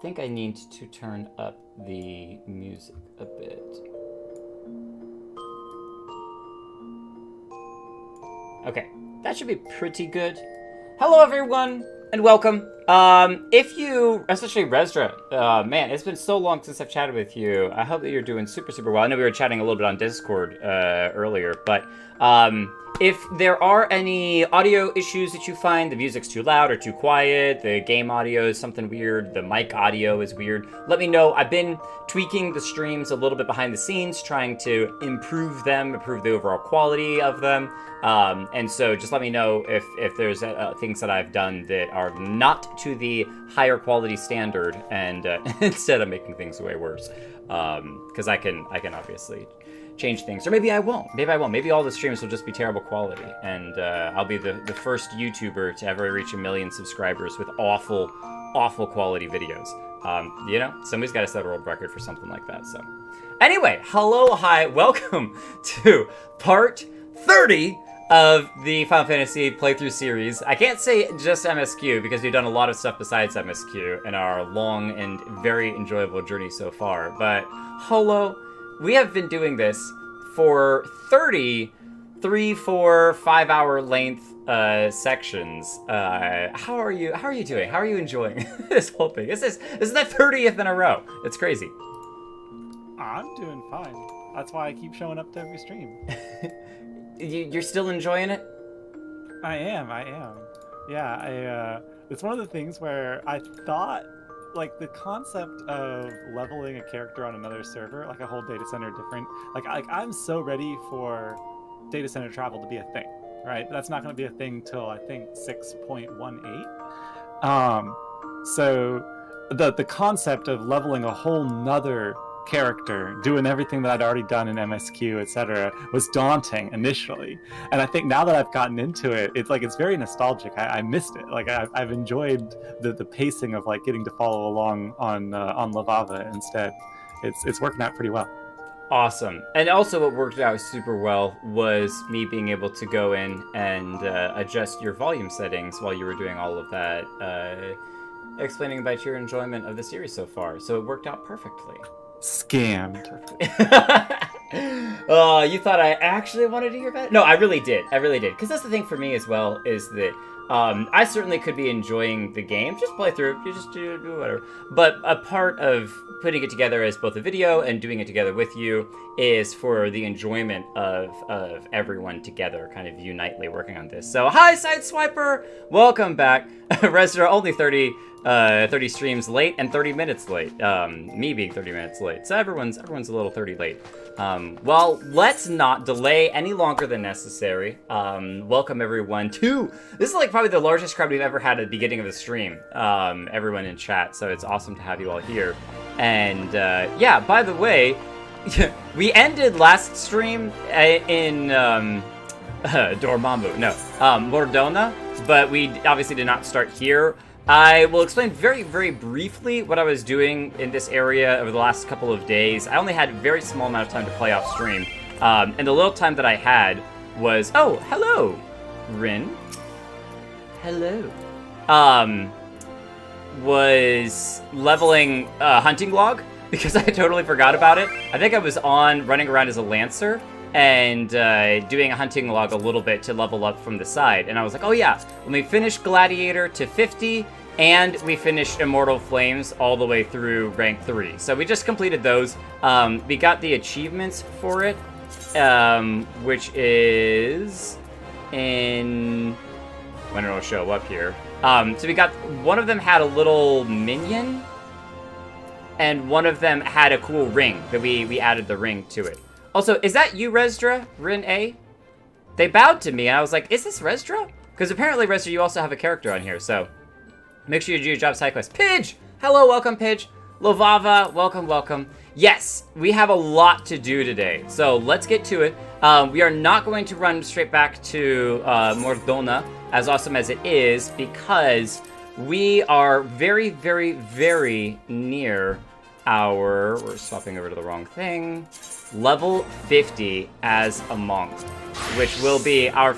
think I need to turn up the music a bit. Okay, that should be pretty good. Hello everyone, and welcome. Especially Rezdra, man, it's been so long since I've chatted with you. I hope that you're doing super well. I know we were chatting a little bit on Discord earlier, but if there are any audio issues that you find, the music's too loud or too quiet, the game audio is something weird, the mic audio is weird, let me know. I've been tweaking the streams a little bit behind the scenes, trying to improve them, improve the overall quality of them. And so just let me know if there's things that I've done that are not to the higher quality standard, and instead of making things way worse, because I can obviously change things, or maybe I won't. Maybe all the streams will just be terrible quality, and I'll be the first YouTuber to ever reach 1 million subscribers with awful quality videos. You know, somebody's got to set a world record for something like that. So anyway, hello, hi, welcome to part 30 of the Final Fantasy playthrough series. I can't say just MSQ because we've done a lot of stuff besides MSQ in our long and very enjoyable journey so far. But hello, we have been doing this for 3, 4, 5 hour length sections. How are you doing? How are you enjoying this whole thing? This is the 30th in a row. It's crazy. I'm doing fine. That's why I keep showing up to every stream. You're still enjoying it? I am. Yeah, it's one of the things where I thought, like, the concept of leveling a character on another server, like a whole data center different, like I'm so ready for data center travel to be a thing, right? That's not going to be a thing till, I think, 6.18. So the concept of leveling a whole nother character, doing everything that I'd already done in MSQ, etc., was daunting initially, and I think now that I've gotten into it, it's very nostalgic. I missed it. Like I've enjoyed the pacing of like getting to follow along on Lavava instead. It's working out pretty well. Awesome. And also what worked out super well was me being able to go in and adjust your volume settings while you were doing all of that, explaining about your enjoyment of the series so far. So it worked out perfectly. Scammed. Oh, you thought I actually wanted to hear about it? No, I really did. Because that's the thing for me as well, is that I certainly could be enjoying the game. Just play through. You just do whatever. But a part of putting it together as both a video and doing it together with you is for the enjoyment of everyone together, kind of unitely working on this. So, hi, Sideswiper! Welcome back. Rezdra, only 30 streams late and 30 minutes late. Me being 30 minutes late. So everyone's a little 30 late. Well, let's not delay any longer than necessary. Welcome everyone to, this is like probably the largest crowd we've ever had at the beginning of the stream. Everyone in chat, so it's awesome to have you all here. And yeah, by the way, we ended last stream in Dormammu, no, Mordona, but we obviously did not start here. I will explain very, very briefly what I was doing in this area over the last couple of days. I only had a very small amount of time to play off stream, and the little time that I had was, oh, hello, Rin. Hello. Was leveling hunting log, because I totally forgot about it. I think I was running around as a Lancer, and doing a hunting log a little bit to level up from the side. And I was like, oh yeah, when we finish Gladiator to 50, and we finished Immortal Flames all the way through rank 3. So we just completed those. We got the achievements for it, which is in, when it'll show up here. So we got, one of them had a little minion, and one of them had a cool ring that we added the ring to it. Also, is that you, Rezdra? Rin A? They bowed to me, and I was like, is this Rezdra? Because apparently, Rezdra, you also have a character on here, so make sure you do your job side quest. Pidge! Hello, welcome, Pidge. Lovava, welcome. Yes, we have a lot to do today, so let's get to it. We are not going to run straight back to Mordona, as awesome as it is, because we are very, very, very near our, we're swapping over to the wrong thing, level 50 as a monk, which will be our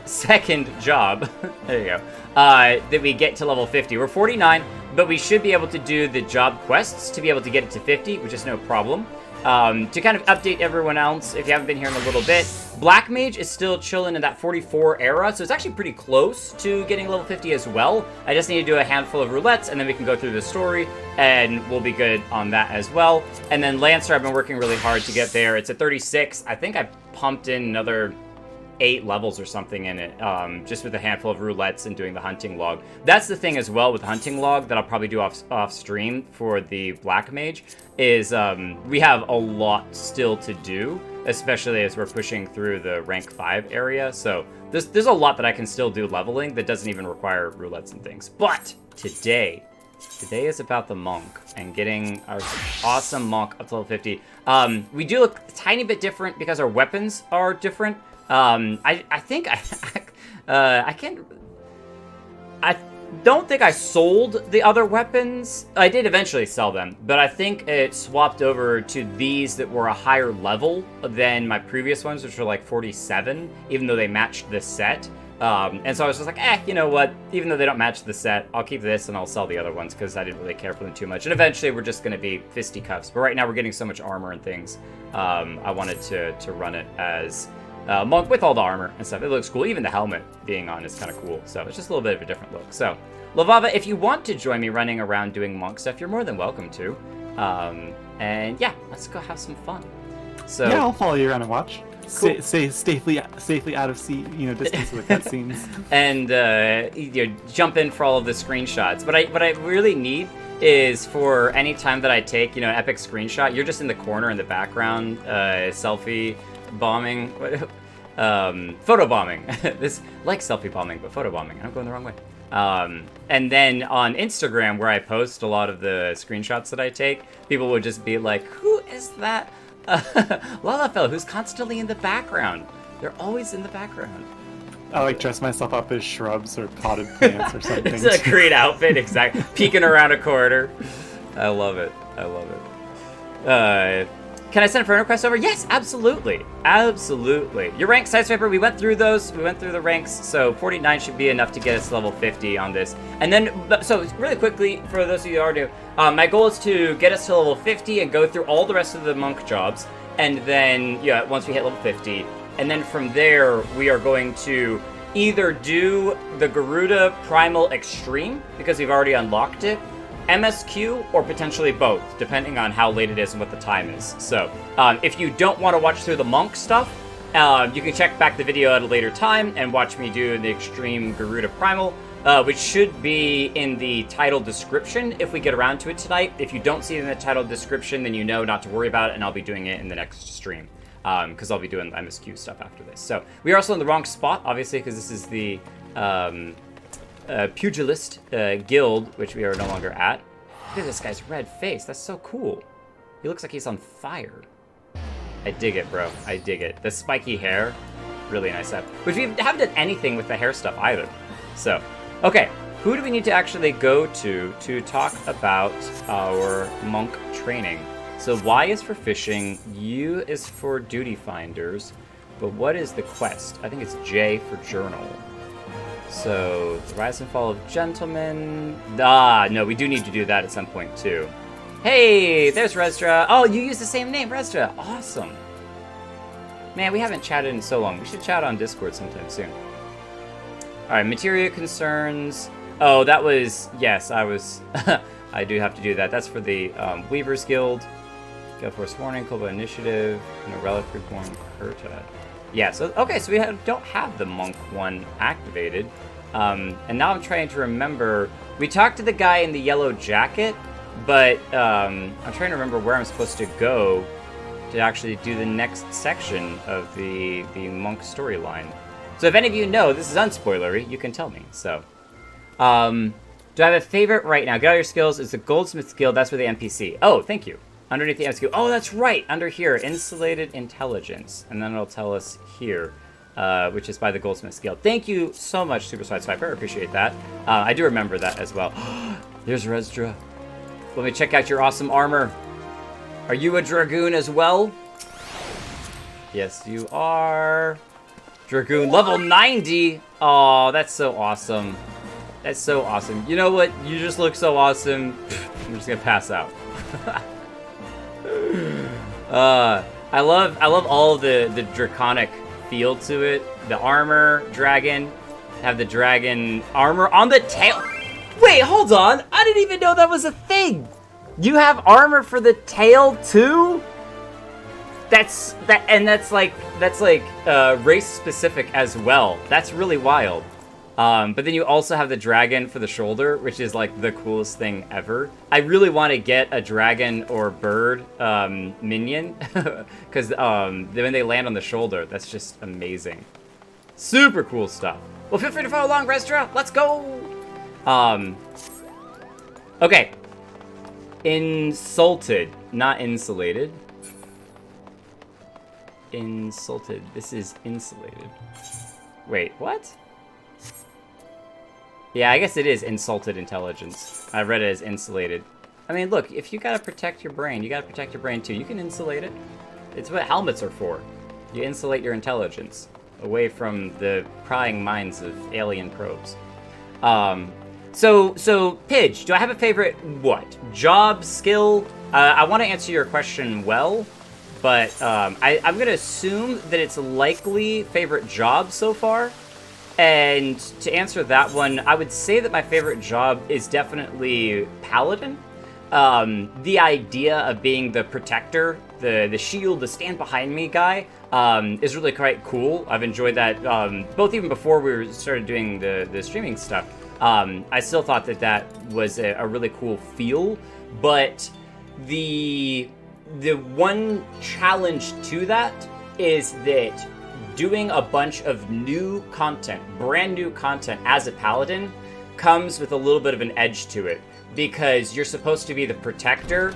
second job, there you go, that we get to level 50. We're 49, but we should be able to do the job quests to be able to get it to 50, which is no problem. To kind of update everyone else, if you haven't been here in a little bit, Black Mage is still chilling in that 44 era, so it's actually pretty close to getting level 50 as well. I just need to do a handful of roulettes, and then we can go through the story, and we'll be good on that as well. And then Lancer, I've been working really hard to get there. It's at 36. I think I pumped in another 8 levels or something in it, just with a handful of roulettes and doing the hunting log. That's the thing as well with the hunting log that I'll probably do off stream for the Black Mage, is we have a lot still to do, especially as we're pushing through the rank 5 area. So there's a lot that I can still do leveling that doesn't even require roulettes and things. But today is about the monk and getting our awesome monk up to level 50. We do look a tiny bit different because our weapons are different. I think I don't think I sold the other weapons. I did eventually sell them, but I think it swapped over to these that were a higher level than my previous ones, which were like 47, even though they matched the set. And so I was just like, you know what? Even though they don't match the set, I'll keep this and I'll sell the other ones because I didn't really care for them too much. And eventually we're just going to be fisticuffs. But right now we're getting so much armor and things. I wanted to run it as monk with all the armor and stuff. It looks cool. Even the helmet being on is kind of cool. So it's just a little bit of a different look. So Lavava, if you want to join me running around doing monk stuff, you're more than welcome to. And yeah, let's go have some fun. So yeah, I'll follow you around and watch. Cool. Safely out of distance of the cutscenes. And jump in for all of the screenshots. What I really need is for any time that I take epic screenshot, you're just in the corner in the background, selfie bombing, photo bombing. This like selfie bombing, but photo bombing. I'm going the wrong way. And then on Instagram, where I post a lot of the screenshots that I take, people would just be like, "Who is that Lalafell who's constantly in the background?" They're always in the background. I like dress myself up as shrubs or potted plants or something. It's a great outfit, exactly. Peeking around a corner. I love it. Can I send a friend request over? Yes, absolutely. Absolutely. Your rank, Sideswiper, we went through those. We went through the ranks, so 49 should be enough to get us to level 50 on this. And then, so really quickly, for those of you who are new, my goal is to get us to level 50 and go through all the rest of the monk jobs. And then, once we hit level 50, and then from there, we are going to either do the Garuda Primal Extreme, because we've already unlocked it, MSQ, or potentially both, depending on how late it is and what the time is. So, if you don't want to watch through the monk stuff, you can check back the video at a later time and watch me do the Extreme Garuda Primal, which should be in the title description if we get around to it tonight. If you don't see it in the title description, then you know not to worry about it, and I'll be doing it in the next stream, because I'll be doing the MSQ stuff after this. So, we are also in the wrong spot, obviously, because this is the Pugilist Guild, which we are no longer at. Look at this guy's red face. That's so cool. He looks like he's on fire. I dig it, bro. I dig it. The spiky hair, really nice stuff. Which we haven't done anything with the hair stuff either. So, okay. Who do we need to actually go to talk about our monk training? So Y is for fishing, U is for duty finders, but what is the quest? I think it's J for journal. So, the rise and fall of gentlemen. No, we do need to do that at some point too. Hey, there's Rezdra. Oh, you use the same name, Rezdra. Awesome. Man, we haven't chatted in so long. We should chat on Discord sometime soon. Alright, materia concerns. Oh, that was... Yes, I was... I do have to do that. That's for the Weavers Guild. Gale Force Warning, Kobo Initiative, and a Relic Reborn Kurta. Yeah, so, okay, so we don't have the monk one activated. And now I'm trying to remember, we talked to the guy in the yellow jacket, but I'm trying to remember where I'm supposed to go to actually do the next section of the monk storyline. So if any of you know, this is unspoilery, you can tell me, so. Do I have a favorite right now? Get all your skills, it's the Goldsmith Guild, that's for the NPC. Oh, thank you. Underneath the MSQ. Oh, that's right. Under here, insulated intelligence. And then it'll tell us here, which is by the Goldsmith Guild. Thank you so much, Super Side Swiper. I appreciate that. I do remember that as well. There's Rezdra. Let me check out your awesome armor. Are you a Dragoon as well? Yes, you are. Dragoon level 90. Oh, that's so awesome. That's so awesome. You know what? You just look so awesome. I'm just gonna pass out. I love all of the draconic feel to it. The armor, dragon, have the dragon armor on the tail. Wait, hold on. I didn't even know that was a thing. You have armor for the tail too? That's like race specific as well. That's really wild. But then you also have the dragon for the shoulder, which is like the coolest thing ever. I really want to get a dragon or bird minion, because when they land on the shoulder, that's just amazing. Super cool stuff. Well, feel free to follow along, Restra. Let's go. Okay. Insulted, not insulated. Insulted. This is insulated. Wait, what? Yeah, I guess it is insulted intelligence. I read it as insulated. I mean, look, if you gotta protect your brain, you gotta protect your brain too. You can insulate it. It's what helmets are for. You insulate your intelligence away from the prying minds of alien probes. So Pidge, do I have a favorite, what? Job, skill? I want to answer your question well, but I'm gonna assume that it's likely favorite job so far. And to answer that one, I would say that my favorite job is definitely Paladin. The idea of being the protector, the shield, the stand behind me guy, is really quite cool. I've enjoyed that, both even before we started doing the streaming stuff. I still thought that was a really cool feel, but the one challenge to that is that doing a bunch of new content, brand new content as a paladin, comes with a little bit of an edge to it, because you're supposed to be the protector,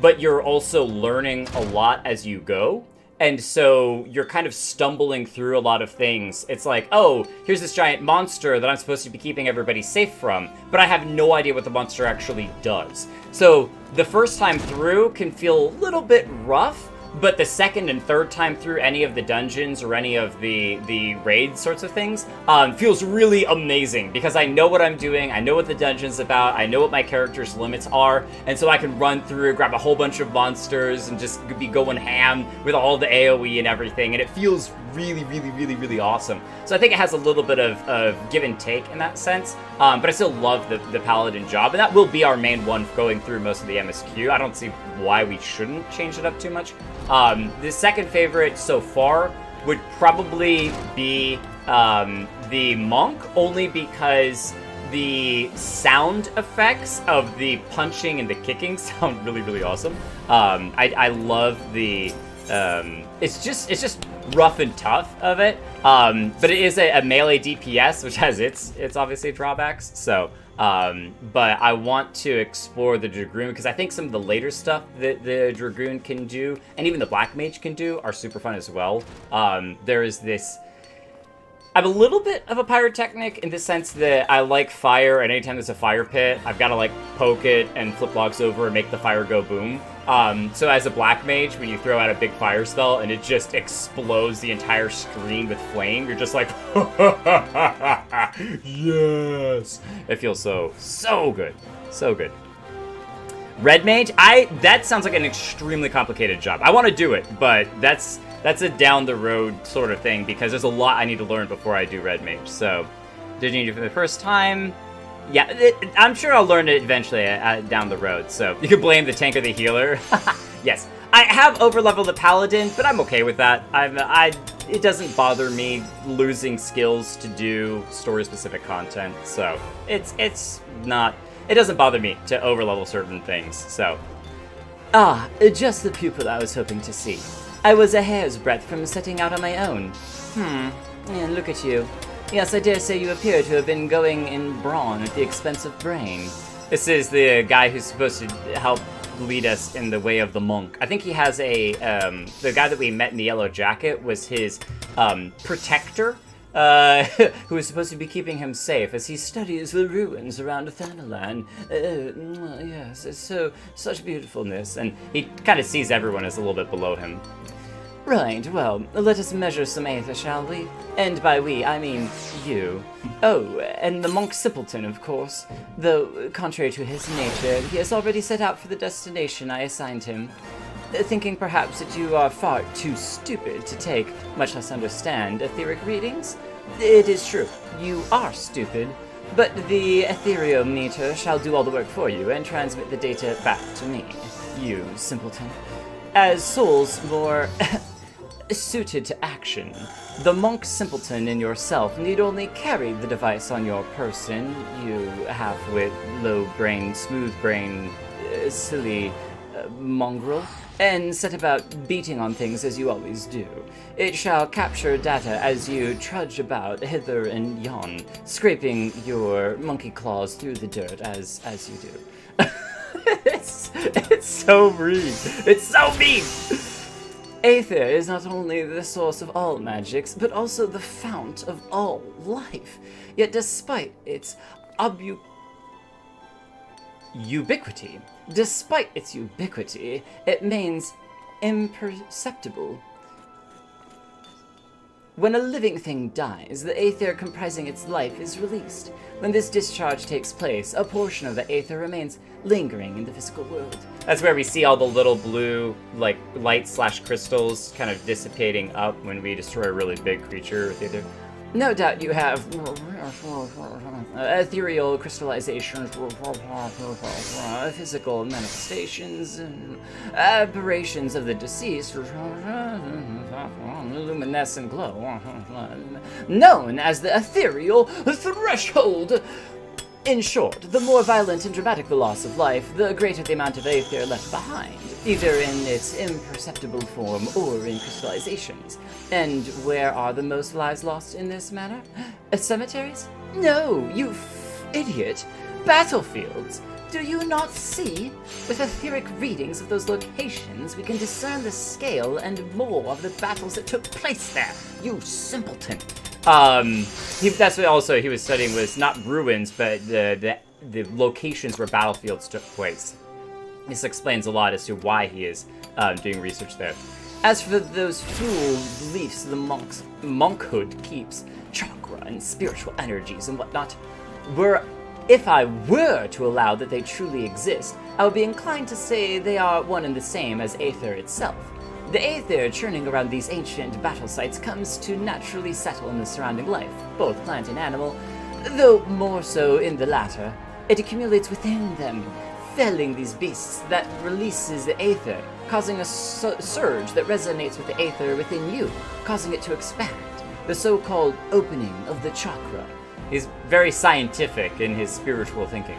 but you're also learning a lot as you go. And so you're kind of stumbling through a lot of things. It's like, oh, here's this giant monster that I'm supposed to be keeping everybody safe from, but I have no idea what the monster actually does. So the first time through can feel a little bit rough, but the second and third time through any of the dungeons or any of the raid sorts of things feels really amazing, because I know what I'm doing, I know what the dungeon's about, I know what my character's limits are, and so I can run through, grab a whole bunch of monsters, and just be going ham with all the AoE and everything, and it feels really, really, really, really awesome. So I think it has a little bit of give and take in that sense, but I still love the Paladin job, and that will be our main one going through most of the MSQ. I don't see why we shouldn't change it up too much. The second favorite so far would probably be the monk, only because the sound effects of the punching and the kicking sound really, really awesome. I love the it's just rough and tough of it, but it is a melee DPS, which has its obviously drawbacks. So but I want to explore the Dragoon, because I think some of the later stuff that the Dragoon can do, and even the Black Mage can do, are super fun as well. There is this... I'm a little bit of a pyrotechnic in the sense that I like fire, and anytime there's a fire pit, I've got to like poke it and flip logs over and make the fire go boom. So as a Black Mage, when you throw out a big fire spell and it just explodes the entire screen with flame, you're just like, yes! It feels so good. So good. Red Mage, that sounds like an extremely complicated job. I want to do it, but that's a down the road sort of thing, because there's a lot I need to learn before I do Red Mage. So, did you do it for the first time? Yeah, I'm sure I'll learn it eventually down the road. So you can blame the tank or the healer. Yes, I have overleveled the Paladin, but I'm okay with that. It doesn't bother me losing skills to do story-specific content. So it doesn't bother me to overlevel certain things. So, just the pupil I was hoping to see. I was a hair's breadth from setting out on my own. Yeah, look at you. Yes, I dare say you appear to have been going in brawn at the expense of brain. This is the guy who's supposed to help lead us in the way of the monk. I think he has the guy that we met in the yellow jacket was his protector, who is supposed to be keeping him safe as he studies the ruins around Thanalan. Yes, it's such beautifulness. And he kind of sees everyone as a little bit below him. Right, well, let us measure some Aether, shall we? And by we, I mean you. Oh, and the monk simpleton, of course. Though, contrary to his nature, he has already set out for the destination I assigned him. Thinking perhaps that you are far too stupid to take, much less understand, etheric readings? It is true, you are stupid, but the ethereometer shall do all the work for you and transmit the data back to me, you simpleton. As souls more suited to action, the monk simpleton in yourself need only carry the device on your person, you half-wit, low-brained, smooth-brained, silly mongrel, and set about beating on things as you always do. It shall capture data as you trudge about hither and yon, scraping your monkey claws through the dirt as you do. It's so mean. It's so mean! Aether is not only the source of all magics, but also the fount of all life. Yet despite its ubiquity, it remains imperceptible. When a living thing dies, the Aether comprising its life is released. When this discharge takes place, a portion of the Aether remains lingering in the physical world. That's where we see all the little blue, like, light/crystals kind of dissipating up when we destroy a really big creature with Aether. No doubt you have ethereal crystallizations, physical manifestations, aberrations of the deceased, luminescent glow, known as the ethereal threshold. In short, the more violent and dramatic the loss of life, the greater the amount of Aether left behind, either in its imperceptible form or in crystallizations. And where are the most lives lost in this manner? Cemeteries? No, you idiot! Battlefields! Do you not see? With etheric readings of those locations, we can discern the scale and more of the battles that took place there, you simpleton! That's what also he was studying was not ruins, but the locations where battlefields took place. This explains a lot as to why he is doing research there. As for those fool beliefs the monkhood keeps, chakra and spiritual energies and whatnot, if I were to allow that they truly exist, I would be inclined to say they are one and the same as Aether itself. The Aether churning around these ancient battle sites comes to naturally settle in the surrounding life, both plant and animal, though more so in the latter. It accumulates within them, felling these beasts that releases the Aether, causing a surge that resonates with the Aether within you, causing it to expand, the so-called opening of the chakra. He's very scientific in his spiritual thinking.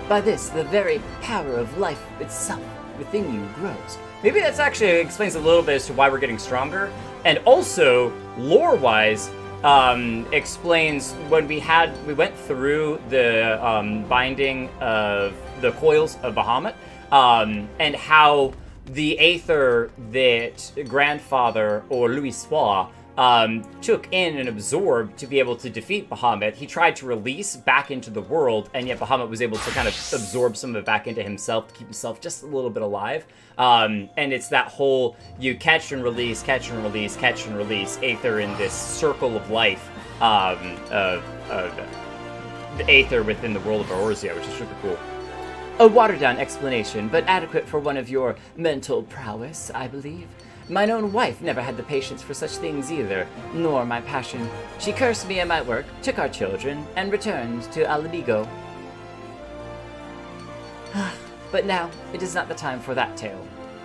By this, the very power of life itself within you grows. Maybe that's actually explains a little bit as to why we're getting stronger, and also lore-wise explains when we went through the binding of the coils of Bahamut, and how the Aether that grandfather or Louis Soir took in and absorbed to be able to defeat Bahamut. He tried to release back into the world, and yet Bahamut was able to kind of absorb some of it back into himself to keep himself just a little bit alive. And it's that whole you catch and release, catch and release, catch and release Aether in this circle of life of the Aether within the world of Eorzea, which is super cool. A watered-down explanation, but adequate for one of your mental prowess, I believe. Mine own wife never had the patience for such things either, nor my passion. She cursed me and my work, took our children, and returned to Ala Mhigo. But now, it is not the time for that tale.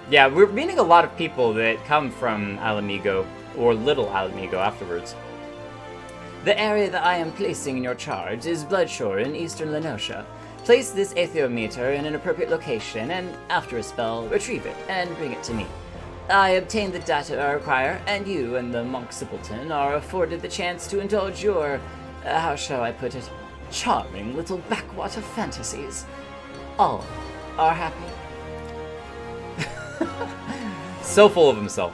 Yeah, we're meeting a lot of people that come from Ala Mhigo, or Little Ala Mhigo afterwards. The area that I am placing in your charge is Bloodshore in eastern Lenosha. Place this aethermeter in an appropriate location, and after a spell, retrieve it and bring it to me. I obtain the data I require, and you and the monk simpleton are afforded the chance to indulge your, how shall I put it, charming little backwater fantasies. All are happy. So full of himself.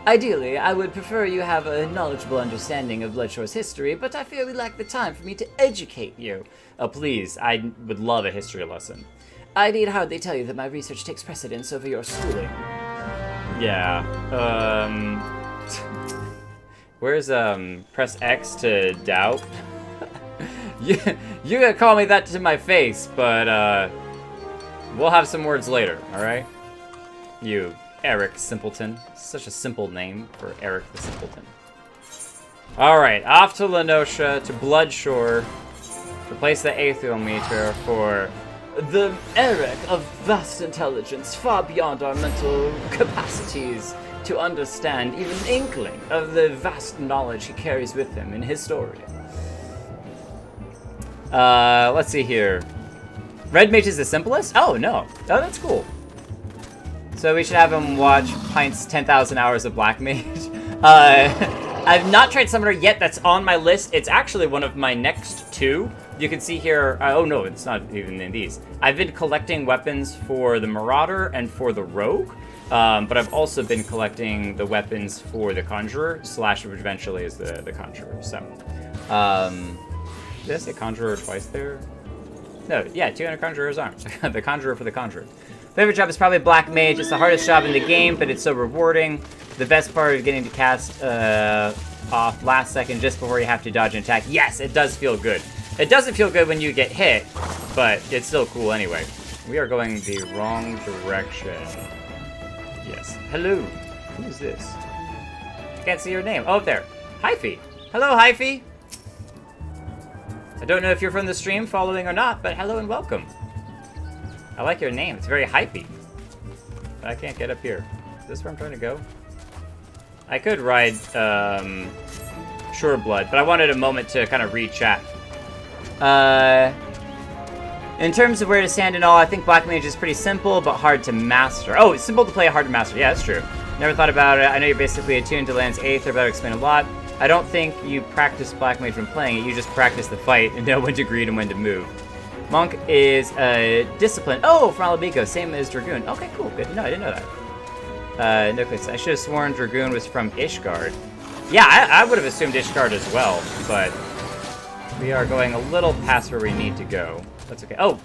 Ideally, I would prefer you have a knowledgeable understanding of Bloodshore's history, but I fear we lack the time for me to educate you. Oh, please, I would love a history lesson. I need hardly tell you that my research takes precedence over your schooling. Yeah. Where's press X to doubt? you gonna call me that to my face, but we'll have some words later, alright? You, Eric Simpleton. Such a simple name for Eric the Simpleton. Alright, off to Lenosha, to Bloodshore, to place the Aether meter for the Eric of vast intelligence, far beyond our mental capacities to understand even an inkling of the vast knowledge he carries with him in his story. Let's see here. Red Mage is the simplest? Oh, no. Oh, that's cool. So we should have him watch Pint's 10,000 hours of Black Mage. I've not tried Summoner yet. That's on my list. It's actually one of my next 2. You can see here, oh no, it's not even in these. I've been collecting weapons for the Marauder and for the Rogue, but I've also been collecting the weapons for the Conjurer, which eventually is the Conjurer, so. Did I say Conjurer twice there? No, yeah, 200 Conjurer's arms. The Conjurer for the Conjurer. Favorite job is probably Black Mage. It's the hardest job in the game, but it's so rewarding. The best part is getting to cast off last second just before you have to dodge an attack. Yes, it does feel good. It doesn't feel good when you get hit, but it's still cool anyway. We are going the wrong direction. Yes. Hello. Who's this? I can't see your name. Oh, up there. Hyphy. Hello, Hyphy. I don't know if you're from the stream following or not, but hello and welcome. I like your name. It's very hypey. But I can't get up here. Is this where I'm trying to go? I could ride Sureblood, but I wanted a moment to kind of read chat. In terms of where to stand and all, I think Black Mage is pretty simple, but hard to master. Oh, it's simple to play, hard to master. Yeah, that's true. Never thought about it. I know you're basically attuned to Land's Aether, but that would explain a lot. I don't think you practice Black Mage when playing it. You just practice the fight and know when to greet and when to move. Monk is discipline. Oh, from Ala Mhigo, same as Dragoon. Okay, cool. Good to know. I didn't know that. No, I should have sworn Dragoon was from Ishgard. Yeah, I would have assumed Ishgard as well, but we are going a little past where we need to go. That's okay. Oh,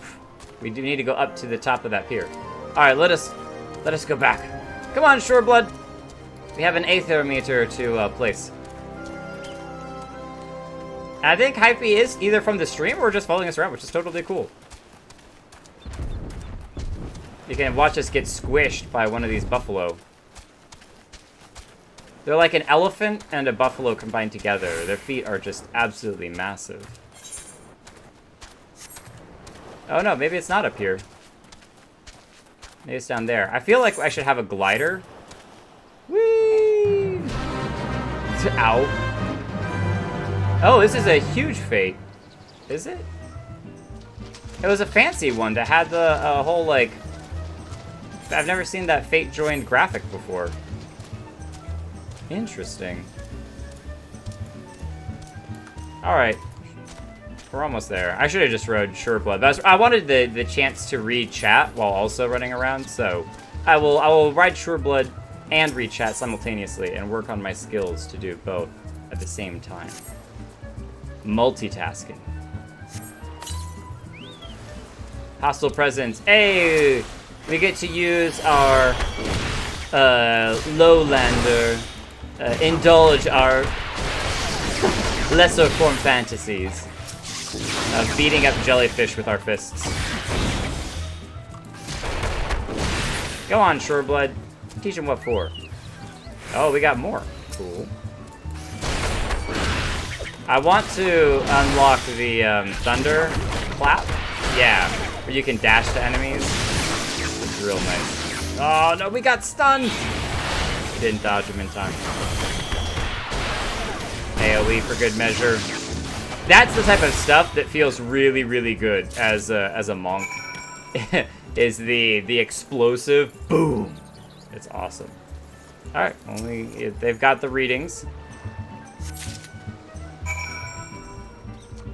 we do need to go up to the top of that pier. All right, let us go back. Come on, Shoreblood. We have an Aether meter to place. I think Hypey is either from the stream or just following us around, which is totally cool. You can watch us get squished by one of these buffalo. They're like an elephant and a buffalo combined together. Their feet are just absolutely massive. Oh no, maybe it's not up here. Maybe it's down there. I feel like I should have a glider. Whee! Ow. Oh, this is a huge fate. Is it? It was a fancy one that had the whole, like... I've never seen that fate joined graphic before. Interesting. Alright. We're almost there. I should have just rode Sureblood. But I wanted the chance to read chat while also running around, so I will ride Sureblood and read chat simultaneously and work on my skills to do both at the same time. Multitasking. Hostile presence. Hey! We get to use our lowlander, indulge our lesser form fantasies of beating up jellyfish with our fists. Go on, Shoreblood. Teach him what for. Oh, we got more. Cool. I want to unlock the thunder clap. Yeah, where you can dash to enemies. It's real nice. Oh no, we got stunned. Didn't dodge him in time. AoE for good measure. That's the type of stuff that feels really, really good as a monk. Is the explosive boom. It's awesome. All right, they've got the readings.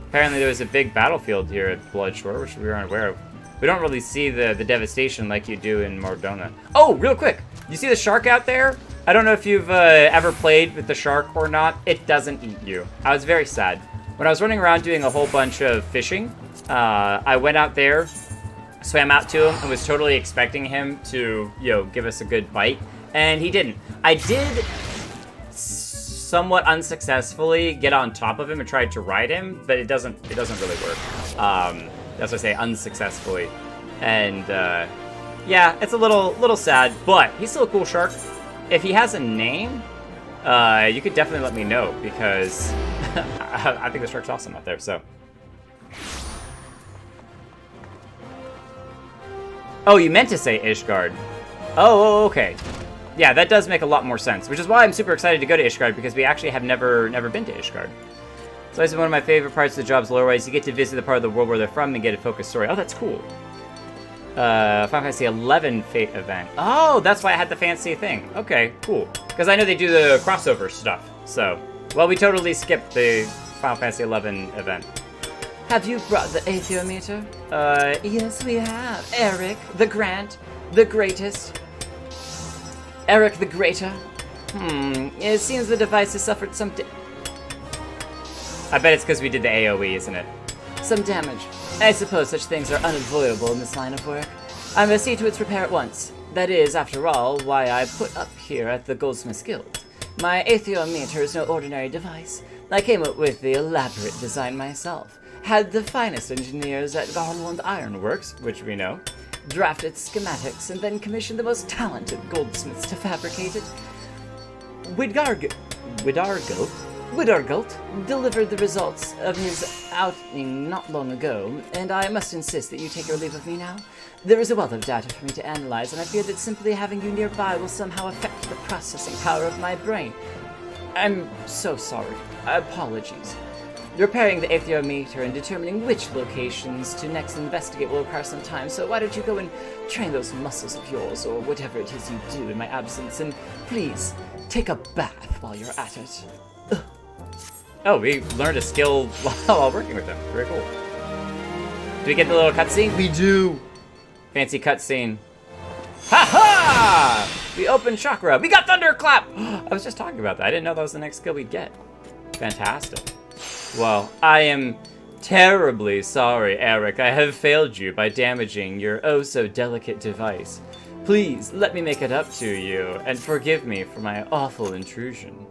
Apparently there was a big battlefield here at Bloodshore, which we were unaware of. We don't really see the devastation like you do in Mordona. Oh, real quick! You see the shark out there? I don't know if you've ever played with the shark or not. It doesn't eat you. I was very sad. When I was running around doing a whole bunch of fishing, I went out there, swam out to him, and was totally expecting him to, give us a good bite. and he didn't. I did somewhat unsuccessfully get on top of him and tried to ride him, but it doesn't really work. That's what I say, unsuccessfully. And yeah, it's a little sad, but he's still a cool shark. If he has a name, you could definitely let me know, because I think the shark's awesome out there, so. Oh, you meant to say Ishgard. Oh, okay. Yeah, that does make a lot more sense, which is why I'm super excited to go to Ishgard, because we actually have never been to Ishgard. So this is one of my favorite parts of the job's lore-wise. You get to visit the part of the world where they're from and get a focused story. Oh, that's cool. Final Fantasy XI Fate event. Oh, that's why I had the fancy thing. Okay, cool. Because I know they do the crossover stuff. So, well, we totally skipped the Final Fantasy XI event. Have you brought the Aether meter? Yes, we have. Eric, the Grant, the greatest. Eric the Greater. It seems the device has suffered some I bet it's because we did the AoE, isn't it? Some damage. I suppose such things are unavoidable in this line of work. I must see to its repair at once. That is, after all, why I put up here at the Goldsmiths Guild. My Aether meter is no ordinary device. I came up with the elaborate design myself. Had the finest engineers at Garlean Ironworks, which we know, draft its schematics, and then commissioned the most talented goldsmiths to fabricate it. Widargult delivered the results of his outing not long ago, and I must insist that you take your leave of me now. There is a wealth of data for me to analyze, and I fear that simply having you nearby will somehow affect the processing power of my brain. I'm so sorry. Apologies. Repairing the Aether meter and determining which locations to next investigate will require some time, so why don't you go and train those muscles of yours, or whatever it is you do in my absence, and please, take a bath while you're at it. Ugh. Oh, we learned a skill while working with them. Very cool. Do we get the little cutscene? We do! Fancy cutscene. Ha-ha! We opened Chakra. We got Thunderclap! I was just talking about that. I didn't know that was the next skill we'd get. Fantastic. Well, I am terribly sorry, Eric. I have failed you by damaging your oh-so-delicate device. Please, let me make it up to you, and forgive me for my awful intrusion.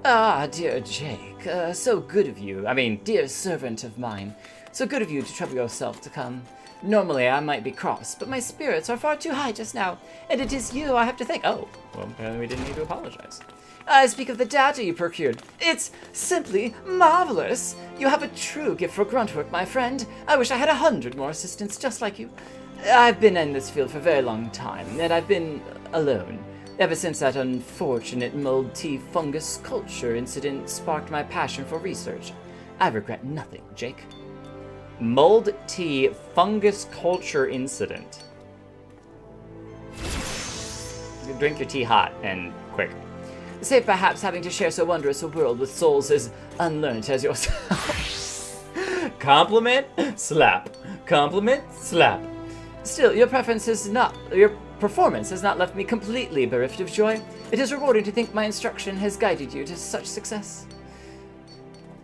Ah, dear Jake, so good of you. I mean, dear servant of mine. So good of you to trouble yourself to come. Normally I might be cross, but my spirits are far too high just now, and it is you I have to thank. Oh, well, apparently we didn't need to apologize. I speak of the data you procured. It's simply marvelous. You have a true gift for grunt work, my friend. I wish I had 100 more assistants just like you. I've been in this field for a very long time, and I've been alone. Ever since that unfortunate mold tea fungus culture incident sparked my passion for research. I regret nothing, Jake. Mold tea fungus culture incident. Drink your tea hot and quick. Save perhaps having to share so wondrous a world with souls as unlearned as yourself. Compliment, slap. Compliment, slap. Still, your performance has not left me completely bereft of joy. It is rewarding to think my instruction has guided you to such success.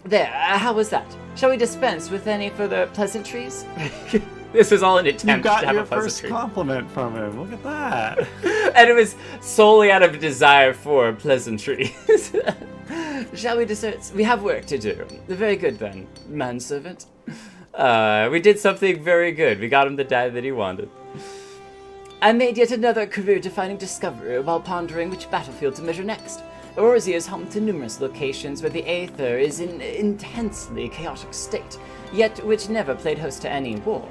There, how was that? Shall we dispense with any further pleasantries? This is all an attempt to have a pleasantry. You got your first compliment from him. Look at that. And it was solely out of a desire for pleasantries. Shall we dessert? We have work to do. Very good then, manservant. We did something very good. We got him the dad that he wanted. I made yet another career-defining discovery while pondering which battlefield to measure next. Eorzea is home to numerous locations where the Aether is in intensely chaotic state, yet which never played host to any war.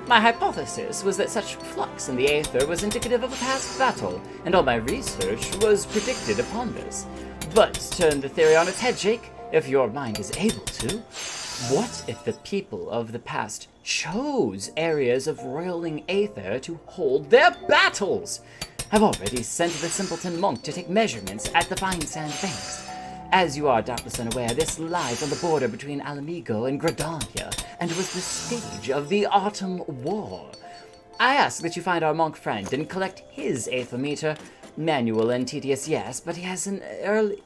My hypothesis was that such flux in the Aether was indicative of a past battle, and all my research was predicted upon this. But turn the theory on its head, Jake, if your mind is able to. What if the people of the past chose areas of roiling Aether to hold their battles? I've already sent the simpleton monk to take measurements at the fine sand banks. As you are doubtless unaware, this lies on the border between Ala Mhigo and Gridania, and was the stage of the Autumn War. I ask that you find our monk friend and collect his Aether meter. Manual and tedious, yes, but he has an early...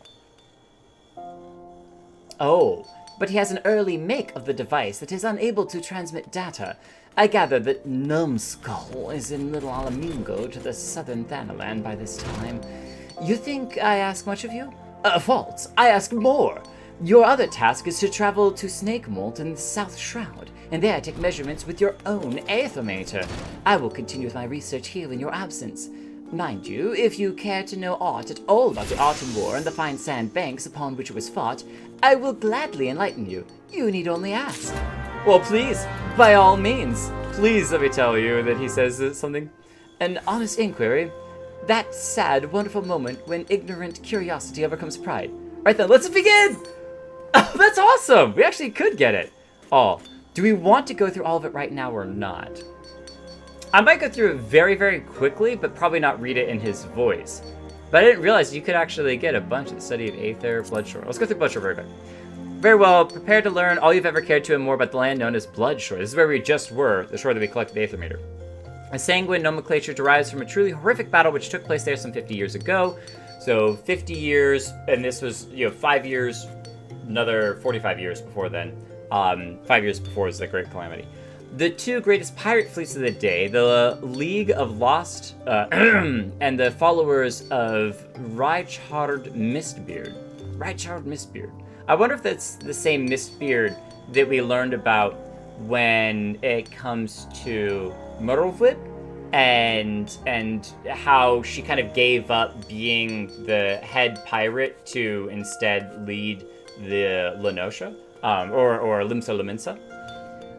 Oh, but he has an early make of the device that is unable to transmit data. I gather that Numbskull is in Little Ala Mhigo to the southern Thanalan by this time. You think I ask much of you? False. I ask more. Your other task is to travel to Snakemolt in the South Shroud, and there take measurements with your own aethermeter. I will continue with my research here in your absence. Mind you, if you care to know aught at all about the Autumn War and the fine sand banks upon which it was fought, I will gladly enlighten you. You need only ask. Well, please, by all means. Please let me tell you that he says something. An honest inquiry. That sad, wonderful moment when ignorant curiosity overcomes pride. Right then, let's begin! Oh, that's awesome! We actually could get it. Oh, do we want to go through all of it right now or not? I might go through it very, very quickly, but probably not read it in his voice. But I didn't realize you could actually get a bunch of the study of Aether, Bloodshore. Let's go through Bloodshore very quick. Very well, prepare to learn all you've ever cared to and more about the land known as Bloodshore. This is where we just were, the shore that we collected the Aether meter. A sanguine nomenclature derives from a truly horrific battle which took place there some 50 years ago. So 50 years, and this was, 5 years, another 45 years before then. 5 years before was the Great Calamity. The two greatest pirate fleets of the day, the League of Lost, and the followers of Rychard Mistbeard. Rychard Mistbeard. I wonder if that's the same Mistbeard that we learned about when it comes to Merlwyd, and how she kind of gave up being the head pirate to instead lead the Lenosha, or Limsa Laminsa.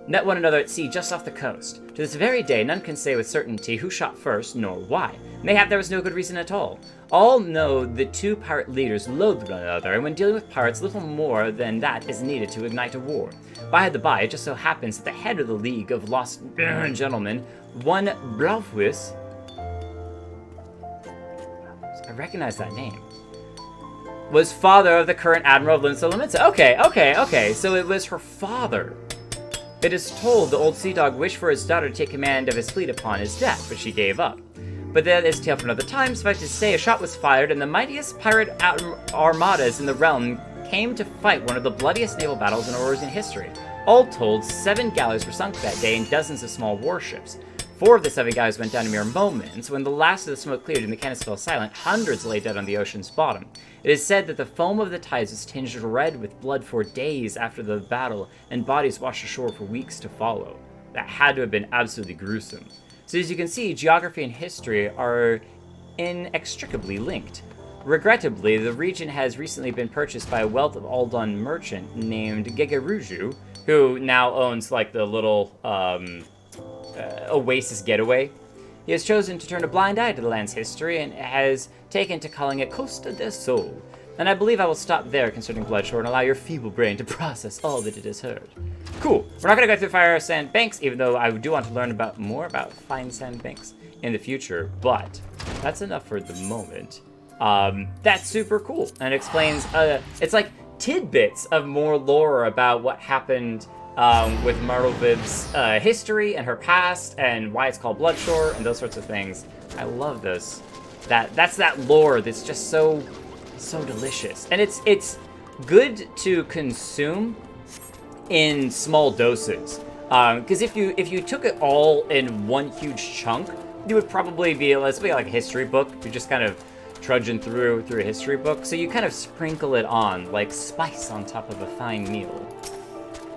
Met one another at sea just off the coast. To this very day, none can say with certainty who shot first, nor why. Mayhap there was no good reason at all. All know the two pirate leaders loathed one another, and when dealing with pirates, little more than that is needed to ignite a war. By the by, it just so happens that the head of the League of Lost Gentlemen, one Blaufwis, I recognize that name, was father of the current Admiral of Limsa Laminsa. Okay, so it was her father. It is told the old sea dog wished for his daughter to take command of his fleet upon his death, but she gave up. But that is tale for another time. Suffice to say, a shot was fired, and the mightiest pirate armadas in the realm came to fight one of the bloodiest naval battles in Eorzea history. All told, 7 galleys were sunk that day and dozens of small warships. 4 of the 7 galleys went down in mere moments. When the last of the smoke cleared and the cannons fell silent, hundreds lay dead on the ocean's bottom. It is said that the foam of the tides was tinged red with blood for days after the battle, and bodies washed ashore for weeks to follow. That had to have been absolutely gruesome. So as you can see, geography and history are inextricably linked. Regrettably, the region has recently been purchased by a wealth of Aldon merchant named Gegeruju, who now owns like the little Oasis Getaway. He has chosen to turn a blind eye to the land's history and has taken to calling it Costa del Sol. And I believe I will stop there concerning Bloodshore and allow your feeble brain to process all that it has heard. Cool. We're not going to go through fire sand banks, even though I do want to learn more about fine sand banks in the future, but that's enough for the moment. That's super cool, and explains, it's like tidbits of more lore about what happened with Merlwyd's history and her past and why it's called Bloodshore and those sorts of things. I love this. That's that lore that's just so delicious, and it's good to consume in small doses. Because if you took it all in one huge chunk, it would probably be, let's be like a history book. You're just kind of trudging through a history book. So you kind of sprinkle it on like spice on top of a fine meal.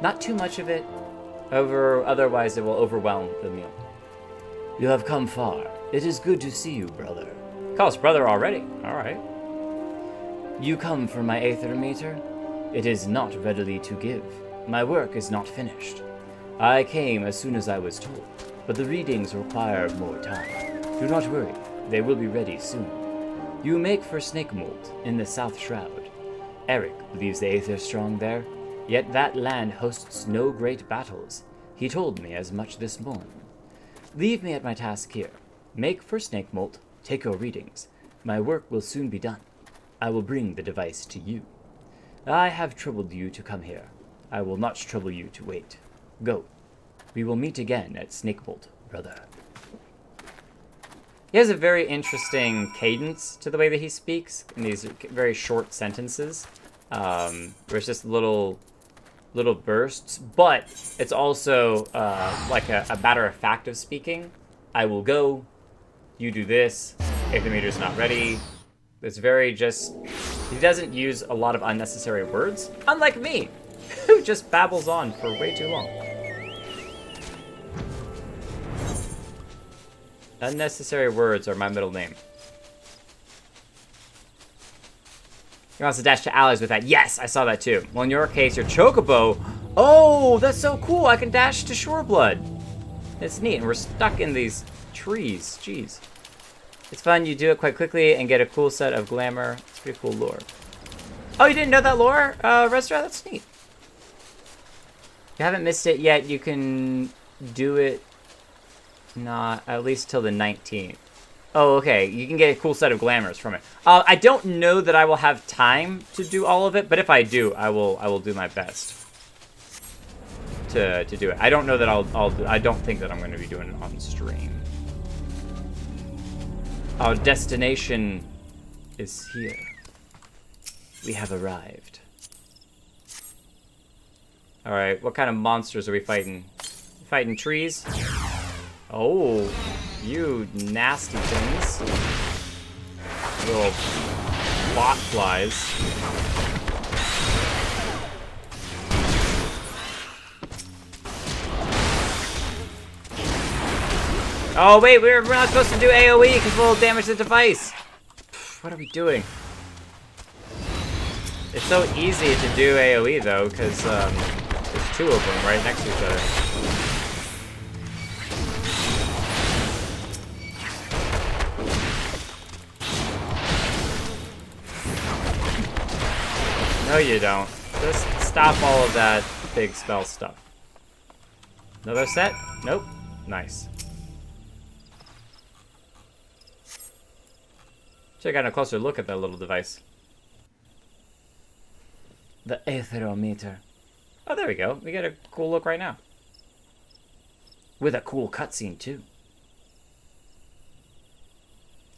Not too much of it, otherwise it will overwhelm the meal. You have come far. It is good to see you, brother. Call us brother already. All right. You come for my Aether meter? It is not readily to give. My work is not finished. I came as soon as I was told, but the readings require more time. Do not worry, they will be ready soon. You make for Snakemolt in the South Shroud. Eric believes the Aether strong there, yet that land hosts no great battles. He told me as much this morn. Leave me at my task here. Make for Snakemolt, take your readings. My work will soon be done. I will bring the device to you. I have troubled you to come here. I will not trouble you to wait. Go. We will meet again at Snakemolt, brother. He has a very interesting cadence to the way that he speaks in these very short sentences. Where it's just little little bursts, but it's also like a matter of fact of speaking. I will go, you do this, if the meter's not ready. It's very just, he doesn't use a lot of unnecessary words, unlike me, who just babbles on for way too long. Unnecessary words are my middle name. He wants to dash to allies with that. Yes, I saw that too. Well, in your case, your chocobo. Oh, that's so cool. I can dash to Shoreblood. It's neat, and we're stuck in these trees. Jeez. It's fun. You do it quite quickly and get a cool set of glamour. It's pretty cool lore. Oh, you didn't know that lore, Restra? That's neat. If you haven't missed it yet, you can do it not at least till the 19th. Oh, okay. You can get a cool set of glamours from it. I don't know that I will have time to do all of it, but if I do, I will do my best to do it. I don't know that I don't think that I'm going to be doing it on stream. Our destination is here. We have arrived. All right, what kind of monsters are we fighting? Fighting trees? Oh, you nasty things. Little bot flies. Oh wait, we're not supposed to do AoE because we'll damage the device. What are we doing? It's so easy to do AoE though, because there's two of them right next to each other. No, you don't. Just stop all of that big spell stuff. Another set? Nope. Nice. Should've gotten a closer look at that little device. The Aetherometer. Oh, there we go. We get a cool look right now. With a cool cutscene, too.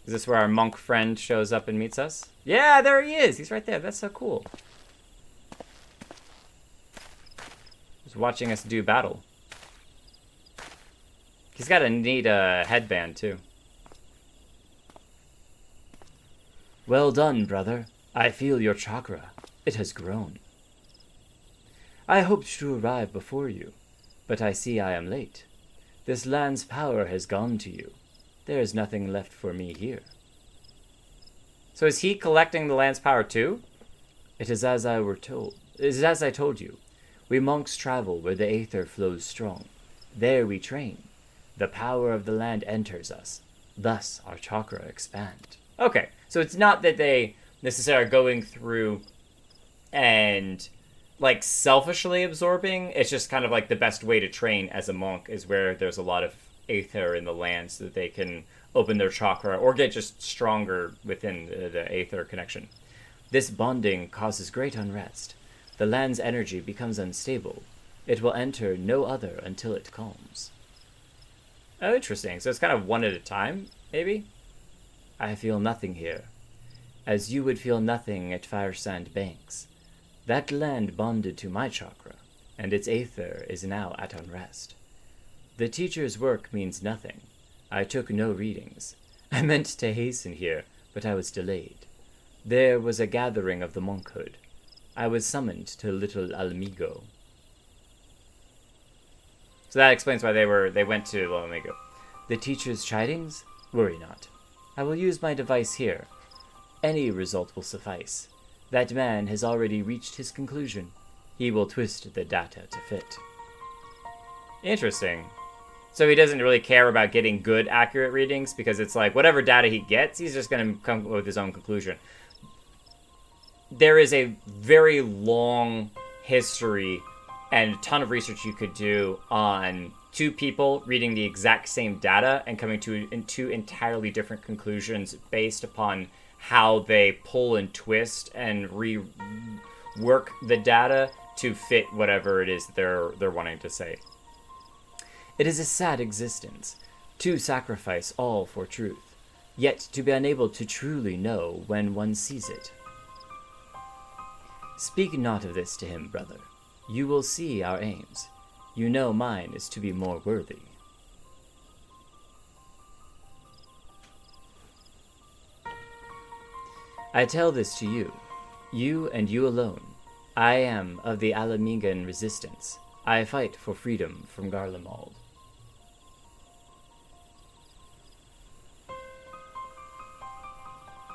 Is this where our monk friend shows up and meets us? Yeah, there he is. He's right there. That's so cool. Just watching us do battle. He's got a neat headband, too. Well done, brother. I feel your chakra. It has grown. I hoped to arrive before you, but I see I am late. This land's power has gone to you. There is nothing left for me here. So is he collecting the land's power too? It is as I told you. We monks travel where the Aether flows strong. There we train. The power of the land enters us. Thus our chakra expand. Okay, so it's not that they necessarily are going through and like selfishly absorbing. It's just kind of like the best way to train as a monk is where there's a lot of Aether in the land so that they can open their chakra or get just stronger within the Aether connection. This bonding causes great unrest. The land's energy becomes unstable. It will enter no other until it calms. Oh, interesting. So it's kind of one at a time, maybe? I feel nothing here, as you would feel nothing at Firesand Banks. That land bonded to my chakra, and its Aether is now at unrest. The teacher's work means nothing. I took no readings. I meant to hasten here, but I was delayed. There was a gathering of the monkhood. I was summoned to little Ala Mhigo. So that explains why they went to Ala Mhigo. The teacher's chidings? Worry not. I will use my device here. Any result will suffice. That man has already reached his conclusion. He will twist the data to fit. Interesting. So he doesn't really care about getting good, accurate readings because it's like whatever data he gets, he's just going to come up with his own conclusion. There is a very long history and a ton of research you could do on two people reading the exact same data and coming to two entirely different conclusions based upon how they pull and twist and rework the data to fit whatever it is they're wanting to say. It is a sad existence, to sacrifice all for truth, yet to be unable to truly know when one sees it. Speak not of this to him, brother. You will see our aims. You know mine is to be more worthy. I tell this to you and you alone. I am of the Ala Mhigo resistance. I fight for freedom from Garlemald.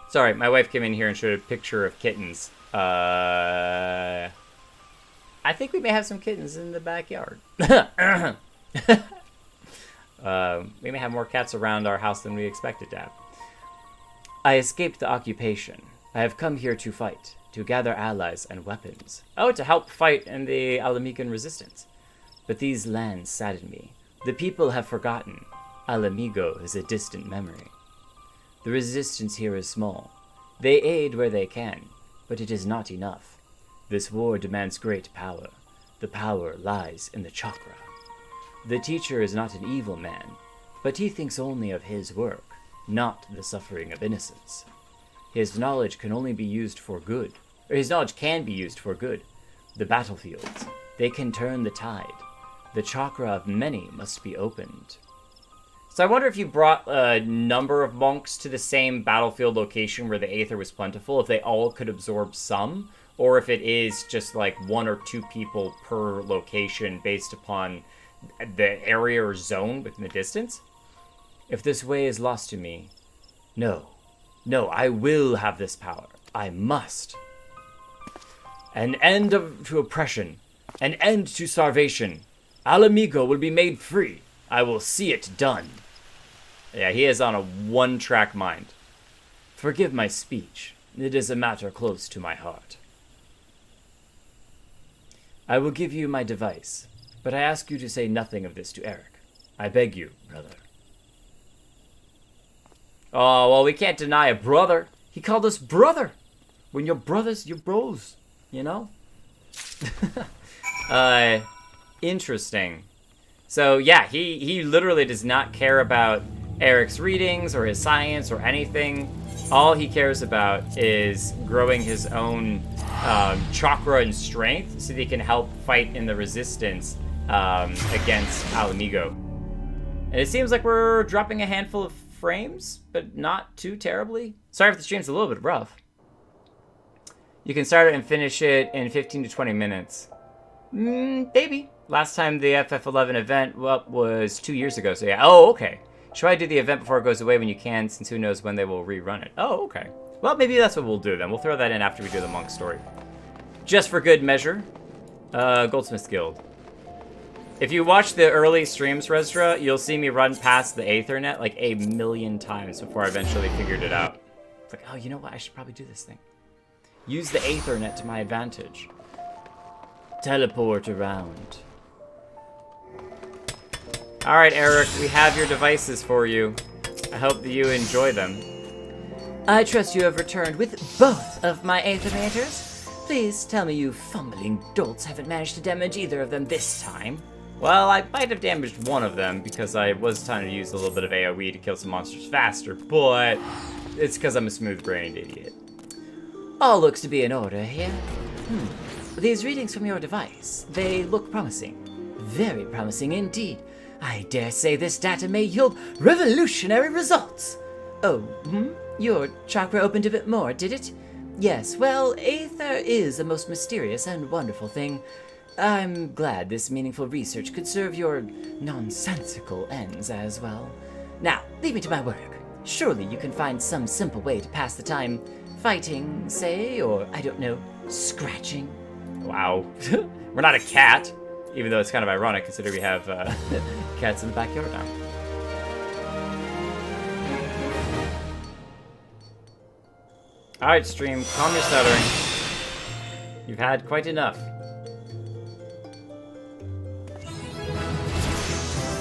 Sorry, my wife came in here and showed a picture of kittens. I think we may have some kittens in the backyard. We may have more cats around our house than we expected to have. I escaped the occupation. I have come here to fight, to gather allies and weapons. Oh, to help fight in the Ala Mhigo resistance. But these lands sadden me. The people have forgotten. Ala Mhigo is a distant memory. The resistance here is small. They aid where they can, but it is not enough. This war demands great power. The power lies in the chakra. The teacher is not an evil man, but he thinks only of his work, not the suffering of innocence. His knowledge can only be used for good, or his knowledge can be used for good. The battlefields, they can turn the tide. The chakra of many must be opened. So I wonder if you brought a number of monks to the same battlefield location where the Aether was plentiful, if they all could absorb some, or if it is just like 1 or 2 people per location based upon the area or zone within the distance. If this way is lost to me, no, I will have this power. I must. An end to oppression, an end to starvation. Ala Mhigo will be made free. I will see it done. Yeah, he is on a one-track mind. Forgive my speech. It is a matter close to my heart. I will give you my device, but I ask you to say nothing of this to Eric. I beg you, brother. Oh, well, we can't deny a brother. He called us brother. When you're brothers, you're bros, you know? Interesting. So, yeah, he literally does not care about Eric's readings or his science or anything. All he cares about is growing his own chakra and strength so that he can help fight in the resistance against Ala Mhigo. And it seems like we're dropping a handful of frames, but not too terribly. Sorry if the stream's a little bit rough. You can start it and finish it in 15 to 20 minutes. Maybe. Last time the FF11 event was 2 years ago, so yeah. Oh, okay. Should I do the event before it goes away when you can, since who knows when they will rerun it? Oh, okay. Well, maybe that's what we'll do then. We'll throw that in after we do the monk story. Just for good measure. Goldsmith's Guild. If you watch the early streams, Resdra, you'll see me run past the Aethernet like 1,000,000 times before I eventually figured it out. It's like, oh, you know what? I should probably do this thing. Use the Aethernet to my advantage. Teleport around. Alright, Eric, we have your devices for you. I hope that you enjoy them. I trust you have returned with both of my Aethermators. Please tell me you fumbling dolts haven't managed to damage either of them this time. Well, I might have damaged one of them because I was trying to use a little bit of AoE to kill some monsters faster, but it's because I'm a smooth-brained idiot. All looks to be in order here. These readings from your device, they look promising. Very promising indeed. I dare say this data may yield revolutionary results. Oh, your chakra opened a bit more, did it? Yes, well, Aether is a most mysterious and wonderful thing. I'm glad this meaningful research could serve your nonsensical ends as well. Now, leave me to my work. Surely you can find some simple way to pass the time fighting, say, or, I don't know, scratching. Wow. We're not a cat. Even though it's kind of ironic considering we have cats in the backyard now. Alright, stream, calm your stuttering. You've had quite enough.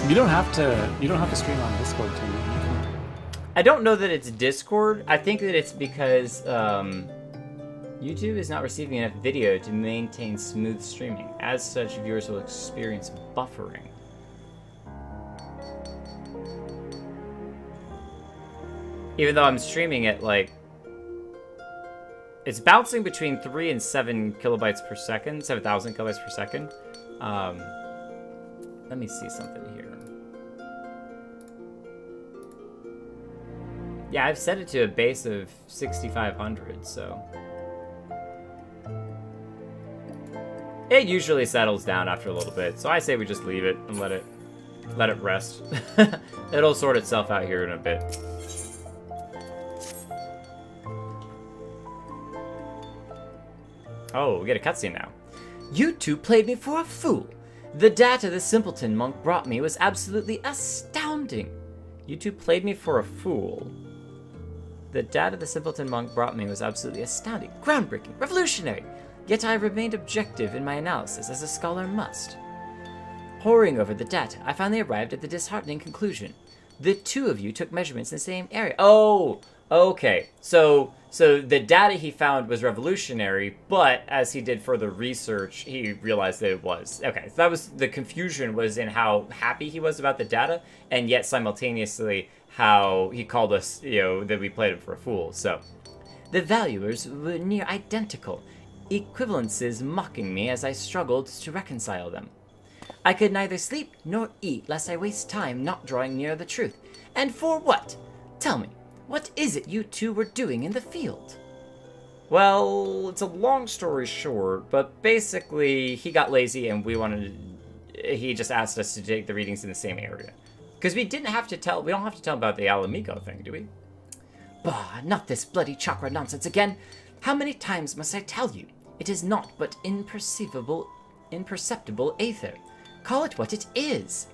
You don't have to stream on Discord too. I don't know that it's Discord. I think that it's because YouTube is not receiving enough video to maintain smooth streaming. As such, viewers will experience buffering. Even though I'm streaming it like It's bouncing between 3 and 7 kilobytes per second, 7,000 kilobytes per second. Let me see something here. Yeah, I've set it to a base of 6,500, so... It usually settles down after a little bit, so I say we just leave it and let it rest. It'll sort itself out here in a bit. Oh, we get a cutscene now. You two played me for a fool. The data the simpleton monk brought me was absolutely astounding. You two played me for a fool. The data the simpleton monk brought me was absolutely astounding, groundbreaking, revolutionary. Yet I remained objective in my analysis, as a scholar must. Poring over the data, I finally arrived at the disheartening conclusion. The two of you took measurements in the same area. Oh, okay. So the data he found was revolutionary, but as he did further research, he realized that it was. Okay, so that was the confusion, was in how happy he was about the data, and yet simultaneously how he called us, that we played him for a fool. So the valuers were near identical, equivalences mocking me as I struggled to reconcile them. I could neither sleep nor eat lest I waste time not drawing near the truth. And for what? Tell me, what is it you two were doing in the field? Well, it's a long story short, but basically he got lazy and he just asked us to take the readings in the same area. Because we don't have to tell about the Ala Mhigo thing, do we? Bah, not this bloody chakra nonsense again. How many times must I tell you? It is not but imperceptible aether. Call it what it is.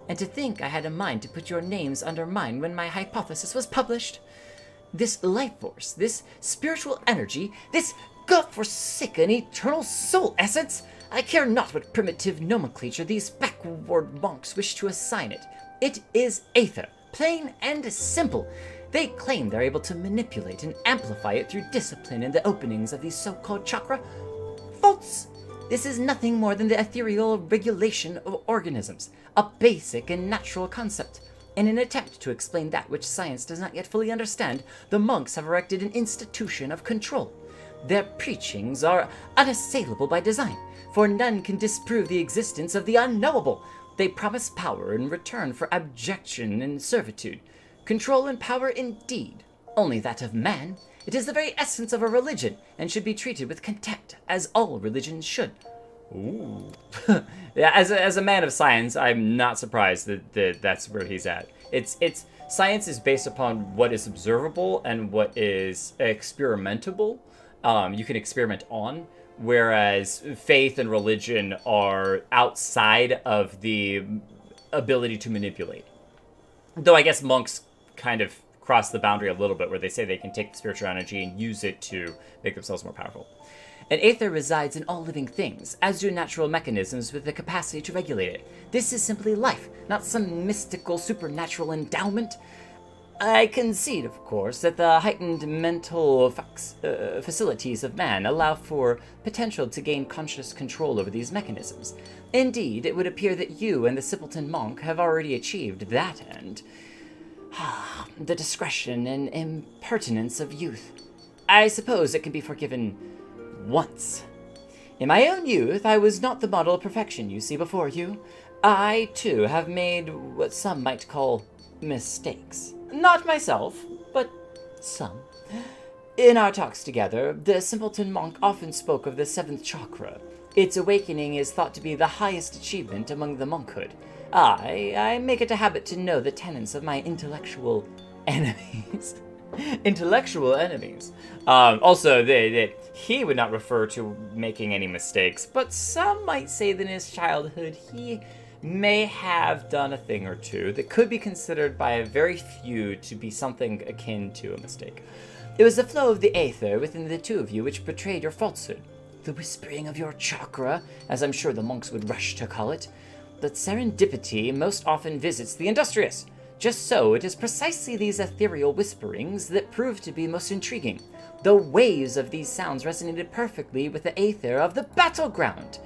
And to think I had a mind to put your names under mine when my hypothesis was published. This life force, this spiritual energy, this God-forsaken eternal soul essence, I care not what primitive nomenclature these backward monks wish to assign it. It is Aether, plain and simple. They claim they're able to manipulate and amplify it through discipline in the openings of these so-called chakra. False! This is nothing more than the ethereal regulation of organisms, a basic and natural concept. In an attempt to explain that which science does not yet fully understand, the monks have erected an institution of control. Their preachings are unassailable by design, for none can disprove the existence of the unknowable. They promise power in return for abjection and servitude. Control and power indeed, only that of man. It is the very essence of a religion, and should be treated with contempt, as all religions should. Ooh. Yeah, as a man of science, I'm not surprised that that's where he's at. It's science is based upon what is observable and what is experimentable. You can experiment on, whereas faith and religion are outside of the ability to manipulate. Though I guess monks kind of cross the boundary a little bit, where they say they can take the spiritual energy and use it to make themselves more powerful. An aether resides in all living things, as do natural mechanisms with the capacity to regulate it. This is simply life, not some mystical supernatural endowment. I concede, of course, that the heightened mental facilities of man allow for potential to gain conscious control over these mechanisms. Indeed, it would appear that you and the simpleton monk have already achieved that end. The discretion and impertinence of youth. I suppose it can be forgiven once. In my own youth, I was not the model of perfection you see before you. I, too, have made what some might call mistakes. Not myself, but some. In our talks together, the simpleton monk often spoke of the 7th Chakra. Its awakening is thought to be the highest achievement among the monkhood. I make it a habit to know the tenets of my intellectual enemies. Intellectual enemies. Also, he would not refer to making any mistakes, but some might say that in his childhood he may have done a thing or two that could be considered by a very few to be something akin to a mistake. It was the flow of the aether within the two of you which betrayed your falsehood. The whispering of your chakra, as I'm sure the monks would rush to call it. But serendipity most often visits the industrious. Just so, it is precisely these ethereal whisperings that prove to be most intriguing. The waves of these sounds resonated perfectly with the aether of the battleground.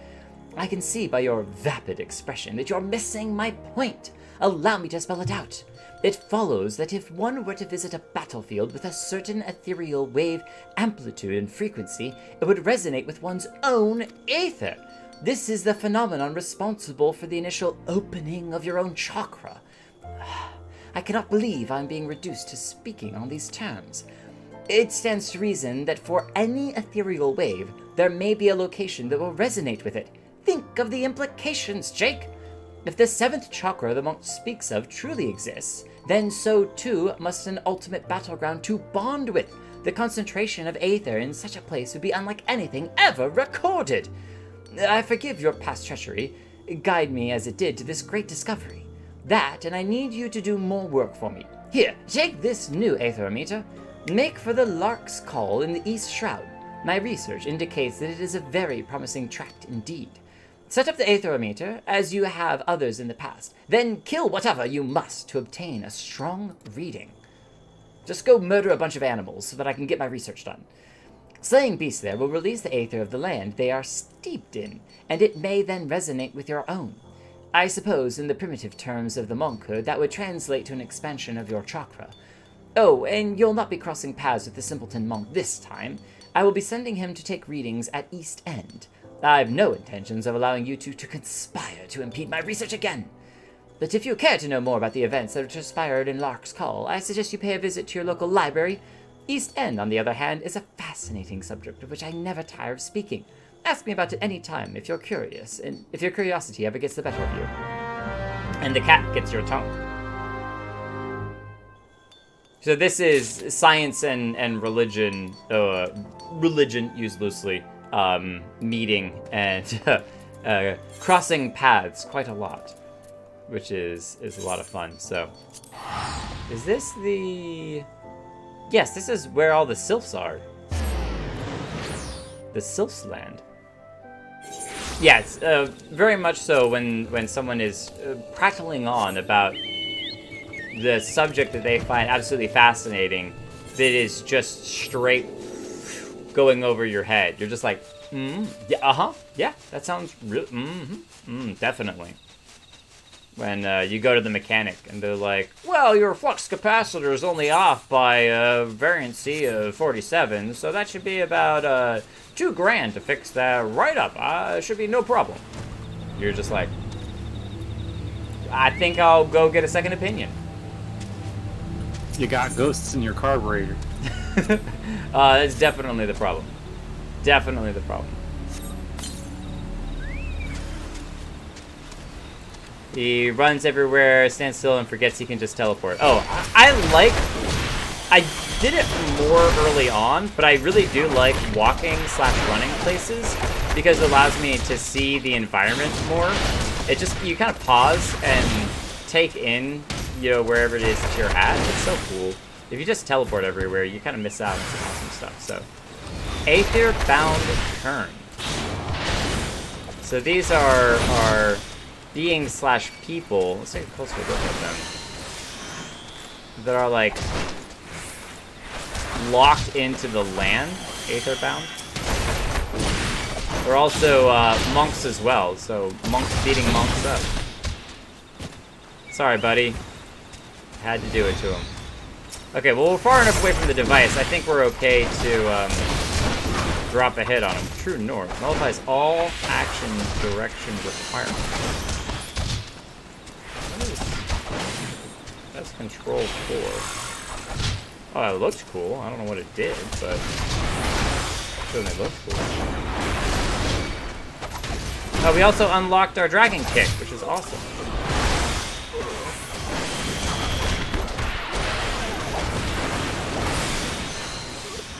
I can see by your vapid expression that you're missing my point. Allow me to spell it out. It follows that if one were to visit a battlefield with a certain ethereal wave amplitude and frequency, it would resonate with one's own aether. This is the phenomenon responsible for the initial opening of your own chakra. I cannot believe I'm being reduced to speaking on these terms. It stands to reason that for any ethereal wave, there may be a location that will resonate with it. Think of the implications, Jake! If the 7th Chakra the monk speaks of truly exists, then so too must an ultimate battleground to bond with. The concentration of aether in such a place would be unlike anything ever recorded. I forgive your past treachery. Guide me as it did to this great discovery. That, and I need you to do more work for me. Here, take this new aetherometer. Make for the Lark's Call in the East Shroud. My research indicates that it is a very promising tract indeed. Set up the aetherometer, as you have others in the past. Then kill whatever you must to obtain a strong reading. Just go murder a bunch of animals so that I can get my research done. Slaying beasts there will release the aether of the land they are steeped in, and it may then resonate with your own. I suppose in the primitive terms of the monkhood, that would translate to an expansion of your chakra. Oh, and you'll not be crossing paths with the simpleton monk this time. I will be sending him to take readings at East End. I've no intentions of allowing you two to conspire to impede my research again. But if you care to know more about the events that have transpired in Lark's Call, I suggest you pay a visit to your local library. East End, on the other hand, is a fascinating subject of which I never tire of speaking. Ask me about it any time if you're curious, and if your curiosity ever gets the better of you. And the cat gets your tongue. So this is science and religion, religion used loosely, meeting and crossing paths quite a lot, which is a lot of fun. So, is this the... Yes, this is where all the sylphs are. The sylphs land. Yes, very much so when someone is prattling on about the subject that they find absolutely fascinating, that is just straight going over your head. You're just like, yeah, yeah, that sounds real, definitely. When you go to the mechanic and they're like, well, your flux capacitor is only off by a variancy of 47, so that should be about $2,000 to fix that right up. It should be no problem. You're just like, I think I'll go get a second opinion. You got ghosts in your carburetor. That's definitely the problem. Definitely the problem. He runs everywhere, stands still, and forgets he can just teleport. Oh, I did it more early on, but I really do like walking/running places because it allows me to see the environment more. It just, you kind of pause and take in, you know, wherever it is that you're at. It's so cool. If you just teleport everywhere, you kind of miss out on some awesome stuff. So, Aether Bound Turn. So these are beings/people. Let's take a closer look at them. That are like locked into the land, Aether Bound. They're also monks as well, so monks beating monks up. Sorry, buddy. Had to do it to him. Okay, well, we're far enough away from the device. I think we're okay to drop a hit on him. True North. Nullifies all action direction requirements. That's Control 4. Oh, that looked cool. I don't know what it did, but certainly looked cool. Oh, we also unlocked our Dragon Kick, which is awesome.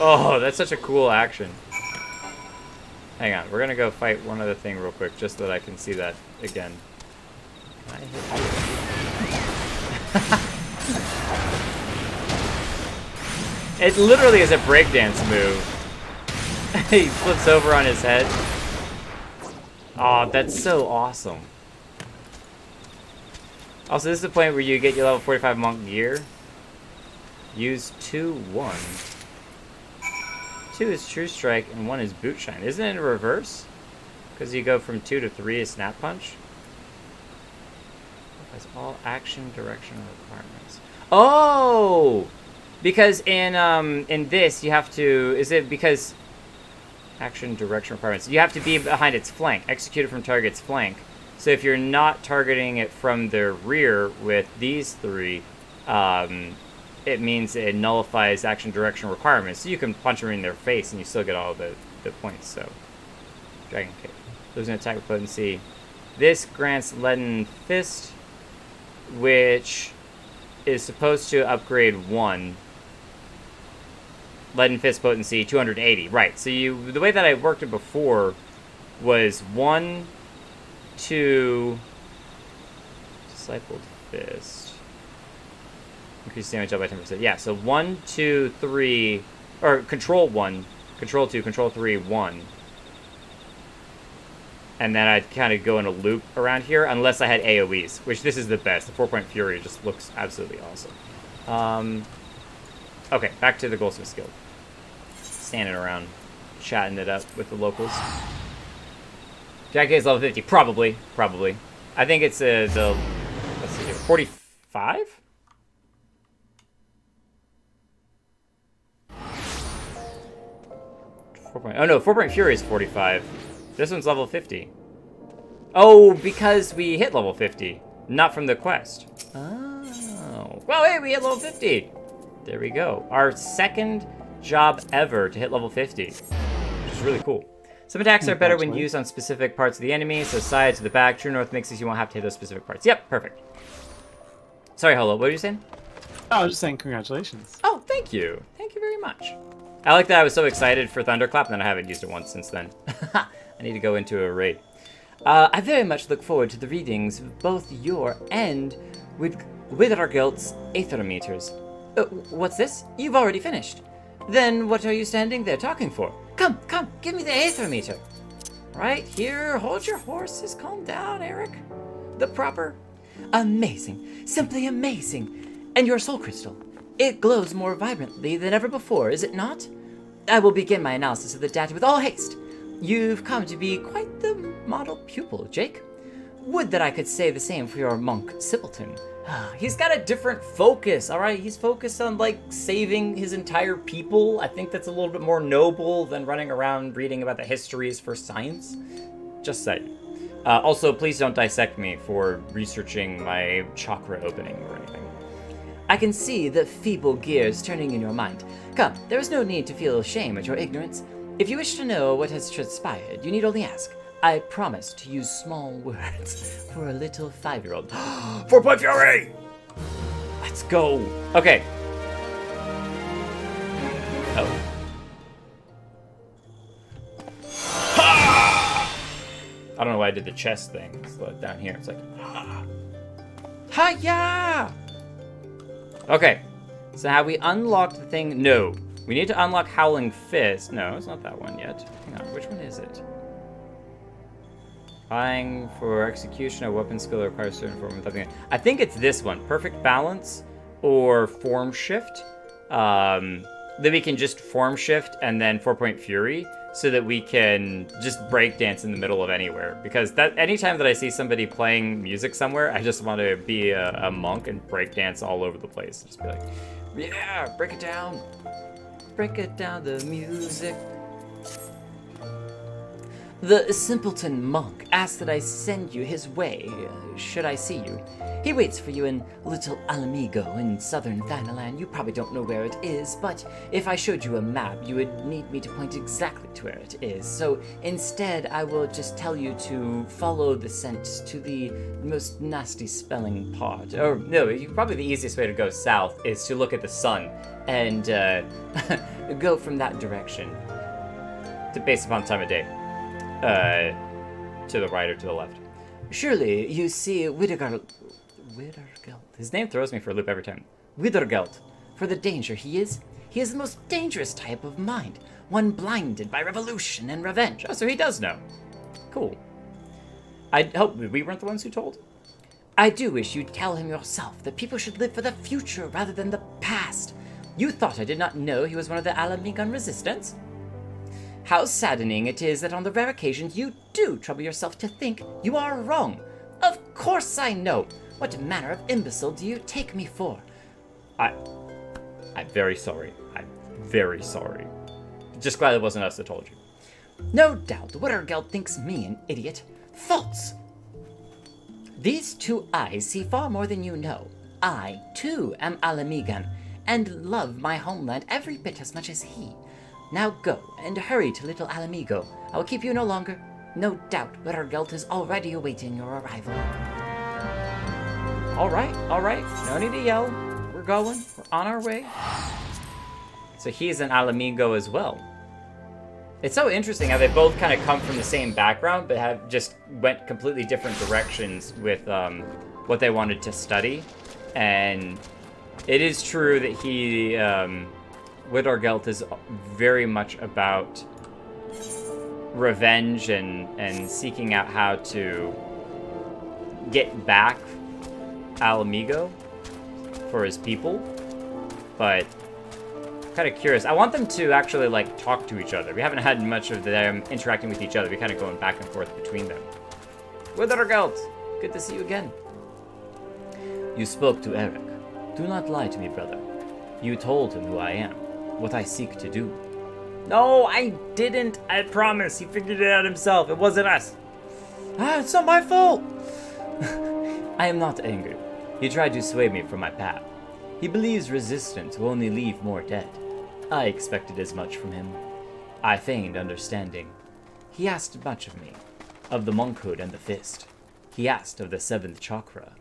Oh, that's such a cool action. Hang on, we're gonna go fight one other thing real quick, just so that I can see that again. Can I hit you? It literally is a breakdance move. He flips over on his head. Oh, that's so awesome. Also, this is the point where you get your level 45 monk gear. Use 2-1. 2 is True Strike and 1 is Boot Shine. Isn't it in reverse? Because you go from 2 to 3 is Snap Punch. Has all action direction requirements. Oh! Because in this you have to, is it because action direction requirements, you have to be behind its flank, executed from target's flank. So if you're not targeting it from the rear with these three, it means it nullifies action direction requirements. So you can punch them in their face and you still get all the points. So Dragon Kick. Losing attack with potency. This grants Leaden Fist, which is supposed to upgrade 1. Leaden Fist potency 280. Right. So the way that I worked it before was 1, 2, Discipled Fist. Increase damage up by 10%. Yeah, so 1, 2, 3, or Control 1, Control 2, Control 3, 1. And then I'd kind of go in a loop around here, unless I had AoEs, which this is the best. The 4-point Fury just looks absolutely awesome. Okay, back to the Goldsmith's Guild. Standing around, chatting it up with the locals. Jack is level 50, probably. I think it's let's see here, 45? Oh no, 4-point Fury is 45. This one's level 50. Oh, because we hit level 50, not from the quest. Oh, well, hey, we hit level 50. There we go. Our second job ever to hit level 50, which is really cool. Some attacks are better when used on specific parts of the enemy, so side to the back. True North mixes, you won't have to hit those specific parts. Yep, perfect. Sorry, Holo, what were you saying? Oh, I was just saying congratulations. Oh, thank you. Thank you very much. I like that I was so excited for Thunderclap, and then I haven't used it once since then. I need to go into a raid. I very much look forward to the readings of both your and Withergilt's Aether meters. What's this? You've already finished. Then what are you standing there talking for? Come, give me the Aether meter. Right here, hold your horses, calm down, Eric. The proper... Amazing, simply amazing. And your soul crystal. It glows more vibrantly than ever before, is it not? I will begin my analysis of the data with all haste. You've come to be quite the model pupil, Jake. Would that I could say the same for your monk, Simpleton. He's got a different focus, alright? He's focused on, like, saving his entire people. I think that's a little bit more noble than running around reading about the histories for science. Just saying. Also, please don't dissect me for researching my chakra opening or anything. I can see the feeble gears turning in your mind. Come, there is no need to feel shame at your ignorance. If you wish to know what has transpired, you need only ask. I promise to use small words for a little 5-year-old. 4-point Fury! Let's go. Okay. Oh. I don't know why I did the chest thing. It's down here. It's like, Hi-ya! Okay. So have we unlocked the thing? No. We need to unlock Howling Fist. No, it's not that one yet. Hang on, which one is it? Buying for execution a weapon skill that requires certain form of something. I think it's this one. Perfect Balance or Form Shift. Then we can just Form Shift and then 4-point Fury so that we can just breakdance in the middle of anywhere. Because that anytime that I see somebody playing music somewhere, I just want to be a monk and breakdance all over the place. Just be like, yeah, break it down. Break it down, the music. The simpleton monk asks that I send you his way, should I see you. He waits for you in little Ala Mhigo in southern Thanalan. You probably don't know where it is, but if I showed you a map, you would need me to point exactly to where it is. So instead, I will just tell you to follow the scent to the most nasty spelling part. Or no, probably the easiest way to go south is to look at the sun and go from that direction, based upon time of day. To the right or to the left. Surely you see Withergelt. His name throws me for a loop every time. Withergelt. For the danger he is the most dangerous type of mind. One blinded by revolution and revenge. Oh, so he does know. Cool. I hope we weren't the ones who told. I do wish you'd tell him yourself that people should live for the future rather than the past. You thought I did not know he was one of the Ala Mhigo resistance? How saddening it is that on the rare occasions you do trouble yourself to think you are wrong. Of course I know. What manner of imbecile do you take me for? I'm very sorry. I'm very sorry. Just glad it wasn't us that told you. No doubt Wittergeld thinks me an idiot. False! These two eyes see far more than you know. I, too, am Ala Mhigo, and love my homeland every bit as much as he. Now go, and hurry to little Ala Mhigo. I will keep you no longer. No doubt Wittergeld is already awaiting your arrival. Alright. No need to yell. We're going. We're on our way. So he's an Ala Mhigo as well. It's so interesting how they both kind of come from the same background, but have just went completely different directions with what they wanted to study. And it is true that he, Wittergeld is very much about revenge and seeking out how to get back Ala Mhigo for his people. But kind of curious. I want them to actually like talk to each other. We haven't had much of them interacting with each other. We're kind of going back and forth between them. Wittergeld, good to see you again. You spoke to Eric. Do not lie to me, brother. You told him who I am, what I seek to do. No, I didn't. I promise. He figured it out himself. It wasn't us. It's not my fault. I am not angry. He tried to sway me from my path. He believes resistance will only leave more dead. I expected as much from him. I feigned understanding. He asked much of me, of the monkhood and the fist. He asked of the 7th Chakra.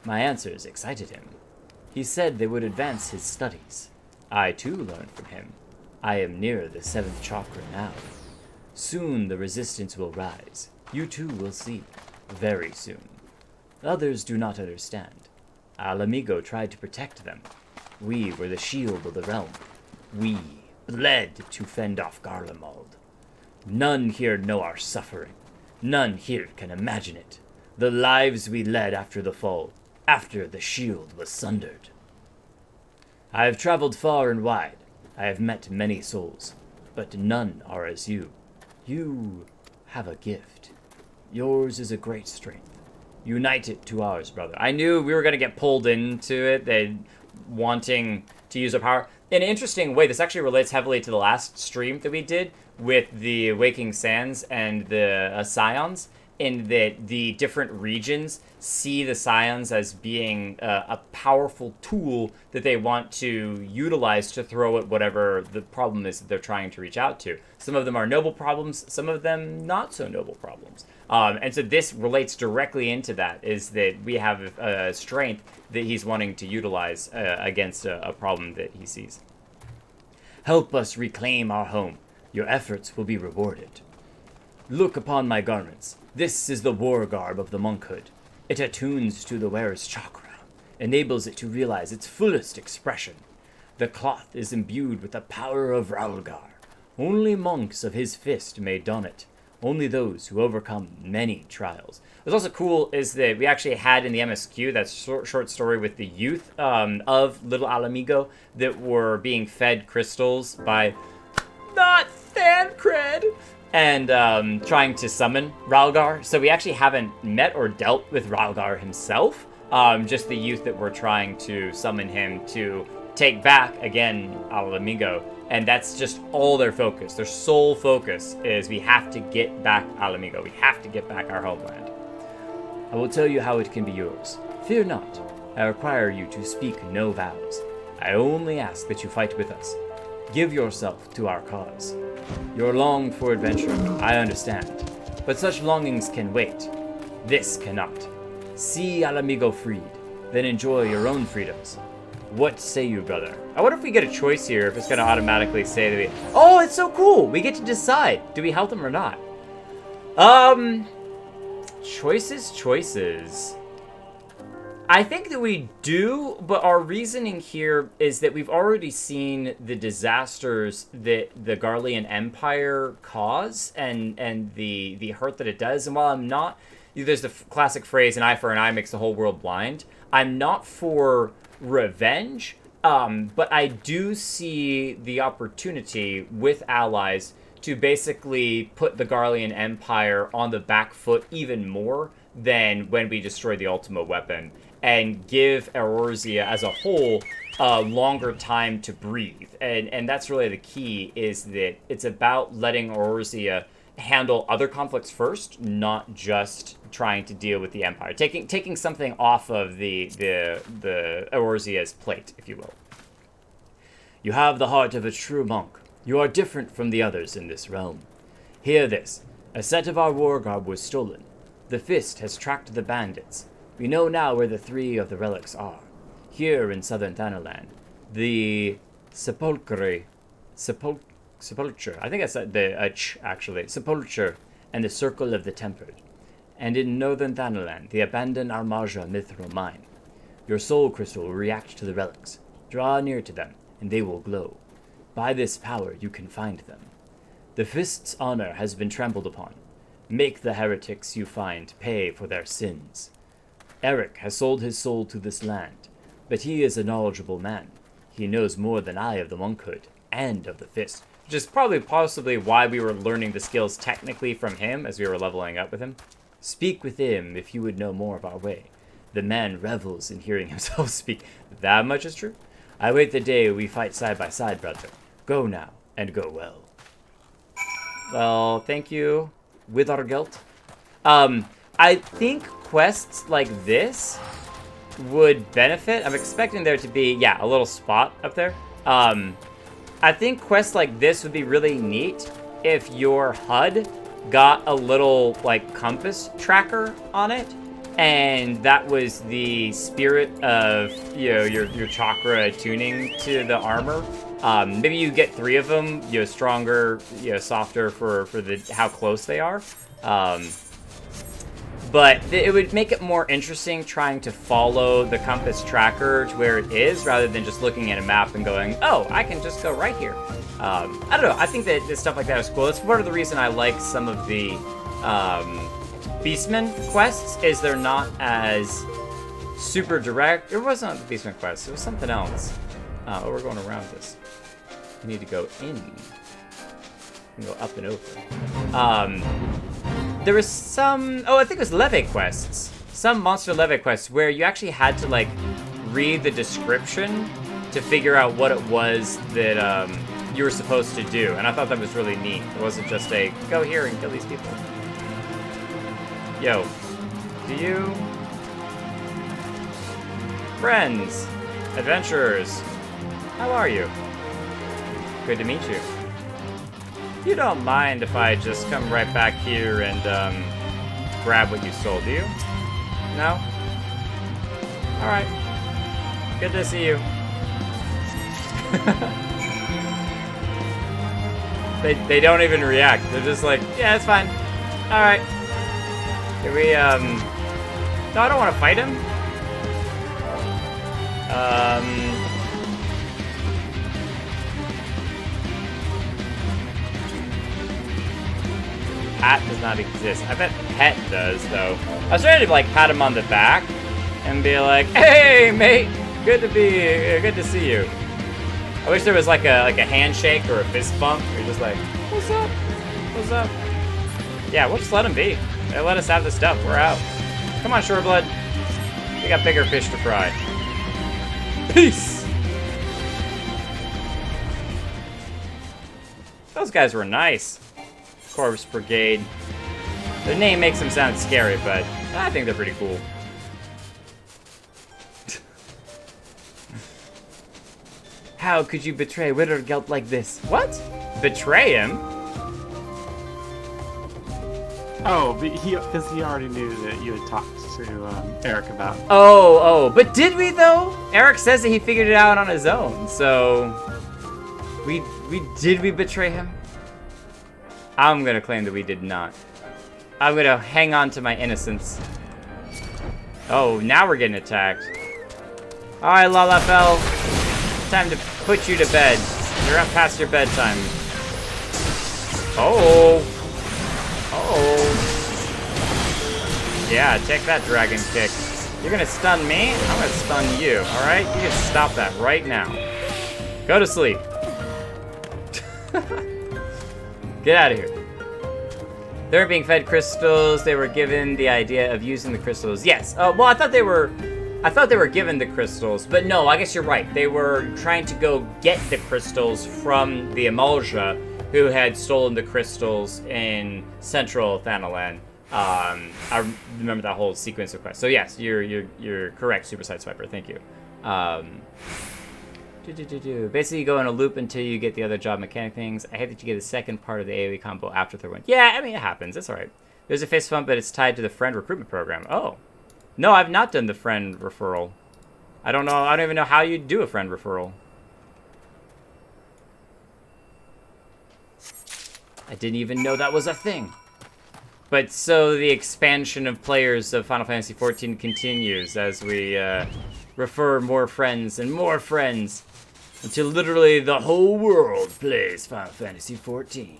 My answers excited him. He said they would advance his studies. I too learned from him. I am near the 7th Chakra now. Soon the resistance will rise. You too will see. Very soon. Others do not understand. Ala Mhigo tried to protect them. We were the shield of the realm. We bled to fend off Garlemald. None here know our suffering. None here can imagine it. The lives we led after the fall, after the shield was sundered. I have traveled far and wide. I have met many souls, but none are as you. You have a gift. Yours is a great strength. Unite it to ours, brother. I knew we were going to get pulled into it, they wanting to use our power. In an interesting way, this actually relates heavily to the last stream that we did with the Waking Sands and the Scions, in that the different regions see the Scions as being a powerful tool that they want to utilize to throw at whatever the problem is that they're trying to reach out to. Some of them are noble problems, some of them not so noble problems. And so this relates directly into that, is that we have a strength that he's wanting to utilize against a problem that he sees. Help us reclaim our home. Your efforts will be rewarded. Look upon my garments. This is the war garb of the monkhood. It attunes to the wearer's chakra, enables it to realize its fullest expression. The cloth is imbued with the power of Ralgar. Only monks of his fist may don it. Only those who overcome many trials. What's also cool is that we actually had in the MSQ that short story with the youth of little Ala Mhigo that were being fed crystals by not Thancred and trying to summon Ralgar. So we actually haven't met or dealt with Ralgar himself, just the youth that were trying to summon him to take back, again, Ala Mhigo. And that's just all their focus. Their sole focus is we have to get back Ala Mhigo. We have to get back our homeland. I will tell you how it can be yours. Fear not. I require you to speak no vows. I only ask that you fight with us. Give yourself to our cause. Your long for adventure, I understand. But such longings can wait. This cannot. See Ala Mhigo freed, then enjoy your own freedoms. What say you, brother? I wonder if we get a choice here, if it's going to automatically say that we... Oh, it's so cool! We get to decide. Do we help them or not? Choices. I think that we do, but our reasoning here is that we've already seen the disasters that the Garlean Empire cause and the hurt that it does. And while I'm not... There's the classic phrase, an eye for an eye makes the whole world blind. I'm not for revenge, but I do see the opportunity with allies to basically put the Garlean Empire on the back foot even more than when we destroyed the Ultima weapon. and give Eorzea as a whole a longer time to breathe. And that's really the key, is that it's about letting Eorzea handle other conflicts first, not just trying to deal with the Empire. Taking something off of the Eorzea's plate, if you will. You have the heart of a true monk. You are different from the others in this realm. Hear this. A set of our war garb was stolen. The Fist has tracked the bandits. We know now where the 3 of the relics are. Here in southern Thanalan. The Sepulchre, I think that's the ch, actually. Sepulchre and the Circle of the Tempered. And in northern Thanalan, the abandoned Armaja Mithril Mine. Your soul crystal will react to the relics. Draw near to them, and they will glow. By this power, you can find them. The Fist's honor has been trampled upon. Make the heretics you find pay for their sins. Eric has sold his soul to this land, but he is a knowledgeable man. He knows more than I of the monkhood and of the Fist, which is probably possibly why we were learning the skills technically from him as we were leveling up with him. Speak with him if you would know more of our way. The man revels in hearing himself speak. That much is true. I wait the day we fight side by side, brother. Go now, and go well. Well, thank you, Withergelt. I think quests like this would benefit. I'm expecting there to be, yeah, a little spot up there. I think quests like this would be really neat if your HUD got a little, like, compass tracker on it. And that was the spirit of, you know, your chakra tuning to the armor. Maybe you get 3 of them, you know, stronger, you know, softer for the how close they are. But it would make it more interesting trying to follow the compass tracker to where it is, rather than just looking at a map and going, oh, I can just go right here. I don't know. I think that stuff like that is cool. That's part of the reason I like some of the Beastman quests, is they're not as super direct. It wasn't the Beastman quest. It was something else. Oh, we're going around this. We need to go in. We can go up and over. There was some... Oh, I think it was leve quests. Some monster leve quests where you actually had to, like, read the description to figure out what it was that you were supposed to do. And I thought that was really neat. It wasn't just a, go here and kill these people. Yo. Do you... Friends. Adventurers. How are you? Good to meet you. You don't mind if I just come right back here and grab what you stole, do you? No? Alright. Good to see you. They don't even react. They're just like, yeah, it's fine. Alright. Can we, No, I don't want to fight him. Pat does not exist. I bet Pet does, though. I was trying to, like, pat him on the back and be like, hey, mate, good to see you. I wish there was, like a handshake or a fist bump. You're just like, what's up? What's up? Yeah, we'll just let him be. They let us have the stuff. We're out. Come on, Shoreblood. We got bigger fish to fry. Peace! Those guys were nice. Corpse Brigade. Their name makes them sound scary, but I think they're pretty cool. How could you betray Withergelt like this? What? Betray him? Oh, because he already knew that you had talked to Eric about. Oh, but did we though? Eric says that he figured it out on his own, so did we betray him? I'm gonna claim that we did not. I'm gonna hang on to my innocence. Oh, now we're getting attacked. Alright, Lalafell. Time to put you to bed. You're up past your bedtime. Oh. Yeah, take that dragon kick. You're gonna stun me? I'm gonna stun you, alright? You can stop that right now. Go to sleep. Get out of here. They were being fed crystals. They were given the idea of using the crystals. Yes. Well, I thought they were I thought they were given the crystals, but no, I guess you're right. They were trying to go get the crystals from the Eorzea, who had stolen the crystals in central Thanalan. I remember that whole sequence of quests. So yes, you're correct, Super Side Swiper. Thank you. Basically, you go in a loop until you get the other job mechanic things. I hate that you get the second part of the AoE combo after third one. Yeah, I mean, it happens. It's all right. There's a face bump, but it's tied to the friend recruitment program. Oh. No, I've not done the friend referral. I don't know. I don't even know how you do a friend referral. I didn't even know that was a thing. But so the expansion of players of Final Fantasy XIV continues as we refer more friends and more friends until literally the whole world plays Final Fantasy XIV.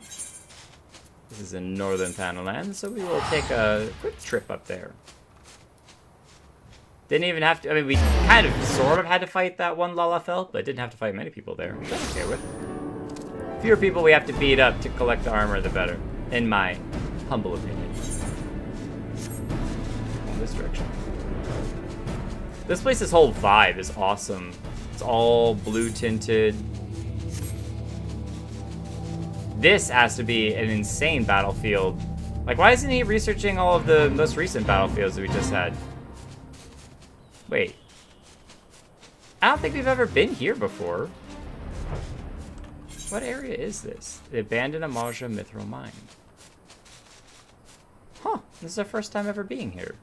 This is in northern Thanalan, so we will take a quick trip up there. Didn't even have to, I mean, we kind of, sort of had to fight that one Lalafell, but didn't have to fight many people there, which I'm okay with. Fewer people we have to beat up to collect the armor, the better, in my humble opinion. In this direction. This place's whole vibe is awesome. It's all blue tinted. This has to be an insane battlefield. Like, why isn't he researching all of the most recent battlefields that we just had? Wait. I don't think we've ever been here before. What area is this? The abandoned Eorzea Mithril Mine. Huh. This is our first time ever being here.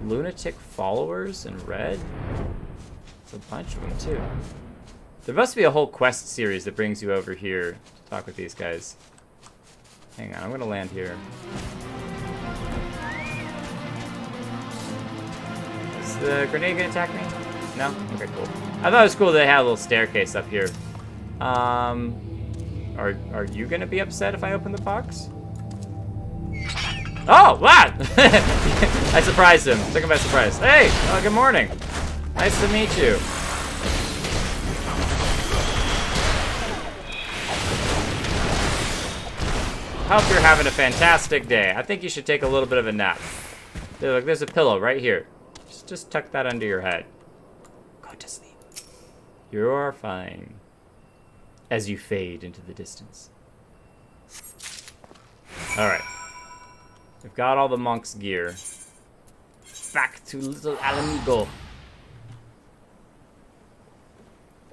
Lunatic followers in red? There's a bunch of them, too. There must be a whole quest series that brings you over here to talk with these guys. Hang on, I'm gonna land here. Is the grenade gonna attack me? No? Okay, cool. I thought it was cool that they had a little staircase up here. Are you gonna be upset if I open the box? Oh, wow! I surprised him. Took him by surprise. Hey! Good morning. Nice to meet you. Hope you're having a fantastic day. I think you should take a little bit of a nap. Look, there's a pillow right here. Just tuck that under your head. Go to sleep. You're fine. As you fade into the distance. Alright. We've got all the monk's gear. Back to little Ala Mhigo.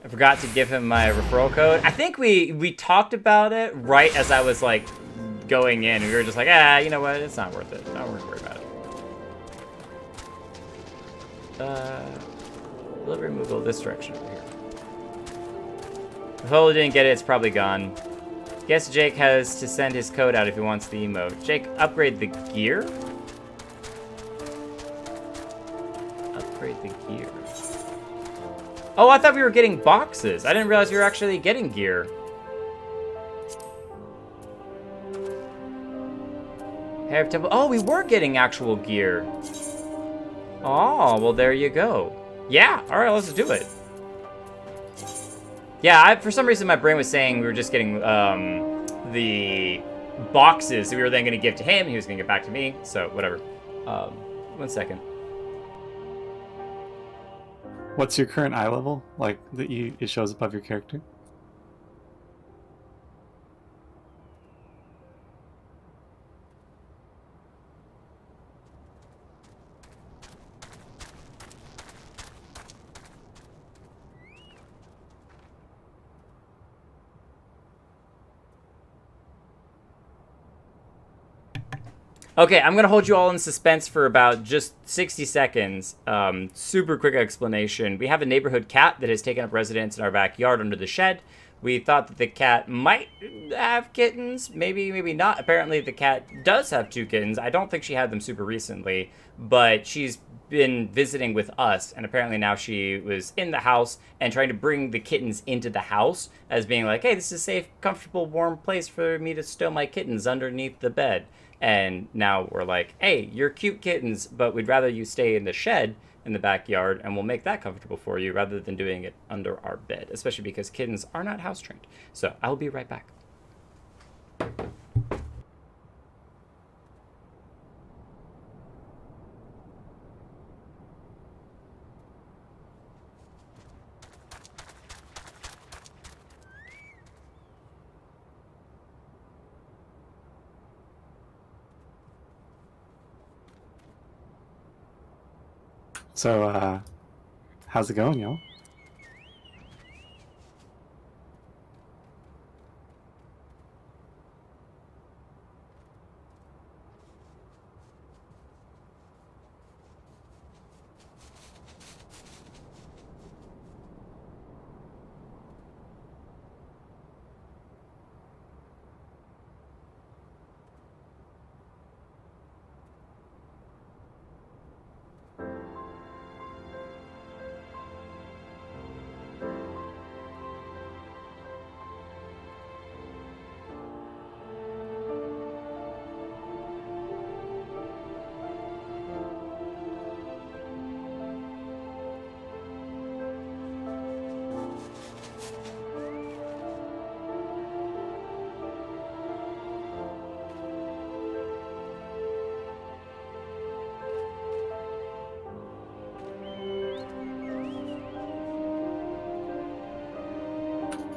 I forgot to give him my referral code. I think we talked about it right as I was like going in. We were just like, you know what? It's not worth it. Not worry about it. Delivery removal this direction over here. If Holo didn't get it, it's probably gone. Guess Jake has to send his code out if he wants the emote. Jake, upgrade the gear? Upgrade the gear. Oh, I thought we were getting boxes. I didn't realize we were actually getting gear. Hair of Temple. Oh, we were getting actual gear. Oh, well, there you go. Yeah, all right, let's do it. Yeah, for some reason my brain was saying we were just getting the boxes that we were then going to give to him. He was going to get back to me, so whatever. 1 second. What's your current eye level? Like, it shows above your character? Okay, I'm going to hold you all in suspense for about just 60 seconds. Super quick explanation. We have a neighborhood cat that has taken up residence in our backyard under the shed. We thought that the cat might have kittens. Maybe, maybe not. Apparently, the cat does have 2 kittens. I don't think she had them super recently, but she's been visiting with us, and apparently now she was in the house and trying to bring the kittens into the house as being like, hey, this is a safe, comfortable, warm place for me to stow my kittens underneath the bed. And now we're like, hey, you're cute kittens, but we'd rather you stay in the shed in the backyard, and we'll make that comfortable for you rather than doing it under our bed, especially because kittens are not house trained. So I'll be right back. So, how's it going, y'all?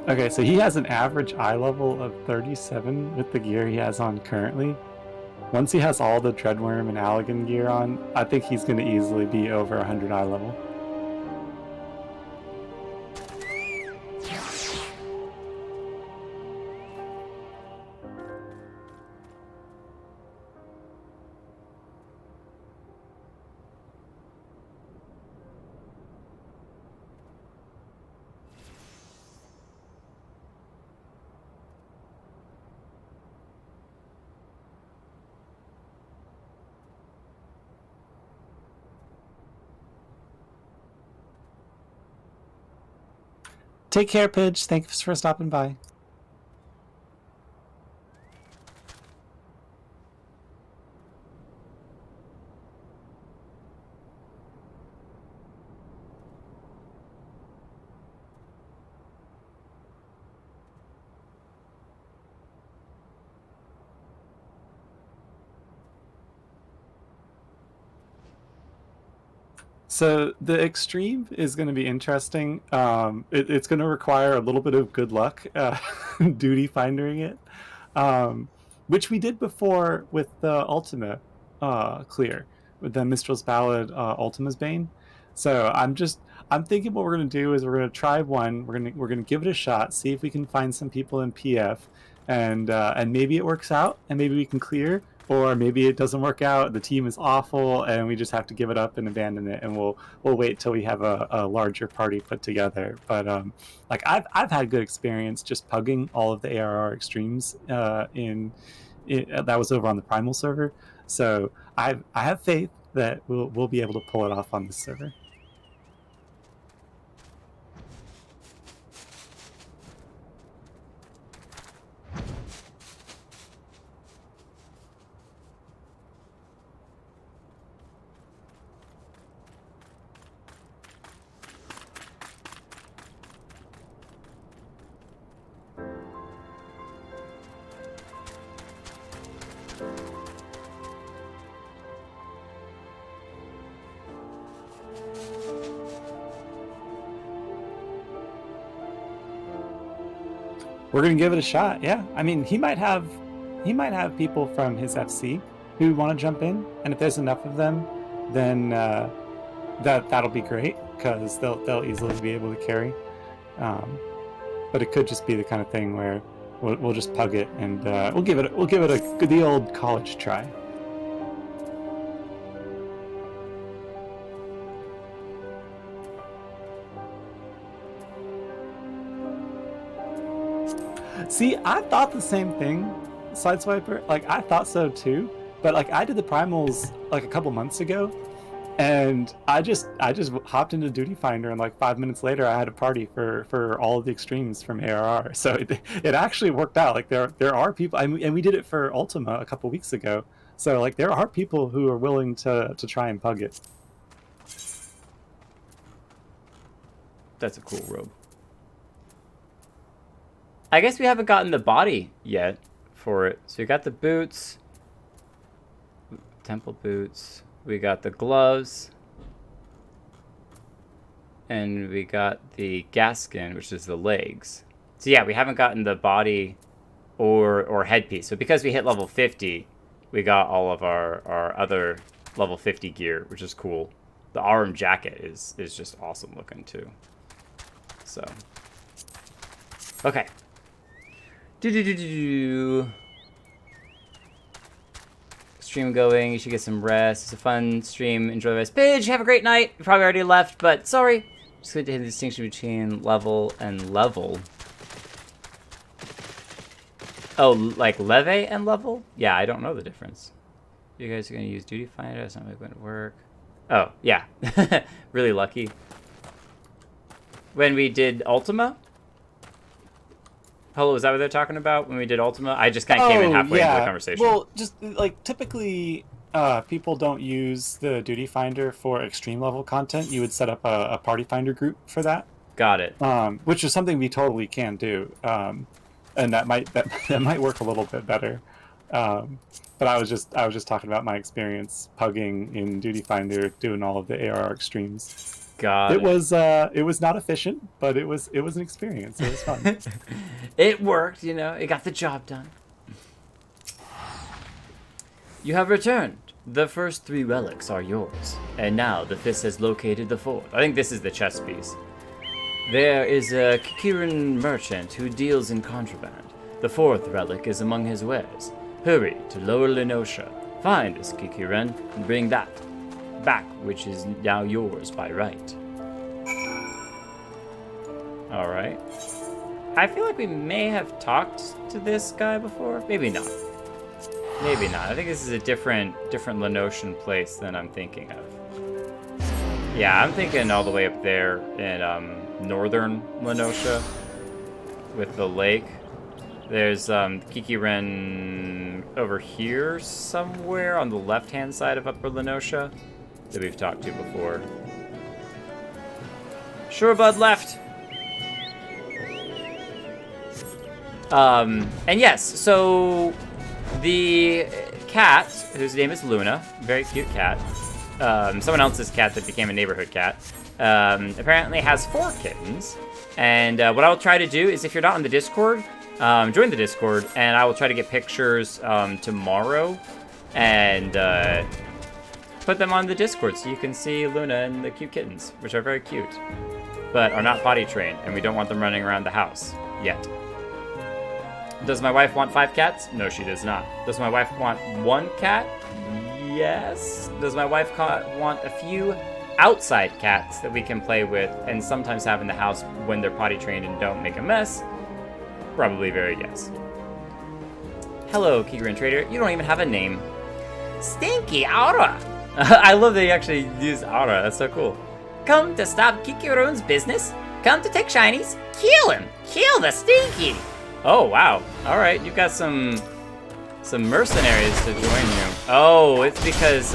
Okay, so he has an average eye level of 37 with the gear he has on currently. Once he has all the Dreadworm and Allagan gear on, I think he's going to easily be over 100 eye level. Take care, Pidge. Thanks for stopping by. So the extreme is going to be interesting. It's going to require a little bit of good luck, duty finding it, which we did before with the Ultima clear, with the Mistral's Ballad Ultima's Bane. So I'm thinking what we're going to do is we're going to try one. We're going to give it a shot, see if we can find some people in PF, and maybe it works out, and maybe we can clear. Or maybe it doesn't work out, the team is awful, and we just have to give it up and abandon it, and we'll wait till we have a larger party put together. But like I've had good experience just pugging all of the ARR extremes that was over on the Primal server. So I have faith that we'll be able to pull it off on this server. We're gonna give it a shot. Yeah, I mean, he might have people from his FC who want to jump in, and if there's enough of them, then that'll be great because they'll easily be able to carry. But it could just be the kind of thing where we'll just pug it and we'll give it the old college try. See, I thought the same thing, Sideswiper. Like, I thought so too. But like, I did the primals like a couple months ago, and I just hopped into Duty Finder, and like 5 minutes later, I had a party for all of the extremes from ARR. So it actually worked out. Like there are people, and we did it for Ultima a couple weeks ago. So like there are people who are willing to try and pug it. That's a cool robe. I guess we haven't gotten the body yet for it. So we got the boots, temple boots, we got the gloves, and we got the gaskin, which is the legs. So yeah, we haven't gotten the body or headpiece. So because we hit level 50, we got all of our other level 50 gear, which is cool. The arm jacket is just awesome looking too. So, okay. Stream going. You should get some rest. It's a fun stream. Enjoy the rest. Pidge, have a great night. You probably already left, but sorry. Just going to hit the distinction between level and level. Oh, like leve and level? Yeah, I don't know the difference. You guys are going to use Duty Finder. That's not going to work. Oh, yeah. Really lucky. When we did Ultima? Hello, is that what they're talking about when we did Ultima? I just kind of came in halfway into the conversation. Well, just like typically people don't use the Duty Finder for extreme level content. You would set up a Party Finder group for that. Got it. Which is something we totally can do. And that might work a little bit better. But I was just talking about my experience pugging in Duty Finder, doing all of the ARR extremes. Got it was not efficient, but it was an experience. It was fun. It worked, you know. It got the job done. You have returned. The first 3 relics are yours, and now the 5th has located the 4th. I think this is the chess piece. There is a Kikiran merchant who deals in contraband. The 4th relic is among his wares. Hurry to Lower Lenosha, find this Kikiran, and bring that back, which is now yours by right. Alright. I feel like we may have talked to this guy before. Maybe not. Maybe not. I think this is a different Lenoshan place than I'm thinking of. Yeah, I'm thinking all the way up there in northern Lenosha with the lake. There's Kikiren over here somewhere on the left-hand side of Upper Lenosha that we've talked to before. Sure, bud, left. And yes, so the cat, whose name is Luna, very cute cat, someone else's cat that became a neighborhood cat, apparently has 4 kittens. And what I'll try to do is, if you're not on the Discord, join the Discord, and I will try to get pictures tomorrow and put them on the Discord so you can see Luna and the cute kittens, which are very cute, but are not potty trained, and we don't want them running around the house yet. Does my wife want 5 cats? No, she does not. Does my wife want 1 cat? Yes. Does my wife want a few outside cats that we can play with and sometimes have in the house when they're potty trained and don't make a mess? Probably very yes. Hello, Kikiran Trader. You don't even have a name. Stinky Aura. I love that you actually use Aura. That's so cool. Come to stop Kikiran's business? Come to take shinies? Kill him! Kill the Stinky! Oh, wow. Alright, you've got some mercenaries to join you. Oh, it's because,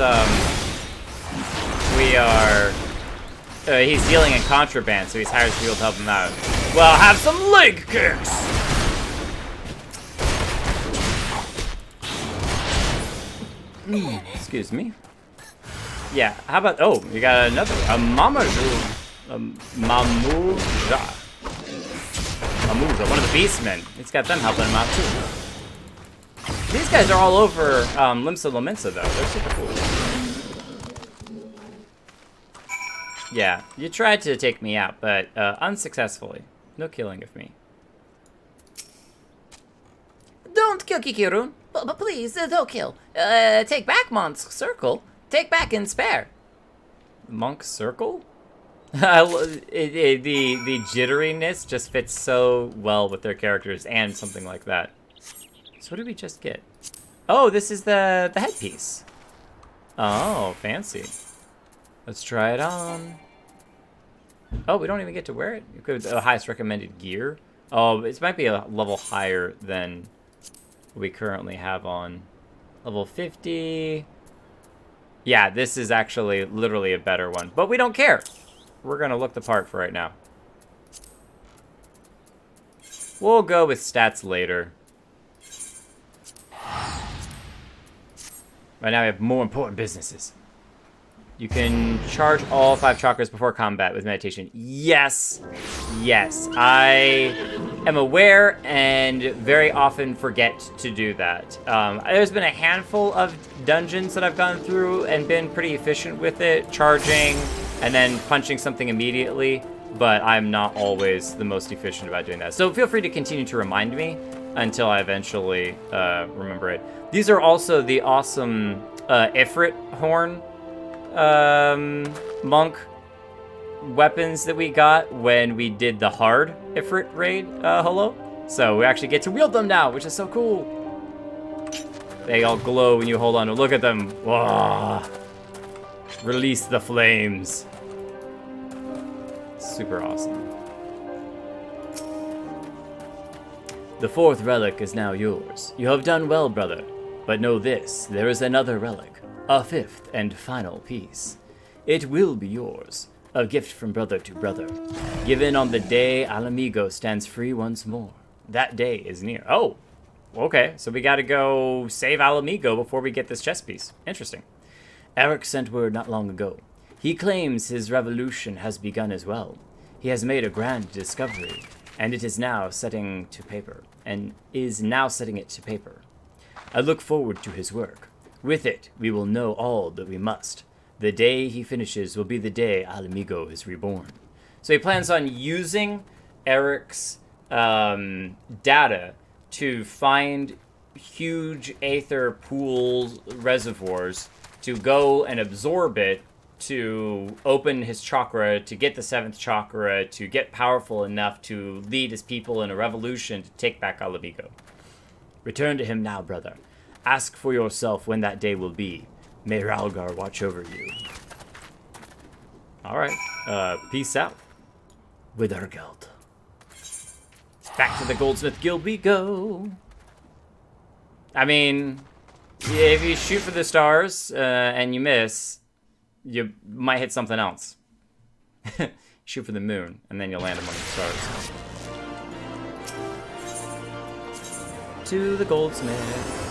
we are... he's dealing in contraband, so he's hired people to help him out. Well, have some leg kicks! Excuse me. Yeah, how about... Oh, you got another... A Mamuja. Mamuja, one of the beastmen. He's got them helping him out, too. These guys are all over Limsa Laminsa, though. They're super cool. Yeah, you tried to take me out, but unsuccessfully. No killing of me. Don't kill Kikirun. But please, don't kill. Take back Monk's Circle. Take back and spare. Monk's Circle? The jitteriness just fits so well with their characters and something like that. So what did we just get? Oh, this is the headpiece. Oh, fancy. Let's try it on. Oh, we don't even get to wear it. You could the highest recommended gear. Oh, it might be a level higher than we currently have on. Level 50. Yeah, this is actually literally a better one, but we don't care. We're gonna look the part for right now. We'll go with stats later. Right now we have more important businesses. You can charge all 5 chakras before combat with meditation. Yes! Yes, I am aware and very often forget to do that. There's been a handful of dungeons that I've gone through and been pretty efficient with it, charging and then punching something immediately, but I'm not always the most efficient about doing that. So feel free to continue to remind me until I eventually remember it. These are also the awesome Ifrit horn monk weapons that we got when we did the hard Ifrit raid holo. So we actually get to wield them now, which is so cool. They all glow when you hold on to. Look at them. Whoa. Release the flames. Super awesome. The fourth relic is now yours. You have done well, brother. But know this, there is another relic, a fifth and final piece. It will be yours, a gift from brother to brother, given on the day Ala Mhigo stands free once more. That day is near. Oh, okay, so we gotta go save Ala Mhigo before we get this chess piece. Interesting. Eric sent word not long ago. He claims his revolution has begun as well. He has made a grand discovery, and it is now setting it to paper. I look forward to his work. With it, we will know all that we must. The day he finishes will be the day Ala Mhigo is reborn. So he plans on using Eric's data to find huge Aether pools, reservoirs, to go and absorb it, to open his chakra, to get the 7th Chakra, to get powerful enough to lead his people in a revolution to take back Ala Mhigo. Return to him now, brother. Ask for yourself when that day will be. May Ralgar watch over you. Alright, peace out. Withergeld. Back to the Goldsmith Guild we go. I mean, if you shoot for the stars and you miss, you might hit something else. Shoot for the moon, and then you'll land among the stars. To the Goldsmith.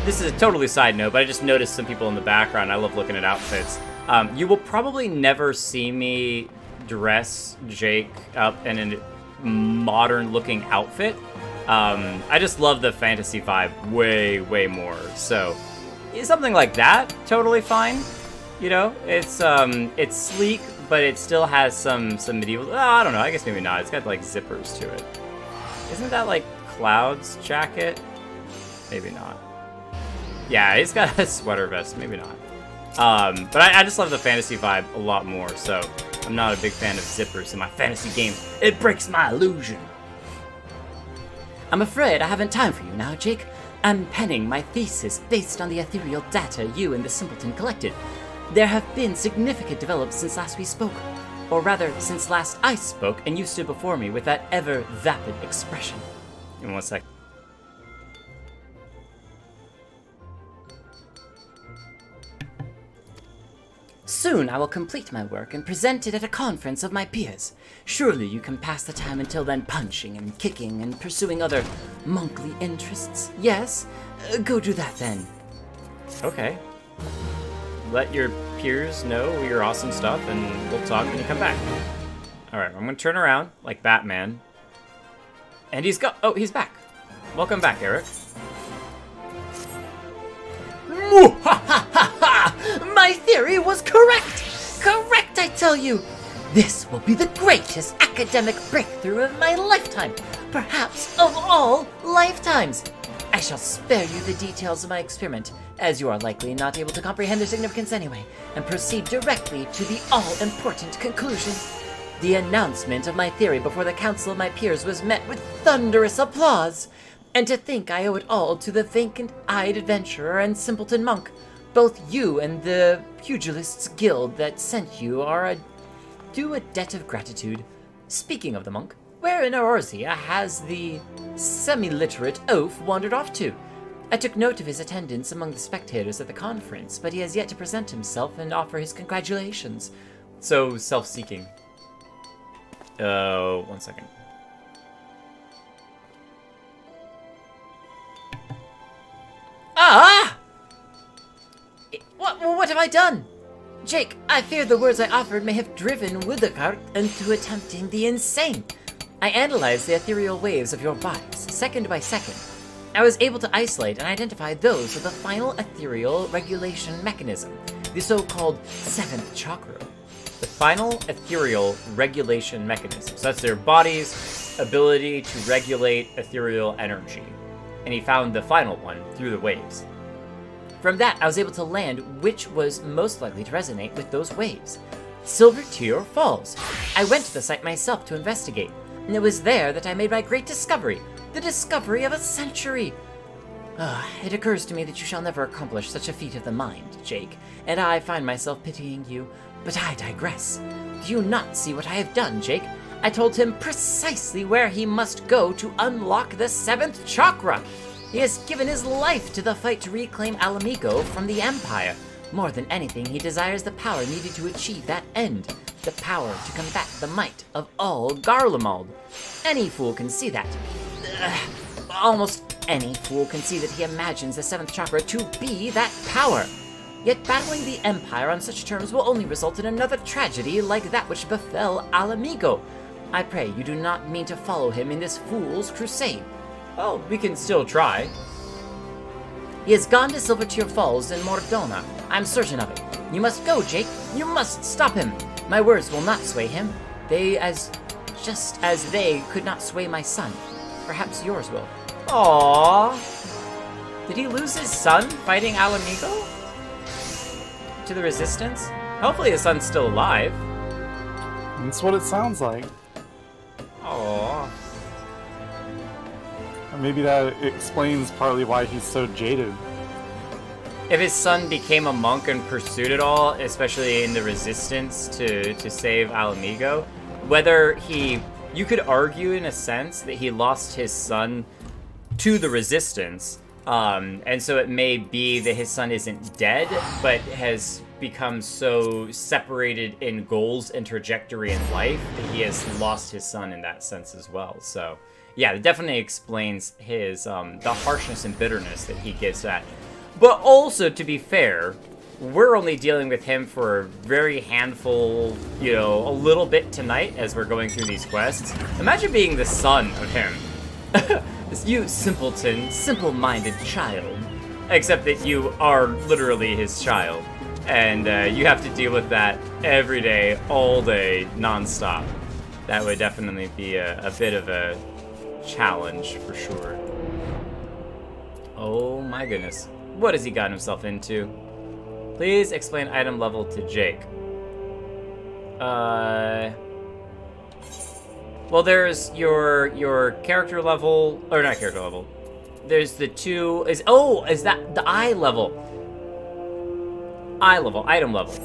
This is a totally side note, but I just noticed some people in the background. I love looking at outfits. You will probably never see me dress Jake up in a modern-looking outfit. I just love the fantasy vibe way, way more. So, something like that, totally fine. You know, it's sleek, but it still has some medieval. I don't know. I guess maybe not. It's got like zippers to it. Isn't that like Cloud's jacket? Maybe not. Yeah, he's got a sweater vest. Maybe not. But I just love the fantasy vibe a lot more. So I'm not a big fan of zippers in my fantasy game. It breaks my illusion. I'm afraid I haven't time for you now, Jake. I'm penning my thesis based on the ethereal data you and the simpleton collected. There have been significant developments since last we spoke. Or rather, since last I spoke and you stood before me with that ever-vapid expression. In 1 sec. Soon I will complete my work and present it at a conference of my peers. Surely you can pass the time until then punching and kicking and pursuing other monkly interests. Yes? Go do that then. Okay. Let your peers know your awesome stuff, and we'll talk when you come back. Alright, I'm gonna turn around, like Batman. And he's he's back. Welcome back, Eric. My theory was correct! Correct, I tell you! This will be the greatest academic breakthrough of my lifetime, perhaps of all lifetimes. I shall spare you the details of my experiment, as you are likely not able to comprehend their significance anyway, and proceed directly to the all-important conclusion. The announcement of my theory before the council of my peers was met with thunderous applause, and to think I owe it all to the vacant-eyed adventurer and simpleton monk. Both you and the Pugilists Guild that sent you are due a debt of gratitude. Speaking of the monk, where in Eorzea has the semi-literate oaf wandered off to? I took note of his attendance among the spectators at the conference, but he has yet to present himself and offer his congratulations. So, self-seeking. 1 second. Ah! What have I done? Jake, I fear the words I offered may have driven Withergard into attempting the insane. I analyzed the ethereal waves of your bodies, second by second. I was able to isolate and identify those with the final ethereal regulation mechanism, the so-called 7th Chakra. The final ethereal regulation mechanism. So that's their body's ability to regulate ethereal energy. And he found the final one through the waves. From that, I was able to land which was most likely to resonate with those waves. Silver Tear Falls. I went to the site myself to investigate, and it was there that I made my great discovery, the discovery of a century. It occurs to me that you shall never accomplish such a feat of the mind, Jake, and I find myself pitying you, but I digress. Do you not see what I have done, Jake? I told him precisely where he must go to unlock the 7th Chakra. He has given his life to the fight to reclaim Ala Mhigo from the Empire. More than anything, he desires the power needed to achieve that end. The power to combat the might of all Garlemald. Any fool can see that. Almost any fool can see that he imagines the 7th Chakra to be that power. Yet battling the Empire on such terms will only result in another tragedy like that which befell Ala Mhigo. I pray you do not mean to follow him in this fool's crusade. Well, we can still try. He has gone to Silvertear Falls in Mordona. I'm certain of it. You must go, Jake. You must stop him. My words will not sway him. Just as they could not sway my son. Perhaps yours will. Aww. Did he lose his son fighting Ala Mhigo? To the Resistance? Hopefully his son's still alive. That's what it sounds like. Aww. Or maybe that explains partly why he's so jaded. If his son became a monk and pursued it all, especially in the Resistance to save Ala Mhigo, whether you could argue in a sense that he lost his son to the Resistance, and so it may be that his son isn't dead, but has become so separated in goals and trajectory in life that he has lost his son in that sense as well. So yeah, it definitely explains his the harshness and bitterness that he gets at. But also, to be fair, we're only dealing with him for a very handful, a little bit tonight as we're going through these quests. Imagine being the son of him. You simpleton, simple-minded child. Except that you are literally his child. And you have to deal with that every day, all day, non-stop. That would definitely be a bit of a challenge, for sure. Oh my goodness. What has he gotten himself into? Please explain item level to Jake. Well, there's your character level, or not character level. There's the two, is that the eye level? Eye level, item level.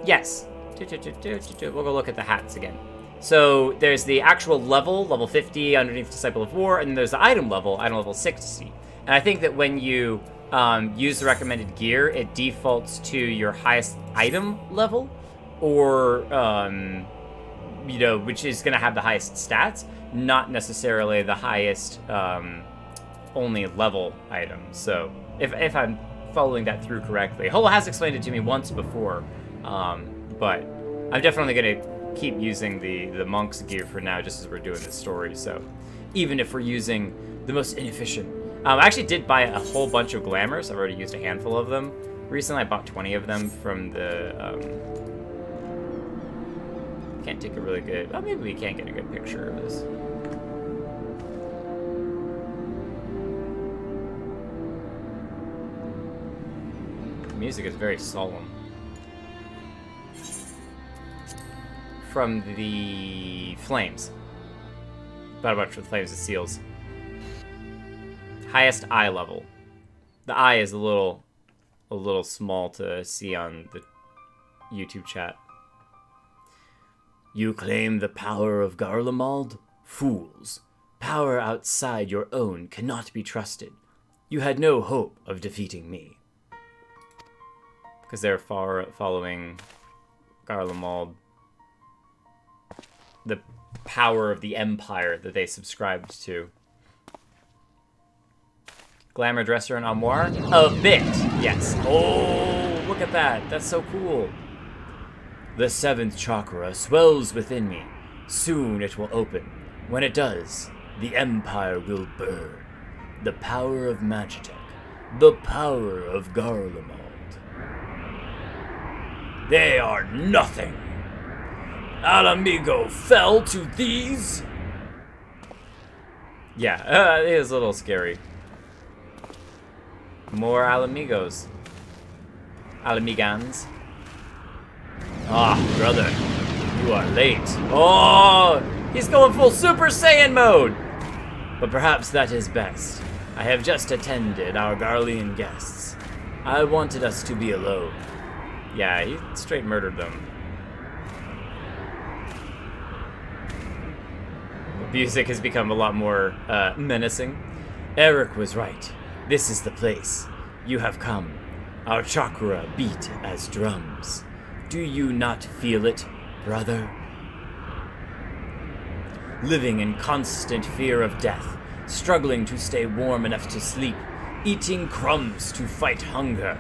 Yes. We'll go look at the hats again. So there's the actual level 50 underneath Disciple of War, and then there's the item level 60. And I think that when you use the recommended gear, it defaults to your highest item level, or which is going to have the highest stats, not necessarily the highest only level item. So if I'm following that through correctly, Holo has explained it to me once before, but I'm definitely going to keep using the monk's gear for now, just as we're doing this story. So even if we're using the most inefficient, I actually did buy a whole bunch of glamours. I've already used a handful of them. Recently I bought 20 of them from the can't take a really good, well, maybe we can get a good picture of this. The music is very solemn. From the flames. About much for the flames, it seals. Highest eye level. The eye is a little small to see on the YouTube chat. You claim the power of Garlemald? Fools. Power outside your own cannot be trusted. You had no hope of defeating me. Because they're following Garlemald. The power of the Empire that they subscribed to. Glamour dresser and armoire? A bit, yes. Oh, look at that. That's so cool. The 7th Chakra swells within me. Soon it will open. When it does, the Empire will burn. The power of Magitech. The power of Garlemald. They are nothing. Ala Mhigo fell to these? Yeah, it is a little scary. More Ala Mhigos. Ala Mhigans. Ah, brother. You are late. Oh! He's going full Super Saiyan mode! But perhaps that is best. I have just attended our Garlean guests. I wanted us to be alone. Yeah, he straight murdered them. The music has become a lot more menacing. Eric was right. This is the place. You have come. Our chakra beat as drums. Do you not feel it, brother? Living in constant fear of death, struggling to stay warm enough to sleep, eating crumbs to fight hunger.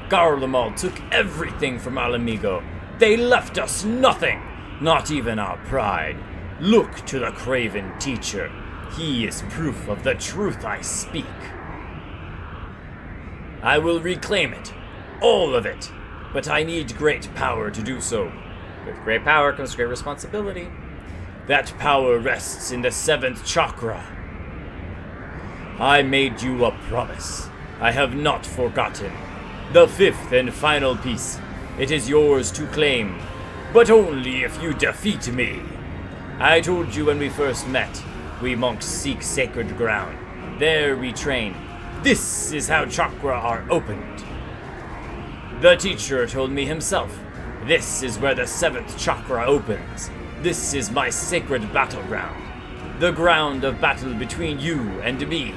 Garlemald took everything from Ala Mhigo. They left us nothing, not even our pride. Look to the craven teacher. He is proof of the truth I speak. I will reclaim it, all of it, but I need great power to do so. With great power comes great responsibility. That power rests in the 7th Chakra. I made you a promise. I have not forgotten. The 5th and final piece. It is yours to claim, but only if you defeat me. I told you when we first met, we monks seek sacred ground. There we train. This is how chakra are opened. The teacher told me himself. This is where the 7th chakra opens. This is my sacred battleground. The ground of battle between you and me.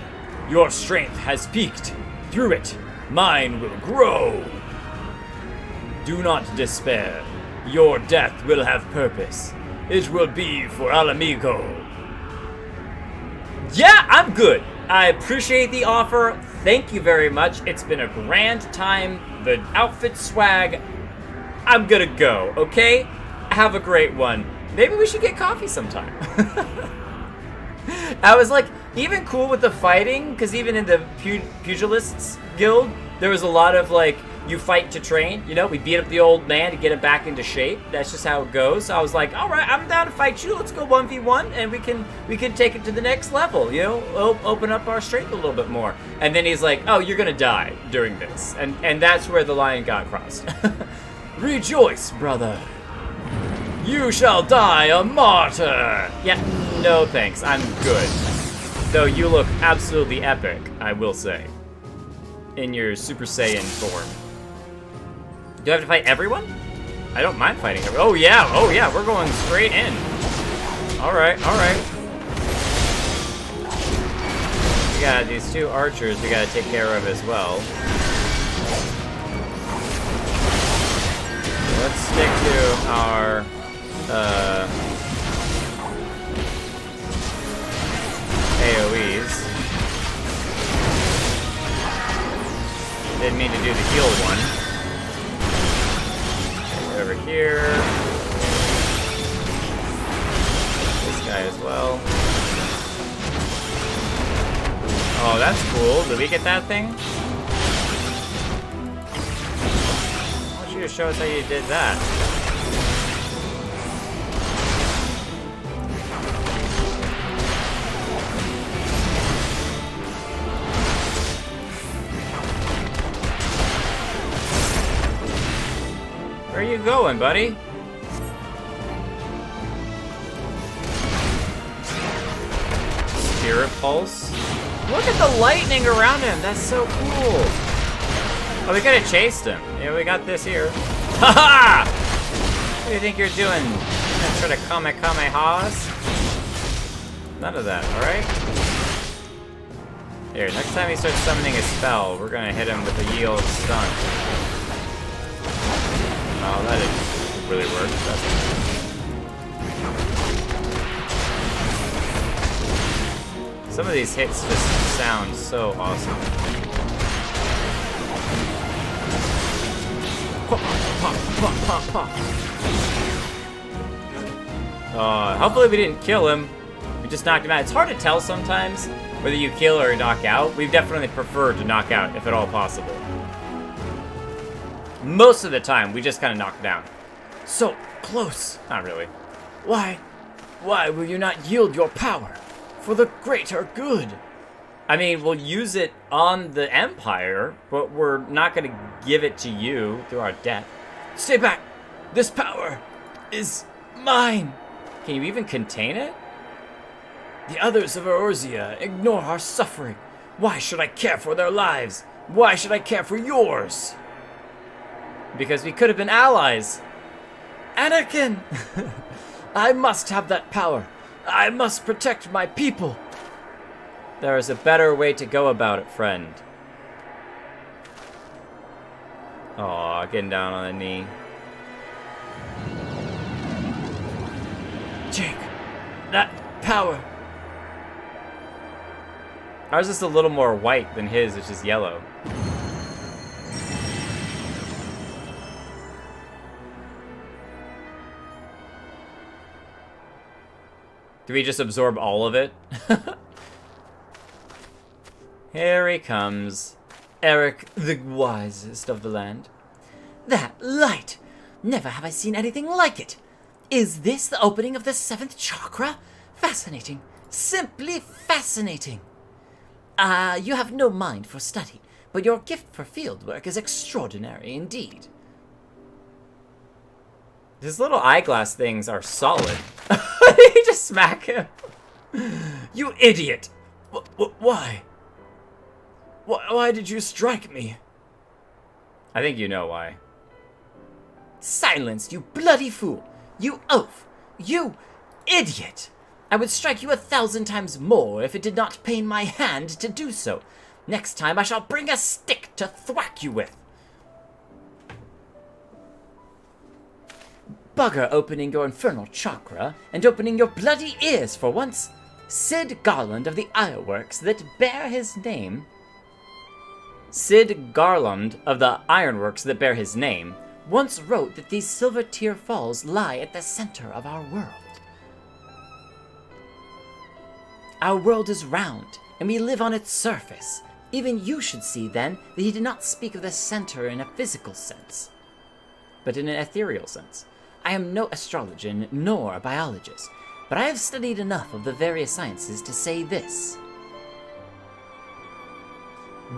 Your strength has peaked. Through it, mine will grow. Do not despair. Your death will have purpose. It will be for Ala Mhigo. Yeah, I'm good. I appreciate the offer. Thank you very much. It's been a grand time. The outfit swag. I'm gonna go, okay? Have a great one. Maybe we should get coffee sometime. I was like, even cool with the fighting, because even in the Pugilists Guild, there was a lot of like, you fight to train, you know? We beat up the old man to get him back into shape. That's just how it goes. So I was like, all right, I'm down to fight you. Let's go 1v1, and we can take it to the next level, you know? Open up our strength a little bit more. And then he's like, oh, you're gonna die during this. And that's where the line got crossed. Rejoice, brother. You shall die a martyr. Yeah, no thanks. I'm good. Though you look absolutely epic, I will say. In your Super Saiyan form. Do I have to fight everyone? I don't mind fighting everyone. Oh yeah, we're going straight in. Alright. We got these two archers we gotta take care of as well. Let's stick to our AoEs. Didn't mean to do the heal one. Over here. This guy as well. Oh, that's cool. Did we get that thing? I want you to show us how you did that. Where are you going, buddy? Spirit Pulse? Look at the lightning around him. That's so cool. Oh, we could have chased him. Yeah, we got this here. Ha-ha! What do you think you're doing? Gonna try to Kamehamehas? None of that, alright? Here, next time he starts summoning a spell, we're gonna hit him with a yield stun. Oh, that didn't really work. Some of these hits just sound so awesome. Hopefully we didn't kill him. We just knocked him out. It's hard to tell sometimes whether you kill or knock out. We've definitely preferred to knock out, if at all possible. Most of the time, we just kind of knock down. So close. Not really. Why will you not yield your power for the greater good? I mean, we'll use it on the Empire, but we're not going to give it to you through our debt. Stay back. This power is mine. Can you even contain it? The others of Eorzea ignore our suffering. Why should I care for their lives? Why should I care for yours? Because we could have been allies. Anakin! I must have that power. I must protect my people. There is a better way to go about it, friend. Aw, getting down on a knee. Jake, that power. Ours is a little more white than his, which is yellow. Do we just absorb all of it? Here he comes. Eric, the wisest of the land. That light! Never have I seen anything like it. Is this the opening of the 7th Chakra? Fascinating. Simply fascinating. You have no mind for study, but your gift for field work is extraordinary indeed. His little eyeglass things are solid. You just smack him. You idiot! Why? Why did you strike me? I think you know why. Silence, you bloody fool! You oaf! You idiot! I would strike you 1,000 times more if it did not pain my hand to do so. Next time I shall bring a stick to thwack you with. Bugger opening your infernal chakra and opening your bloody ears for once. Sid Garland of the Ironworks that bear his name. Sid Garland of the Ironworks that bear his name once wrote that these silver tear falls lie at the center of our world. Our world is round, and we live on its surface. Even you should see, then, that he did not speak of the center in a physical sense, but in an ethereal sense. I am no astrologer nor a biologist, but I have studied enough of the various sciences to say this.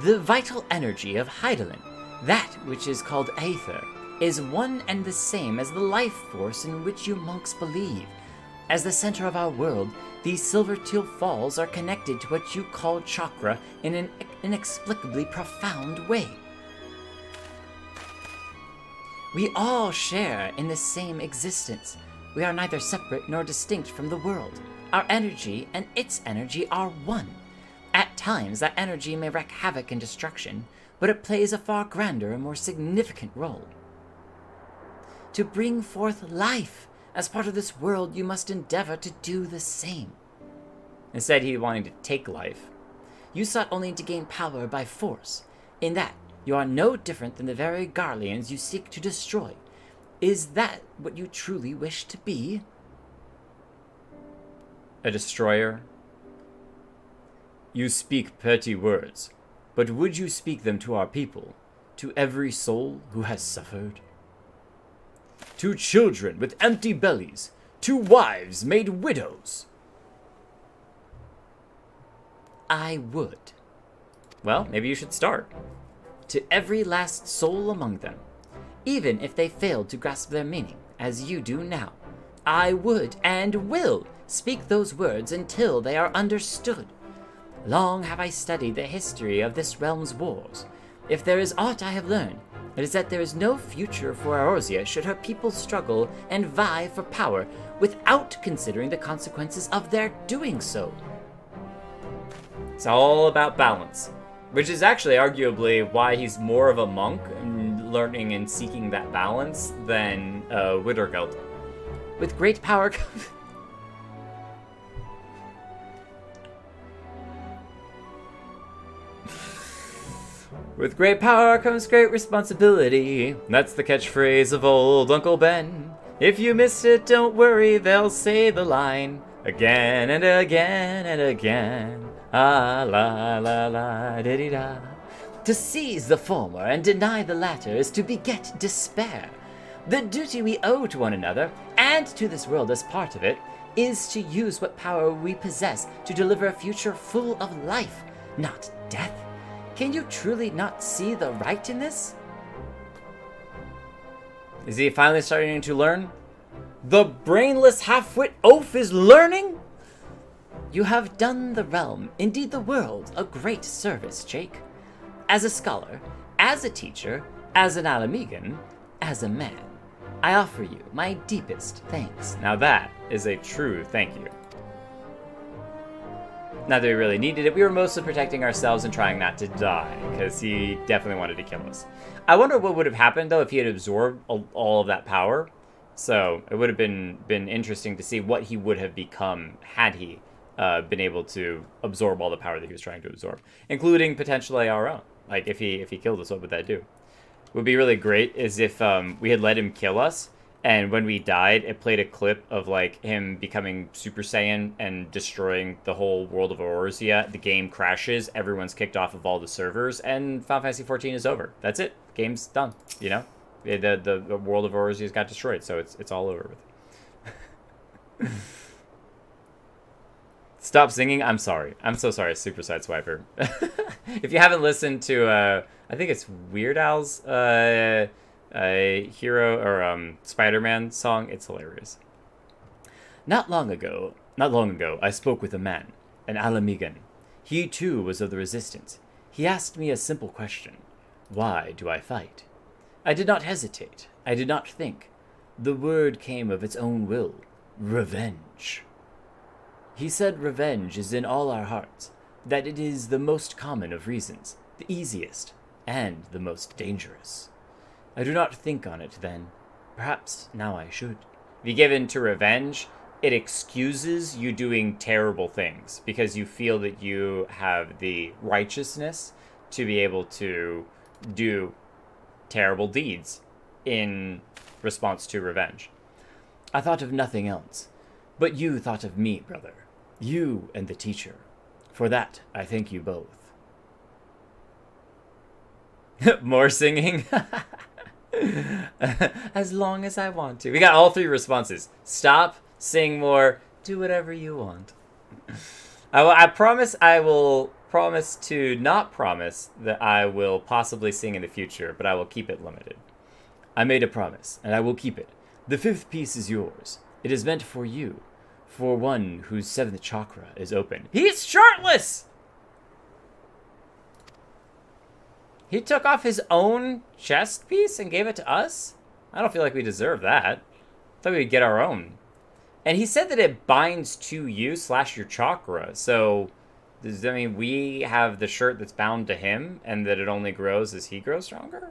The vital energy of Hydaelyn, that which is called Aether, is one and the same as the life force in which you monks believe. As the center of our world, these silver teal falls are connected to what you call chakra in an inexplicably profound way. We all share in the same existence. We are neither separate nor distinct from the world. Our energy and its energy are one. At times, that energy may wreak havoc and destruction, but it plays a far grander and more significant role. To bring forth life as part of this world, you must endeavor to do the same. Instead, he wanted to take life. You sought only to gain power by force. In that, you are no different than the very Garleans you seek to destroy. Is that what you truly wish to be? A destroyer? You speak petty words, but would you speak them to our people, to every soul who has suffered? To children with empty bellies, to wives made widows? I would. Well, maybe you should start. To every last soul among them, even if they failed to grasp their meaning, as you do now. I would and will speak those words until they are understood. Long have I studied the history of this realm's wars. If there is aught I have learned, it is that there is no future for Eorzea should her people struggle and vie for power without considering the consequences of their doing so. It's all about balance, which is actually arguably why he's more of a monk and learning and seeking that balance than Wittergeld. With great power comes... With great power comes great responsibility. That's the catchphrase of old Uncle Ben. If you missed it, don't worry, they'll say the line again and again and again. Ah, la, la, la, da-dee-da. To seize the former and deny the latter is to beget despair. The duty we owe to one another, and to this world as part of it, is to use what power we possess to deliver a future full of life, not death. Can you truly not see the right in this? Is he finally starting to learn? The brainless half-wit oaf is learning? You have done the realm, indeed the world, a great service, Jake. As a scholar, as a teacher, as an Ala Mhigan, as a man, I offer you my deepest thanks. Now that is a true thank you. Not that we really needed it, we were mostly protecting ourselves and trying not to die, because he definitely wanted to kill us. I wonder what would have happened, though, if he had absorbed all of that power. So, it would have been interesting to see what he would have become had he been able to absorb all the power that he was trying to absorb, including potentially our own. Like, if he killed us, what would that do? What would be really great is if we had let him kill us, and when we died, it played a clip of, like, him becoming Super Saiyan and destroying the whole world of Eorzea. The game crashes, everyone's kicked off of all the servers, and Final Fantasy XIV is over. That's it. Game's done, you know? The world of Eorzea's got destroyed, so it's all over with. Stop singing. I'm sorry. I'm so sorry, Super Sideswiper. If you haven't listened to, I think it's Weird Al's hero or Spider-Man song, it's hilarious. Not long ago, I spoke with a man, an Ala Mhigan. He too was of the Resistance. He asked me a simple question: why do I fight? I did not hesitate. I did not think. The word came of its own will: revenge. He said revenge is in all our hearts, that it is the most common of reasons, the easiest, and the most dangerous. I do not think on it then. Perhaps now I should. If you give in to revenge, it excuses you doing terrible things because you feel that you have the righteousness to be able to do terrible deeds in response to revenge. I thought of nothing else, but you thought of me, brother. You and the teacher. For that, I thank you both. More singing? As long as I want to. We got all three responses. Stop, sing more, do whatever you want. I promise I will promise to not promise that I will possibly sing in the future, but I will keep it limited. I made a promise, and I will keep it. The fifth piece is yours. It is meant for you, for one whose 7th chakra is open. He's shirtless! He took off his own chest piece and gave it to us? I don't feel like we deserve that. I thought we'd get our own. And he said that it binds to you / your chakra. So, does that mean we have the shirt that's bound to him and that it only grows as he grows stronger?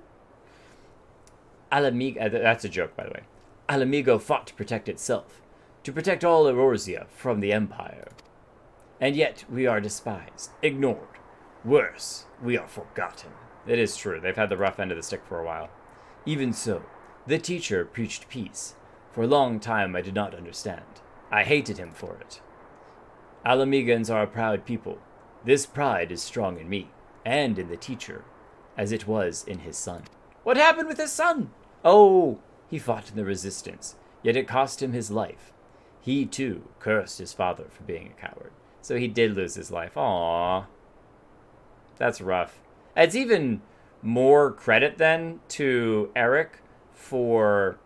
Ala Mhigo, that's a joke, by the way. Ala Mhigo fought to protect itself, to protect all Eorzea from the Empire. And yet we are despised, ignored. Worse, we are forgotten. It is true. They've had the rough end of the stick for a while. Even so, the teacher preached peace. For a long time I did not understand. I hated him for it. Ala Mhigans are a proud people. This pride is strong in me, and in the teacher, as it was in his son. What happened with his son? Oh, he fought in the resistance, yet it cost him his life. He, too, cursed his father for being a coward. So he did lose his life. Aww. That's rough. It's even more credit, then, to Eric for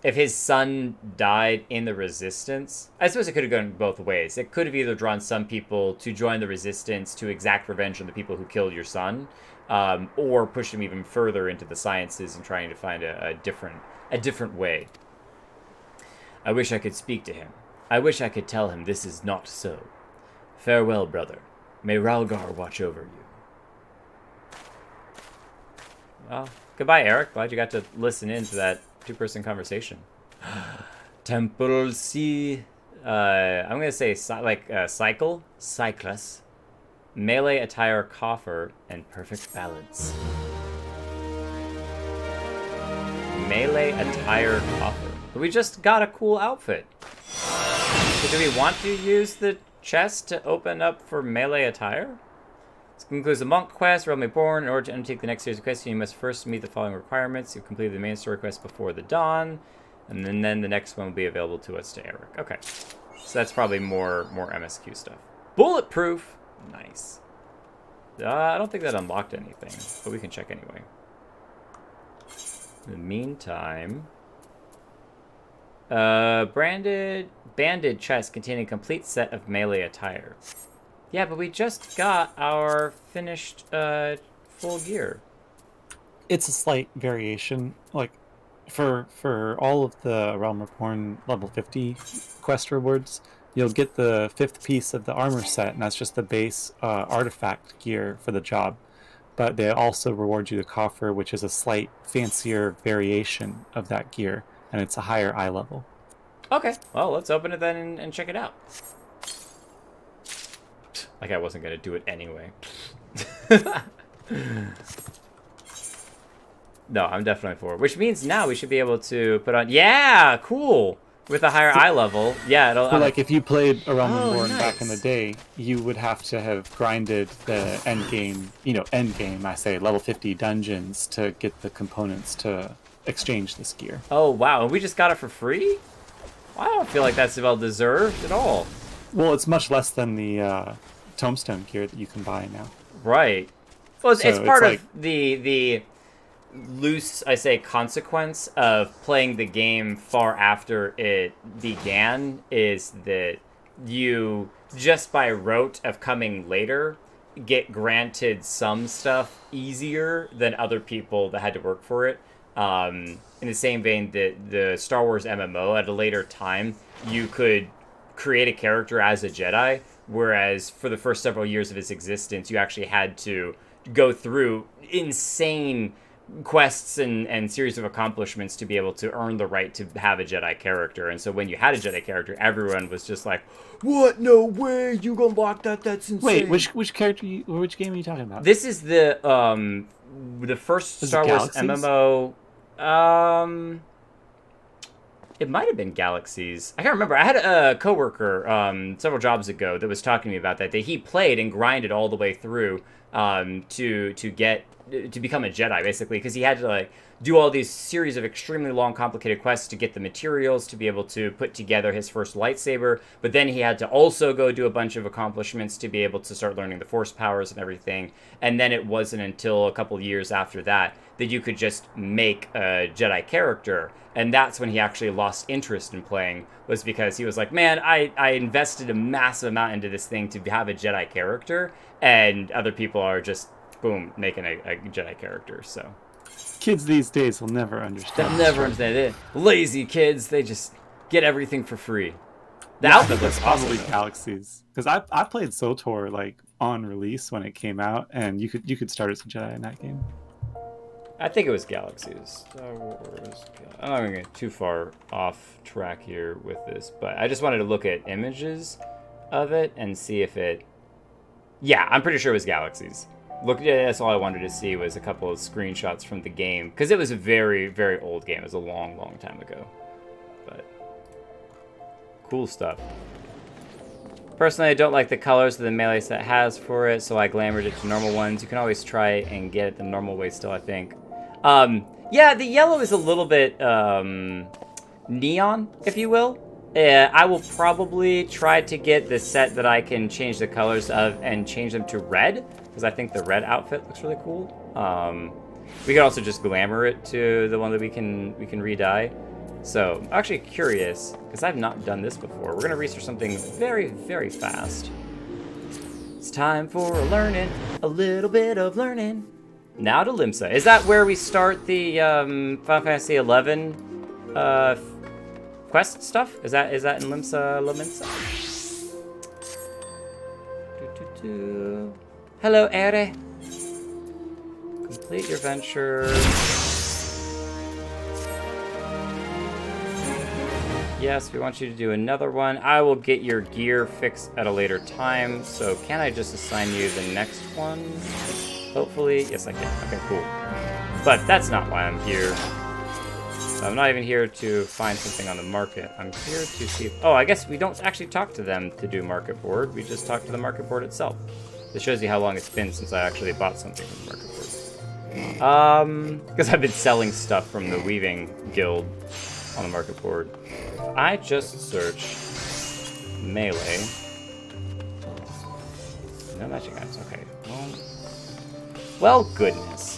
if his son died in the resistance. I suppose it could have gone both ways. It could have either drawn some people to join the resistance to exact revenge on the people who killed your son, or pushed him even further into the sciences and trying to find a different way. I wish I could speak to him. I wish I could tell him this is not so. Farewell, brother. May Ralgar watch over you. Well, goodbye, Eric. Glad you got to listen in to that two-person conversation. Temple C. I'm going to say cycle, cyclus, melee attire coffer, and perfect balance. Melee attire coffer. But we just got a cool outfit. So do we want to use the chest to open up for melee attire? This concludes the monk quest, Realm Reborn. In order to undertake the next series of quests, you must first meet the following requirements. You've completed the main story quest before the dawn, and then the next one will be available to us to Eric. Okay, so that's probably more MSQ stuff. Bulletproof, nice. I don't think that unlocked anything, but we can check anyway. In the meantime, banded chest containing a complete set of melee attire. Yeah, but we just got our finished full gear. It's a slight variation. Like, for all of the Realm Reborn level 50 quest rewards, you'll get the 5th piece of the armor set, and that's just the base artifact gear for the job. But they also reward you the coffer, which is a slight fancier variation of that gear, and it's a higher eye level. Okay, well, let's open it then and check it out. Like I wasn't going to do it anyway. No, I'm definitely for it. Which means now we should be able to put on... Yeah, cool! With a higher eye level. Yeah, it'll... So, like, if you played Realm Reborn back in the day, you would have to have grinded the end game, I say, level 50 dungeons to get the components to exchange this gear. Oh, wow. And we just got it for free? Well, I don't feel like that's well deserved at all. Well, it's much less than the tombstone gear that you can buy now. Right. Well, So it's part it's of the loose, I say, consequence of playing the game far after it began is that you, just by rote of coming later, get granted some stuff easier than other people that had to work for it. In the same vein that the Star Wars MMO, at a later time, you could create a character as a Jedi, whereas for the first several years of its existence, you actually had to go through insane quests and series of accomplishments to be able to earn the right to have a Jedi character. And so when you had a Jedi character, everyone was just like, "What? No way! You gonna lock that? That's insane!" Wait, which character? Which game are you talking about? This is the first Star Wars MMO. It might have been Galaxies. I can't remember. I had a coworker several jobs ago that was talking to me about that he played and grinded all the way through to become a Jedi, basically, because he had to do all these series of extremely long, complicated quests to get the materials to be able to put together his first lightsaber. But then he had to also go do a bunch of accomplishments to be able to start learning the Force powers and everything. And then it wasn't until a couple years after that you could just make a Jedi character. And that's when he actually lost interest in playing, was because he was like, man, I invested a massive amount into this thing to have a Jedi character, and other people are just, boom, making a Jedi character, so... Kids these days will never understand. They'll never understand it. Lazy kids, they just get everything for free. The outfit looks awesome. Probably Galaxies, because I played SWTOR on release when it came out, and you could start as a Jedi in that game. I think it was Galaxies. Star Wars. I'm not going to get too far off track here with this, but I just wanted to look at images of it and see if it... Yeah, I'm pretty sure it was Galaxies. That's all I wanted to see was a couple of screenshots from the game, because it was a very, very old game. It was a long, long time ago. But cool stuff. Personally, I don't like the colors that the melee set has for it, so I glamored it to normal ones. You can always try and get it the normal way still, I think. Yeah, the yellow is a little bit neon, if you will. I will probably try to get the set that I can change the colors of and change them to red, because I think the red outfit looks really cool. We could also just glamour it to the one that we can re-dye. So, I'm actually curious, because I've not done this before. We're going to research something very, very fast. It's time for learning, a little bit of learning. Now to Limsa. Is that where we start the Final Fantasy XI quest stuff? Is that in Limsa? Hello, Ere. Complete your venture. Yes, we want you to do another one. I will get your gear fixed at a later time. So can I just assign you the next one? Hopefully. Yes, I can. Okay, cool. But that's not why I'm here. So I'm not even here to find something on the market. I'm here to see if... Oh, I guess we don't actually talk to them to do market board. We just talk to the market board itself. This shows you how long it's been since I actually bought something from the market board. Because I've been selling stuff from the Weaving Guild on the market board. I just search melee. No matching items. Okay. Well, goodness.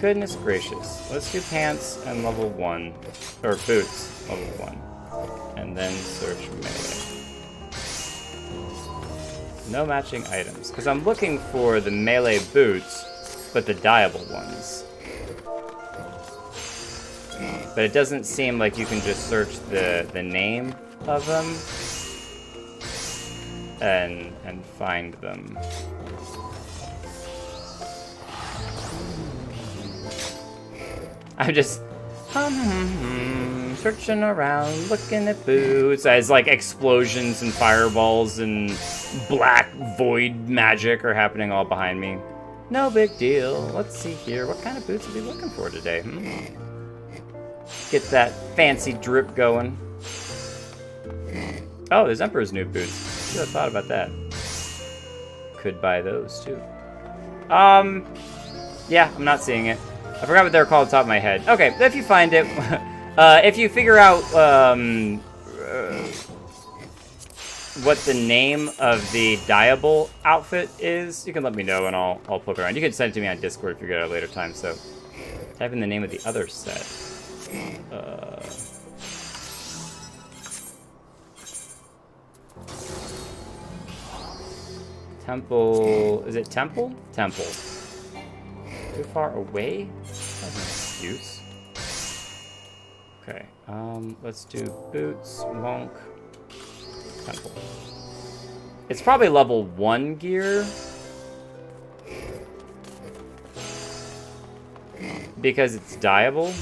Goodness gracious. Let's do pants and level 1. Or boots, level 1. And then search melee. No matching items. Because I'm looking for the melee boots, but the dyeable ones. But it doesn't seem like you can just search the name of them and find them. I'm just searching around, looking at boots as like explosions and fireballs and black void magic are happening all behind me. No big deal. Let's see here. What kind of boots are we looking for today? Get that fancy drip going. Oh, there's Emperor's new boots. Should have thought about that. Could buy those too. Yeah, I'm not seeing it. I forgot what they're called off the top of my head. Okay, if you find it, if you figure out what the name of the dyeable outfit is, you can let me know and I'll poke around. You can send it to me on Discord if you get it at a later time. So, type in the name of the other set. Temple. Is it Temple? Temple. Too far away? That's an excuse. Okay, let's do boots, monk, temple. It's probably level 1 gear. Because it's dyeable.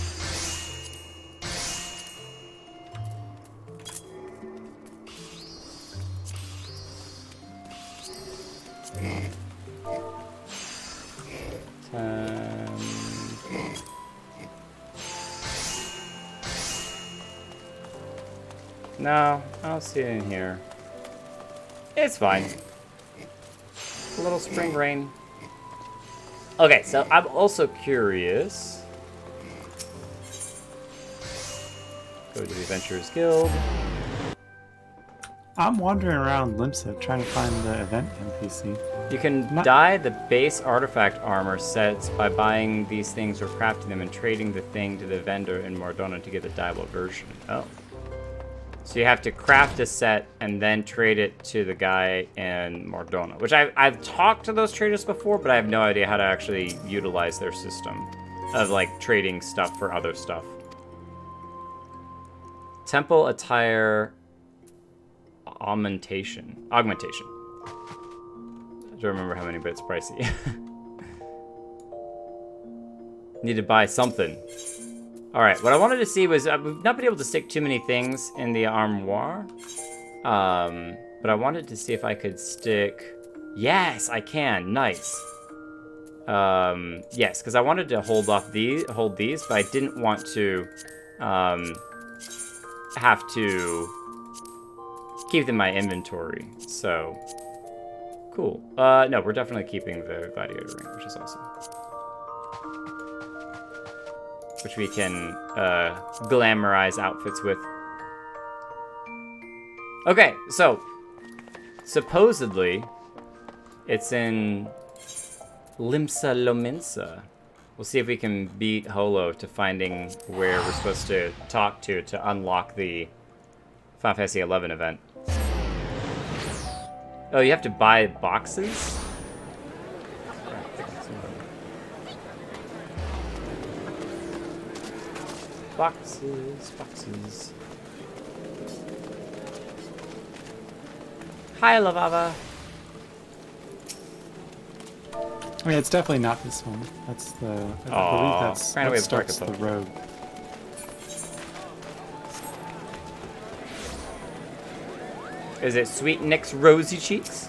No, I don't see it in here. It's fine. A little spring rain. Okay, so I'm also curious. Go to the Adventurers Guild. I'm wandering around Limsa trying to find the event NPC. You can dye the base artifact armor sets by buying these things or crafting them and trading the thing to the vendor in Mordona to get the dyeable version. Oh. So you have to craft a set and then trade it to the guy in Mordona, which I've talked to those traders before, but I have no idea how to actually utilize their system of like trading stuff for other stuff. Temple attire augmentation. I don't remember how many, but it's pricey. Need to buy something. Alright, what I wanted to see was, we've not been able to stick too many things in the armoire. But I wanted to see if I could stick... Yes, I can. Nice. Yes, because I wanted to hold these, but I didn't want to have to keep them in my inventory. So, cool. No, we're definitely keeping the gladiator ring, which is awesome. Which we can glamorize outfits with. Okay, so supposedly it's in Limsa Lominsa. We'll see if we can beat Holo to finding where we're supposed to talk to unlock the Final Fantasy XI event. Oh, you have to buy boxes? Boxes. Hi, Lavava. I mean, it's definitely not this one. That's the... I believe that's what starts the road. Is it Sweet Nick's Rosy Cheeks?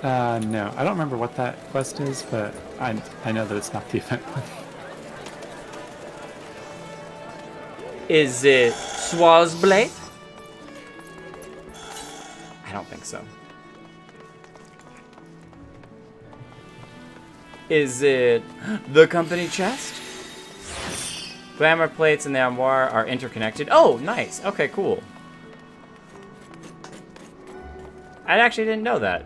No, I don't remember what that quest is, but I know that it's not the event one. Is it Swazblade? I don't think so. Is it the company chest? Glamour plates and the armoire are interconnected. Oh, nice. Okay, cool. I actually didn't know that.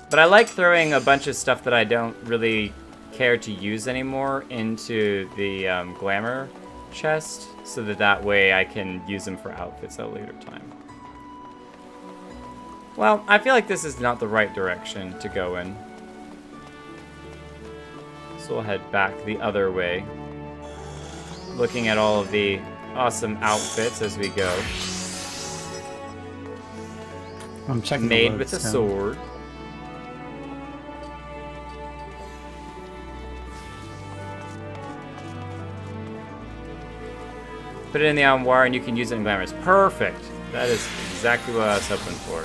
But I like throwing a bunch of stuff that I don't really care to use anymore into the glamour chest, so that way I can use them for outfits at a later time. Well, I feel like this is not the right direction to go in. So we'll head back the other way, looking at all of the awesome outfits as we go. I'm checking. Made with a sword. Put it in the armoire and you can use it in glamours. Perfect. That is exactly what I was hoping for.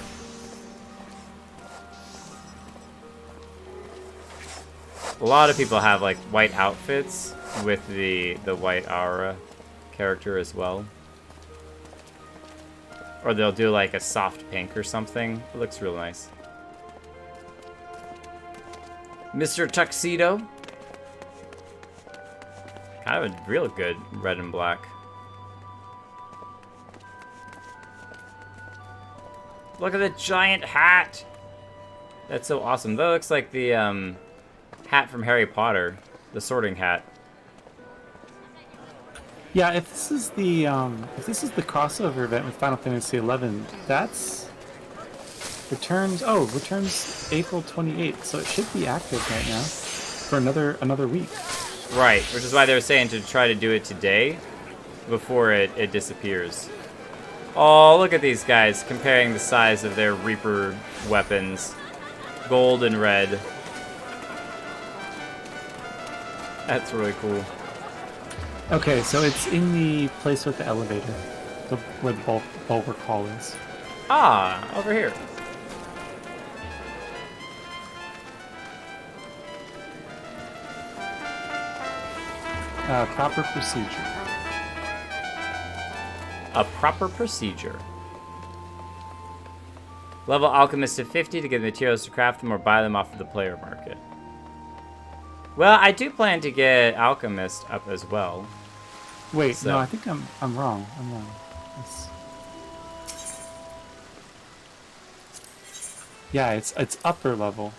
A lot of people have like white outfits with the white aura character as well. Or they'll do like a soft pink or something. It looks real nice. Mr. Tuxedo. Kind of a real good red and black. Look at the giant hat! That's so awesome. That looks like the hat from Harry Potter. The sorting hat. Yeah, if this is the crossover event with Final Fantasy XI, that's returns April 28th, so it should be active right now for another week. Right, which is why they were saying to try to do it today before it disappears. Oh, look at these guys comparing the size of their Reaper weapons. Gold and red. That's really cool. Okay, so it's in the place with the elevator, where the bulwark hall is. Ah, over here. Proper procedure. A proper procedure. Level alchemist to 50 to get materials to craft them or buy them off of the player market. Well, I do plan to get alchemist up as well. Wait, So- no, I think I'm wrong. Yeah, it's upper level.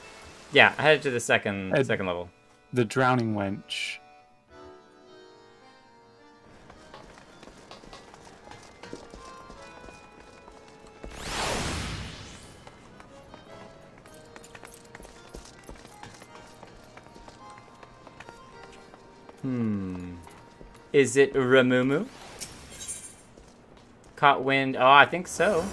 Yeah, I headed to the second level. The drowning wench. Is it Ramumu? Caught wind. Oh, I think so.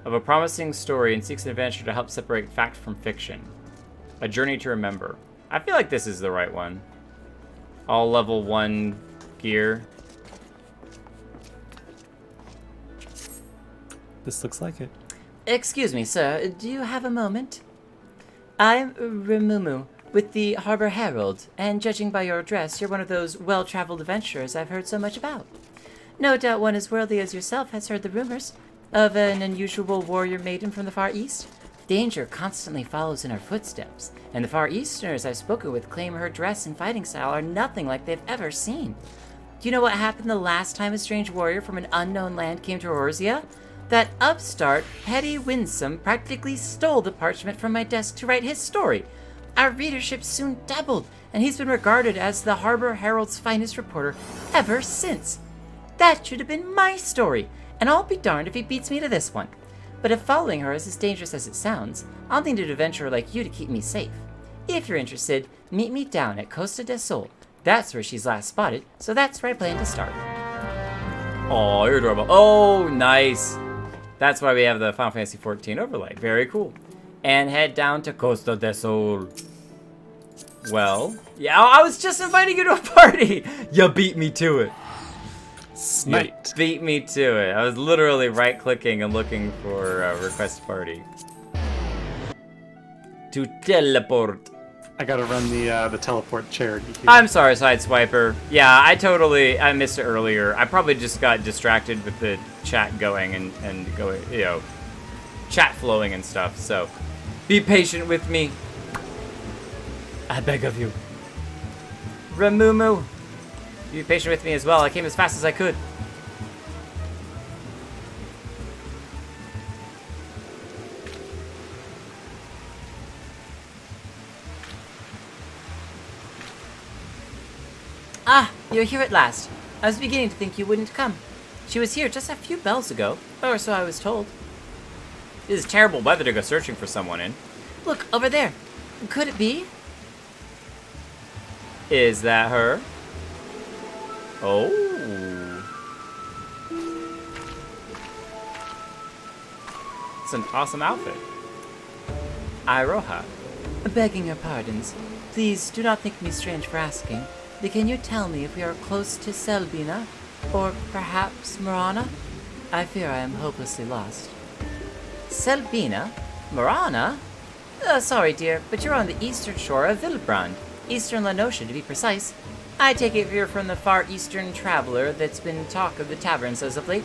Of a promising story and seeks an adventure to help separate fact from fiction. A journey to remember. I feel like this is the right one. All level 1 gear. This looks like it. Excuse me, sir. Do you have a moment? I'm Ramumu with the Harbor Herald, and judging by your dress, you're one of those well-traveled adventurers I've heard so much about. No doubt one as worldly as yourself has heard the rumors of an unusual warrior maiden from the Far East. Danger constantly follows in her footsteps, and the Far Easterners I've spoken with claim her dress and fighting style are nothing like they've ever seen. Do you know what happened the last time a strange warrior from an unknown land came to Eorzea? That upstart, Hetty Winsome, practically stole the parchment from my desk to write his story. Our readership soon doubled, and he's been regarded as the Harbor Herald's finest reporter ever since. That should have been my story, and I'll be darned if he beats me to this one. But if following her is as dangerous as it sounds, I'll need an adventurer like you to keep me safe. If you're interested, meet me down at Costa del Sol. That's where she's last spotted, so that's where I plan to start. Oh, you're adorable. Oh, nice. That's why we have the Final Fantasy XIV overlay. Very cool. And head down to Costa del Sol. Well, yeah, I was just inviting you to a party. You beat me to it. Sniped. Beat me to it. I was literally right-clicking and looking for request party. To teleport. I gotta run the teleport charity here. I'm sorry, Sideswiper. Yeah, I missed it earlier. I probably just got distracted with the chat going and going, chat flowing and stuff. So, be patient with me. I beg of you. Remumu, be patient with me as well. I came as fast as I could. Ah, you're here at last. I was beginning to think you wouldn't come. She was here just a few bells ago, or so I was told. This is terrible weather to go searching for someone in. Look, over there. Could it be? Is that her? Oh. It's an awesome outfit. Iroha. Begging your pardons, please do not think me strange for asking, but can you tell me if we are close to Selbina, or perhaps Marana? I fear I am hopelessly lost. Selbina? Marana? Sorry, dear, but you're on the eastern shore of Vilbrand, eastern Lenosha to be precise. I take it you're from the far eastern traveler that's been talk of the taverns as of late.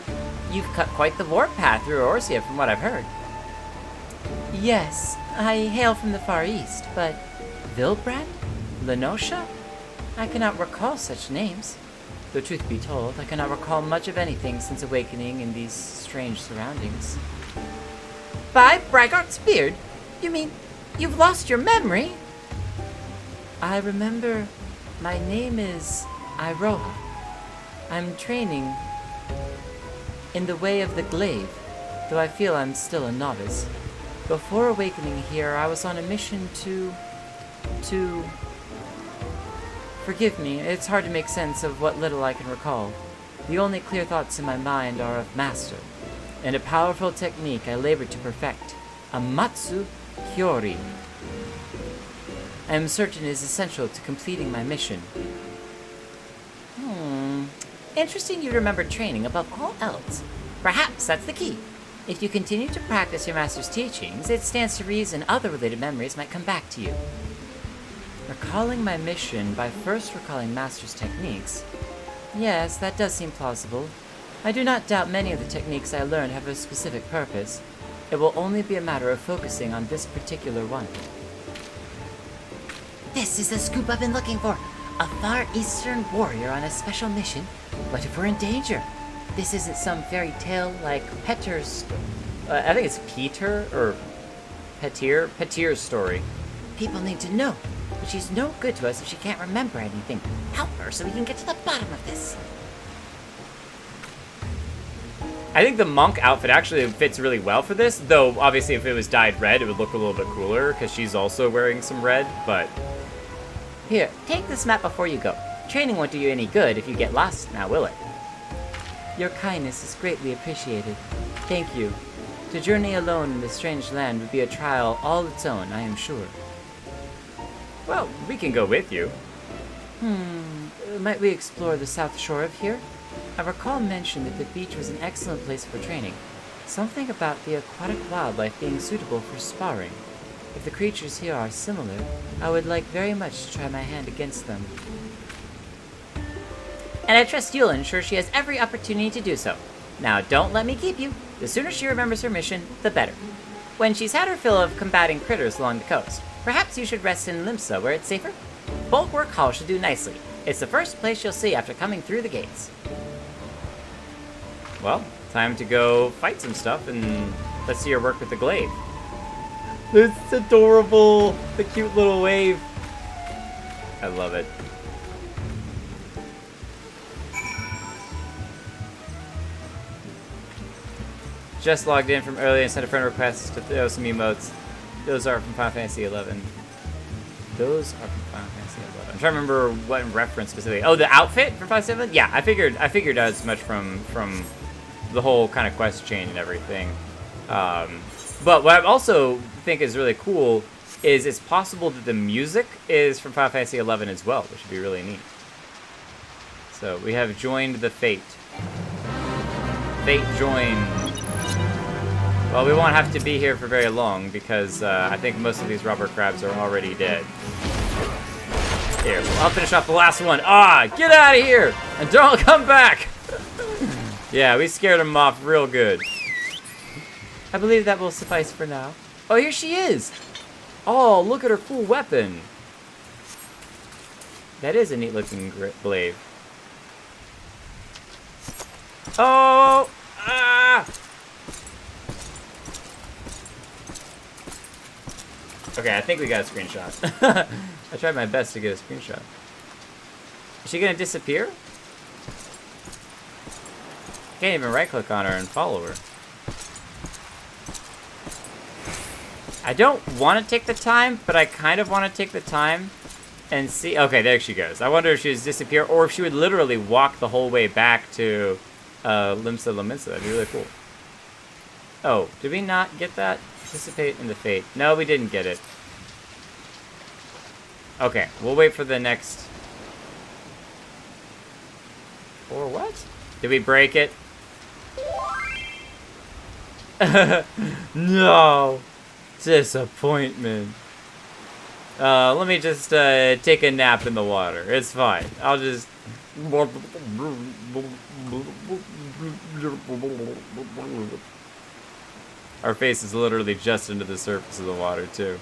You've cut quite the warpath through Eorzea from what I've heard. Yes, I hail from the far east, but Vilbrand? Lenosha? I cannot recall such names. Though truth be told, I cannot recall much of anything since awakening in these strange surroundings. By Braggart's beard? You mean you've lost your memory? I remember my name is Iroha. I'm training in the way of the glaive, though I feel I'm still a novice. Before awakening here, I was on a mission to... Forgive me, it's hard to make sense of what little I can recall. The only clear thoughts in my mind are of master, and a powerful technique I labored to perfect, a Matsu Hyori. I am certain it is essential to completing my mission. Interesting you remember training above all else. Perhaps that's the key. If you continue to practice your master's teachings, it stands to reason other related memories might come back to you. Recalling my mission by first recalling master's techniques. Yes, that does seem plausible. I do not doubt many of the techniques I learned have a specific purpose. It will only be a matter of focusing on this particular one. This is the scoop I've been looking for. A Far Eastern warrior on a special mission. What if we're in danger? This isn't some fairy tale like Peter's... I think it's Peter or Petir's story. People need to know. But she's no good to us if she can't remember anything. Help her so we can get to the bottom of this. I think the monk outfit actually fits really well for this, though obviously if it was dyed red, it would look a little bit cooler because she's also wearing some red, but... Here, take this map before you go. Training won't do you any good if you get lost, now will it? Your kindness is greatly appreciated. Thank you. To journey alone in this strange land would be a trial all its own, I am sure. Well, we can go with you. Might we explore the south shore of here? I recall mention that the beach was an excellent place for training. Something about the aquatic wildlife being suitable for sparring. If the creatures here are similar, I would like very much to try my hand against them. And I trust you'll ensure she has every opportunity to do so. Now, don't let me keep you. The sooner she remembers her mission, the better. When she's had her fill of combating critters along the coast, perhaps you should rest in Limsa where it's safer. Bulwark Hall should do nicely. It's the first place you'll see after coming through the gates. Well, time to go fight some stuff and let's see her work with the glaive. It's adorable! The cute little wave. I love it. Just logged in from earlier and sent a friend request to throw some emotes. Those are from Final Fantasy XI. Those are from Final Fantasy XI. I'm trying to remember what reference specifically. Oh, the outfit from Final Fantasy XI? Yeah, I figured as much from the whole kind of quest chain and everything. But what I also think is really cool is it's possible that the music is from Final Fantasy XI as well, which would be really neat. So we have joined the fate. Fate join. Well, we won't have to be here for very long because I think most of these rubber crabs are already dead. Here, I'll finish off the last one. Ah, get out of here and don't come back. Yeah, we scared him off real good. I believe that will suffice for now. Oh, here she is. Oh, look at her cool weapon. That is a neat looking blade. Oh! Ah! Okay, I think we got a screenshot. I tried my best to get a screenshot. Is she gonna disappear? Can't even right click on her and follow her. I don't want to take the time, but I kind of want to take the time and see. Okay, there she goes. I wonder if she would disappear or if she would literally walk the whole way back to Limsa Laminsa. That'd be really cool. Oh, did we not get that? Participate in the fate. No, we didn't get it. Okay, we'll wait for the next. Or what? Did we break it? No. Disappointment. Let me just take a nap in the water. It's fine. I'll just. Our face is literally just into the surface of the water, too.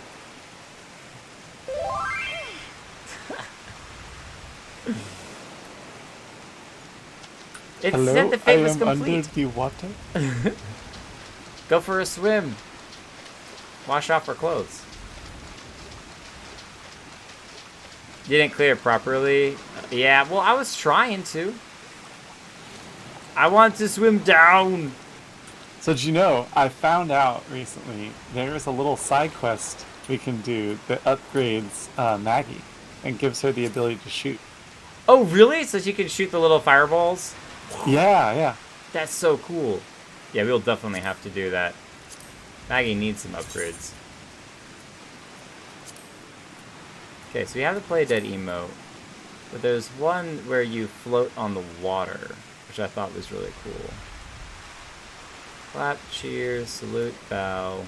It said the fate was complete. Under the water. Go for a swim. Wash off her clothes. You didn't clear it properly. Yeah, well, I was trying to. I want to swim down. So did you know, I found out recently there's a little side quest we can do that upgrades Maggie and gives her the ability to shoot. Oh, really? So she can shoot the little fireballs? Yeah. That's so cool. Yeah, we'll definitely have to do that. Maggie needs some upgrades. Okay, so we have the Play Dead emote, but there's one where you float on the water, which I thought was really cool. Clap, cheers, salute, bow.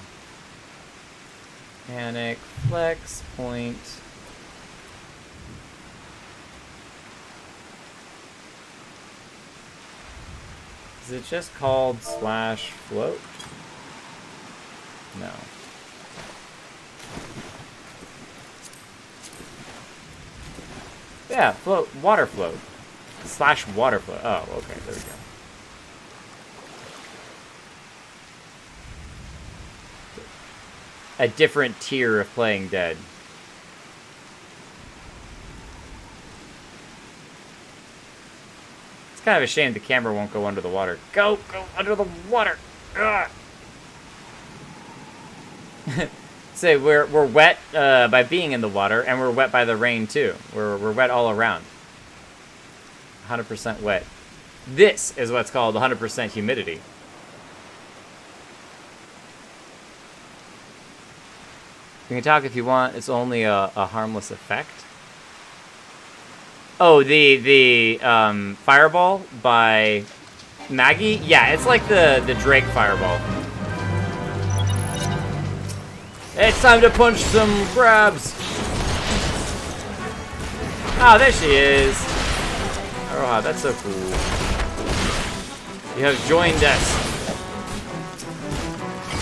Panic, flex, point. Is it just called /float? No. Yeah, float, water float. /water float. Oh, okay, there we go. A different tier of playing dead. It's kind of a shame the camera won't go under the water. Go under the water. Ugh. So we're wet by being in the water, and we're wet by the rain too. We're wet all around. 100% wet. This is what's called 100% humidity. You can talk if you want. It's only a harmless effect. Oh, the fireball by Maggie? Yeah, it's like the Drake fireball. It's time to punch some crabs. Oh, there she is. Oh, wow, that's so cool. You have joined us.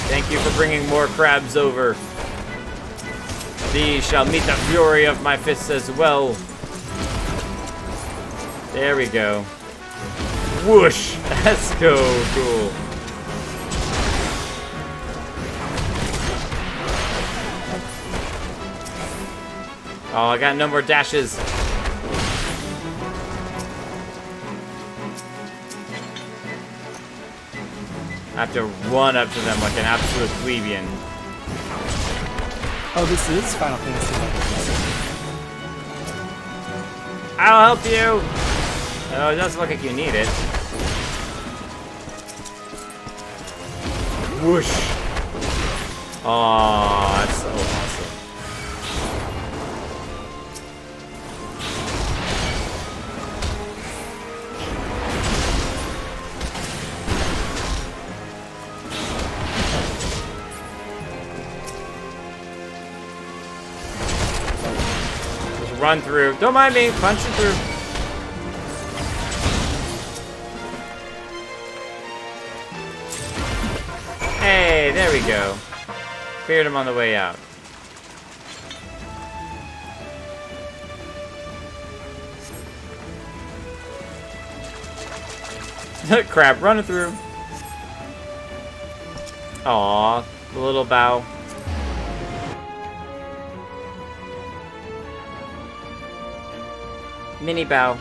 Thank you for bringing more crabs over. These shall meet the fury of my fists as well. There we go. Whoosh! That's so cool. Oh, I got no more dashes. I have to run up to them like an absolute plebeian. Oh, this is Final Fantasy. I'll help you! Oh, it doesn't look like you need it. Whoosh! Oh, that's so awesome. run through. Don't mind me, punching through. Hey, there we go. Feared him on the way out. Crap, running through. Aw, the little bow. Mini bow.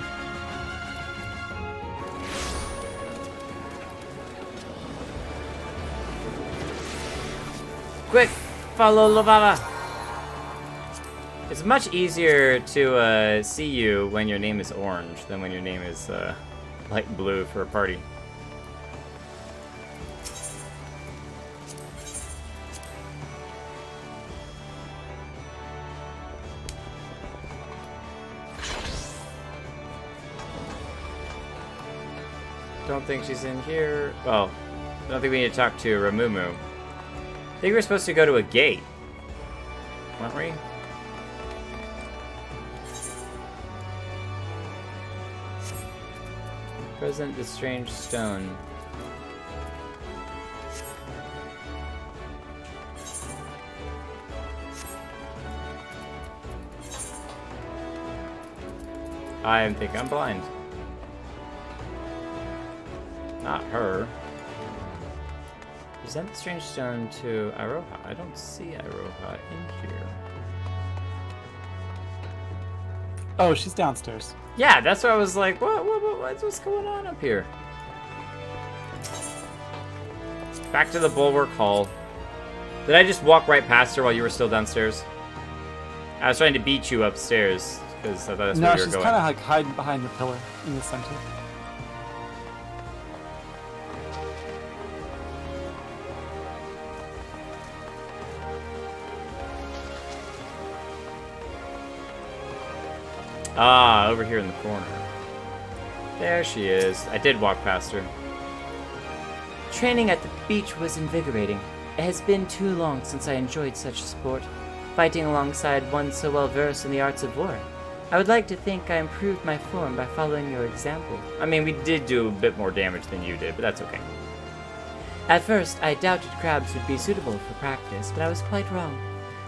Quick, follow Lavava. It's much easier to see you when your name is orange than when your name is light blue for a party. Don't think she's in here. Well, I don't think we need to talk to Ramumu. I think we're supposed to go to a gate. Weren't we? Present the strange stone. I think I'm blind. Not her. Present the strange stone to Iroha. I don't see Iroha in here. Oh, she's downstairs. Yeah, that's why I was like, what's going on up here? Back to the Bulwark Hall. Did I just walk right past her while you were still downstairs? I was trying to beat you upstairs because I thought that's where you were going. No, she's kind of like hiding behind the pillar in the center. Ah, over here in the corner. There she is. I did walk past her. Training at the beach was invigorating. It has been too long since I enjoyed such a sport, fighting alongside one so well versed in the arts of war. I would like to think I improved my form by following your example. I mean, we did do a bit more damage than you did, but that's okay. At first, I doubted crabs would be suitable for practice, but I was quite wrong.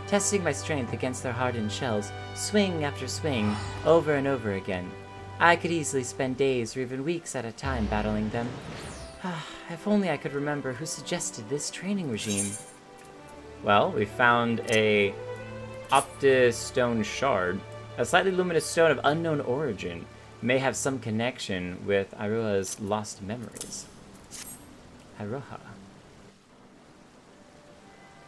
Testing my strength against their hardened shells, swing after swing, over and over again. I could easily spend days or even weeks at a time battling them. If only I could remember who suggested this training regime. Well, we found a Optus stone shard. A slightly luminous stone of unknown origin. May have some connection with Iroha's lost memories. Iroha.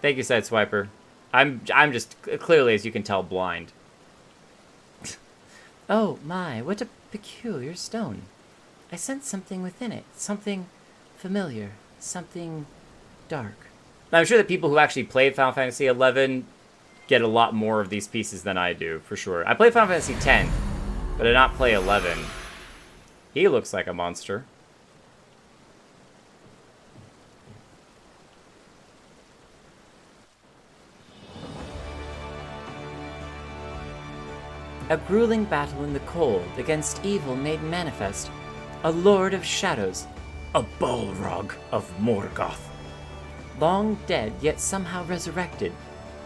Thank you, Sideswiper. I'm just, clearly, as you can tell, blind. Oh my, what a peculiar stone. I sense something within it. Something familiar. Something dark. I'm sure that people who actually played Final Fantasy XI get a lot more of these pieces than I do, for sure. I played Final Fantasy X, but I did not play 11. He looks like a monster. A grueling battle in the cold against evil made manifest. A lord of shadows. A Balrog of Morgoth. Long dead, yet somehow resurrected.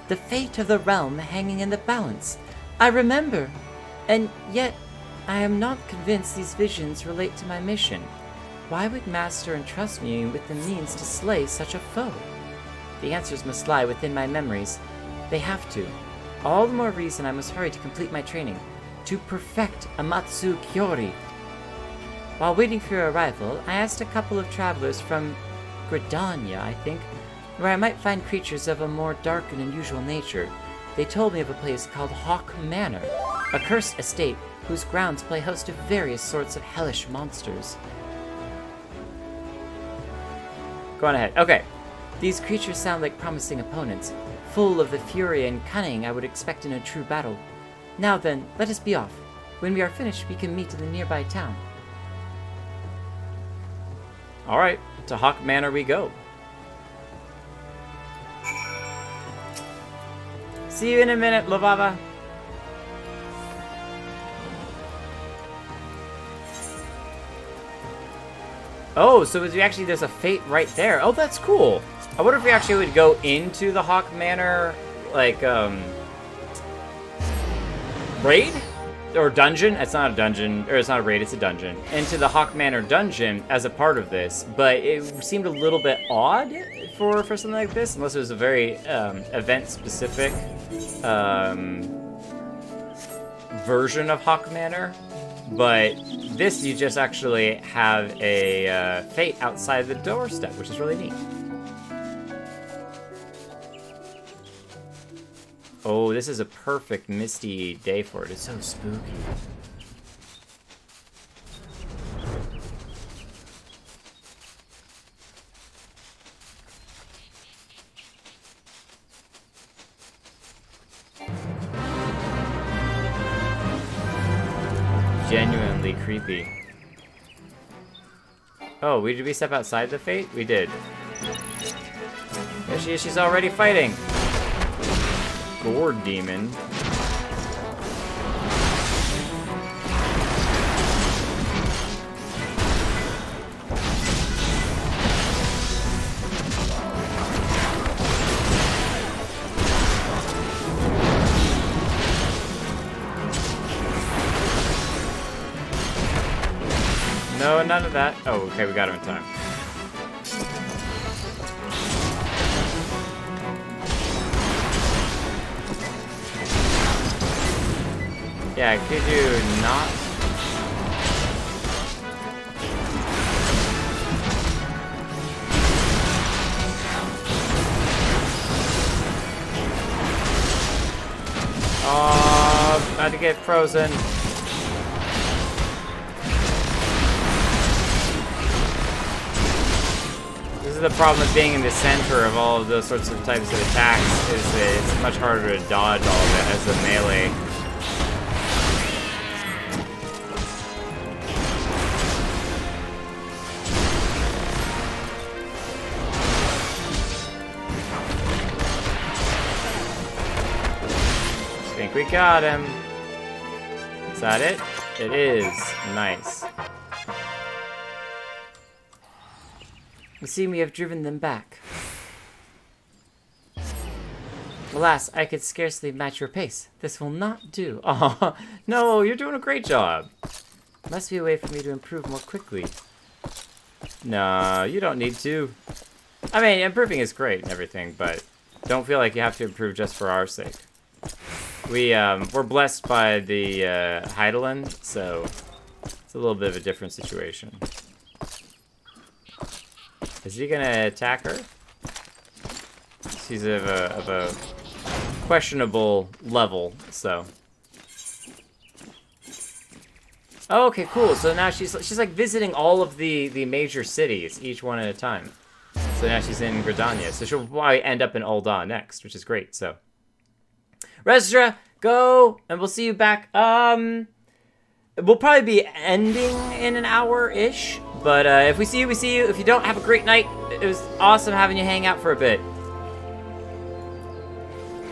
The fate of the realm hanging in the balance. I remember. And yet, I am not convinced these visions relate to my mission. Why would Master entrust me with the means to slay such a foe? The answers must lie within my memories. They have to. All the more reason I must hurry to complete my training, to perfect Amatsu Kyori. While waiting for your arrival, I asked a couple of travelers from Gridania, I think, where I might find creatures of a more dark and unusual nature. They told me of a place called Hawk Manor, a cursed estate whose grounds play host to various sorts of hellish monsters. Go on ahead. Okay. These creatures sound like promising opponents, full of the fury and cunning I would expect in a true battle. Now then, let us be off. When we are finished, we can meet in the nearby town. Alright, to Hawk Manor we go. See you in a minute, Lavava. Oh, so actually there's a fate right there. Oh, that's cool. I wonder if we actually would go into the Hawk Manor, like, raid? Or dungeon? It's not a dungeon, or it's not a raid, it's a dungeon. Into the Hawk Manor dungeon as a part of this, but it seemed a little bit odd for something like this, unless it was a very event-specific version of Hawk Manor. But this, you just actually have a fate outside the doorstep, which is really neat. Oh, this is a perfect misty day for it. It's so spooky. Genuinely creepy. Oh, did we step outside the fate? We did. There she is. She's already fighting. Gore demon. No, none of that. Oh, okay, we got him in time. Yeah, could you not? Oh, about to get frozen. This is the problem with being in the center of all of those sorts of types of attacks, is that it's much harder to dodge all of it as a melee. We got him. Is that it? It is. Nice. You see, we have driven them back. Alas, I could scarcely match your pace. This will not do. Oh, no, you're doing a great job. Must be a way for me to improve more quickly. No, you don't need to. I mean, improving is great and everything, but don't feel like you have to improve just for our sake. We're blessed by the Heidelin, so it's a little bit of a different situation. Is he gonna attack her? She's of a questionable level, so. Oh, okay, cool. So now she's like visiting all of the major cities, each one at a time. So now she's in Gridania, so she'll probably end up in Ul'dah next, which is great. So. Resdra, go, and we'll see you back. We'll probably be ending in an hour-ish, but if we see you, we see you. If you don't, have a great night. It was awesome having you hang out for a bit.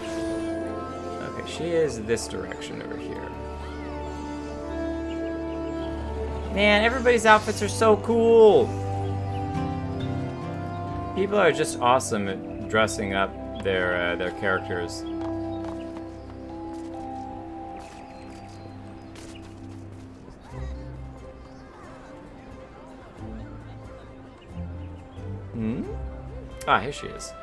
Okay, she is this direction over here. Man, everybody's outfits are so cool. People are just awesome at dressing up their characters. Ah, here she is.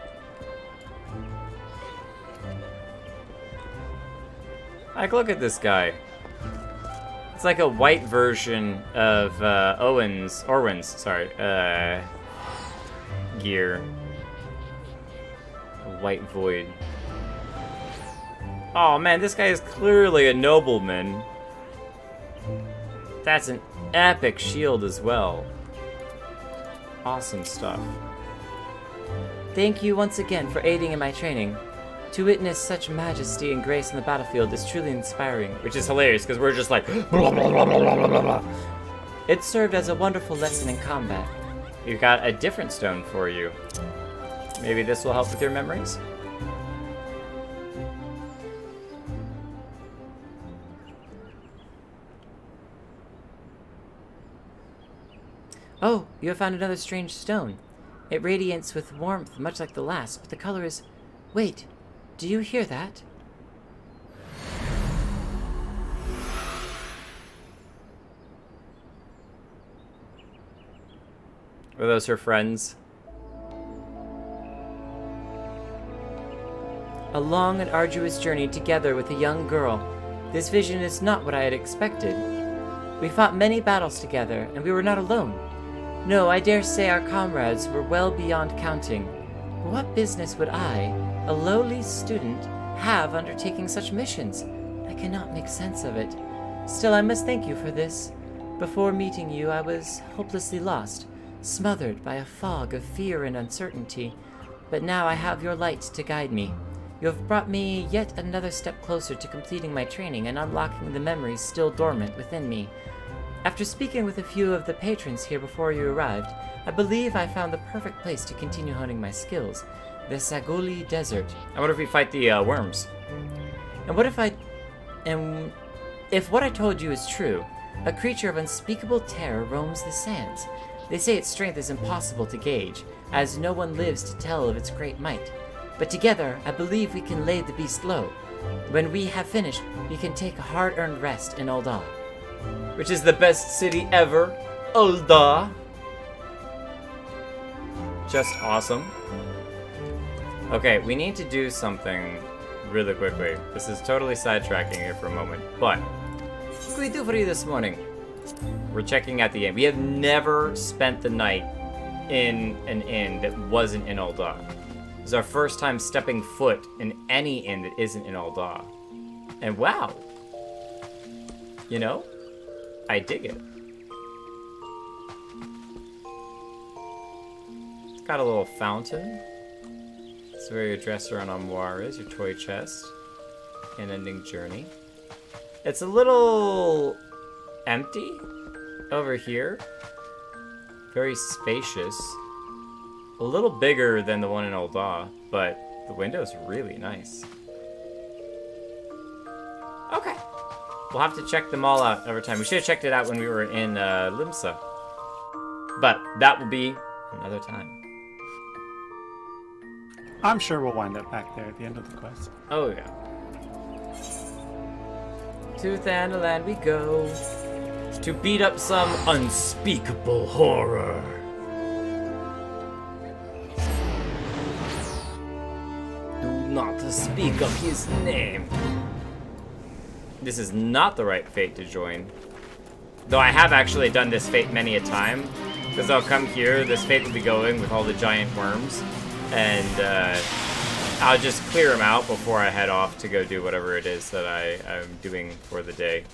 Like, look at this guy. It's like a white version of Orwin's gear. A white void. Oh man, this guy is clearly a nobleman. That's an epic shield as well. Awesome stuff. Thank you once again for aiding in my training. To witness such majesty and grace on the battlefield is truly inspiring. Which is hilarious, because we're just like... blah, blah, blah, blah, blah, blah. It served as a wonderful lesson in combat. We've got a different stone for you. Maybe this will help with your memories? Oh, you have found another strange stone. It radiates with warmth, much like the last, but the color is... Wait, do you hear that? Were those her friends? A long and arduous journey together with a young girl. This vision is not what I had expected. We fought many battles together, and we were not alone. No, I dare say our comrades were well beyond counting. But what business would I, a lowly student, have undertaking such missions? I cannot make sense of it. Still, I must thank you for this. Before meeting you, I was hopelessly lost, smothered by a fog of fear and uncertainty. But now I have your light to guide me. You have brought me yet another step closer to completing my training and unlocking the memories still dormant within me. After speaking with a few of the patrons here before you arrived, I believe I found the perfect place to continue honing my skills, the Saguli Desert. I wonder if we fight the worms. And if what I told you is true, a creature of unspeakable terror roams the sands. They say its strength is impossible to gauge, as no one lives to tell of its great might. But together, I believe we can lay the beast low. When we have finished, we can take a hard-earned rest in Ul'dah. Which is the best city ever. Ul'dah. Just awesome. Okay, we need to do something really quickly. This is totally sidetracking here for a moment, but what can we do for you this morning? We're checking out the inn. We have never spent the night in an inn that wasn't in Ul'dah. This is our first time stepping foot in any inn that isn't in Ul'dah. And wow. You know, I dig it. It's got a little fountain. It's where your dresser and armoire is, your toy chest. An ending journey. It's a little empty over here. Very spacious. A little bigger than the one in Ul'dah, but the window's really nice. Okay. We'll have to check them all out over time. We should have checked it out when we were in Limsa. But that will be another time. I'm sure we'll wind up back there at the end of the quest. Oh, yeah. To Thanaland we go. To beat up some unspeakable horror. Do not speak of his name. This is not the right fate to join. Though I have actually done this fate many a time. Because I'll come here, this fate will be going with all the giant worms. And I'll just clear them out before I head off to go do whatever it is that I'm doing for the day.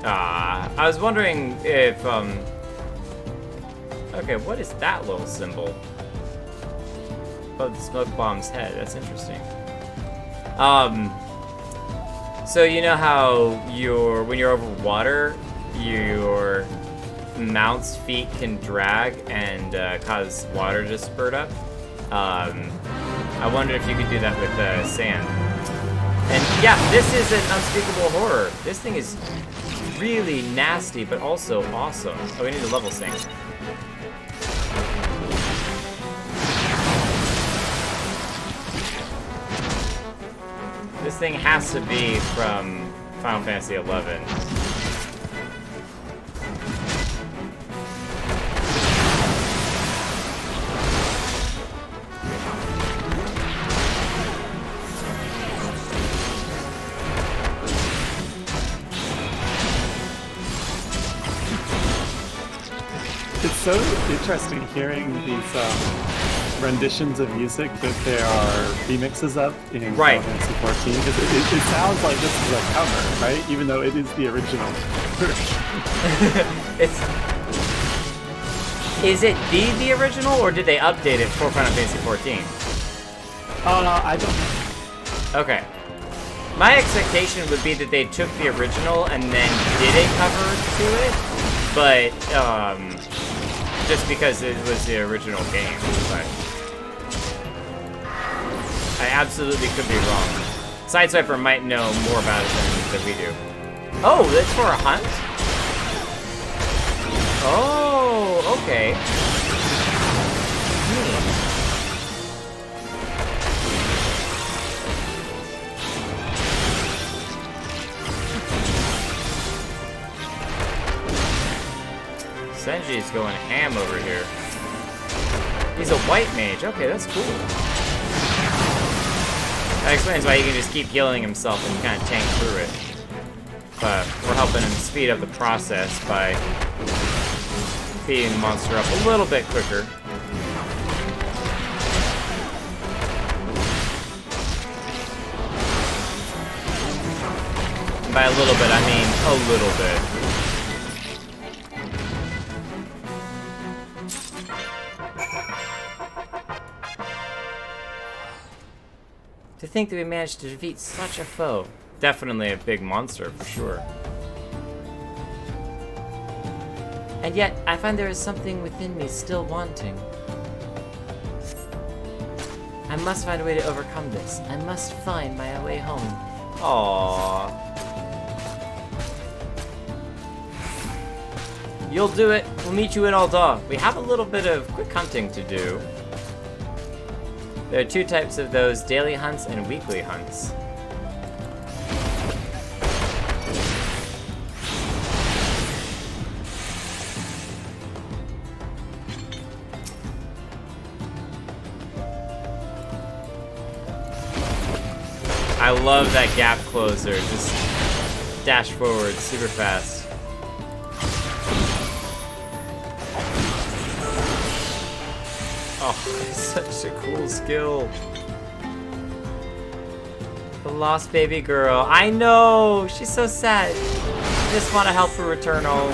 I was wondering if, okay, what is that little symbol? Oh, the smoke bomb's head. That's interesting. So you know how when you're over water, your mount's feet can drag and cause water to spurt up? I wondered if you could do that with sand. And yeah, this is an unspeakable horror. This thing is really nasty, but also awesome. Oh, we need to level sync. This thing has to be from Final Fantasy XI. It's so interesting hearing these renditions of music that there are remixes of in Final Fantasy XIV, because it sounds like this is a cover, right? Even though it is the original version. Is it the original, or did they update it for Final Fantasy XIV? I don't know. Okay. My expectation would be that they took the original and then did a cover to it, but just because it was the original game. But I absolutely could be wrong. Sideswiper might know more about it than we do. Oh, that's for a hunt? Oh, okay. Senji's going ham over here. He's a white mage. Okay, that's cool. That explains why he can just keep healing himself and kind of tank through it. But we're helping him speed up the process by speeding the monster up a little bit quicker. And by a little bit, I mean a little bit. To think that we managed to defeat such a foe. Definitely a big monster, for sure. And yet, I find there is something within me still wanting. I must find a way to overcome this. I must find my way home. Aww. You'll do it. We'll meet you in Alda. We have a little bit of quick hunting to do. There are two types of those, daily hunts and weekly hunts. I love that gap closer, just dash forward super fast. Oh, it's such a cool skill. The lost baby girl. I know! She's so sad. I just want to help her return home.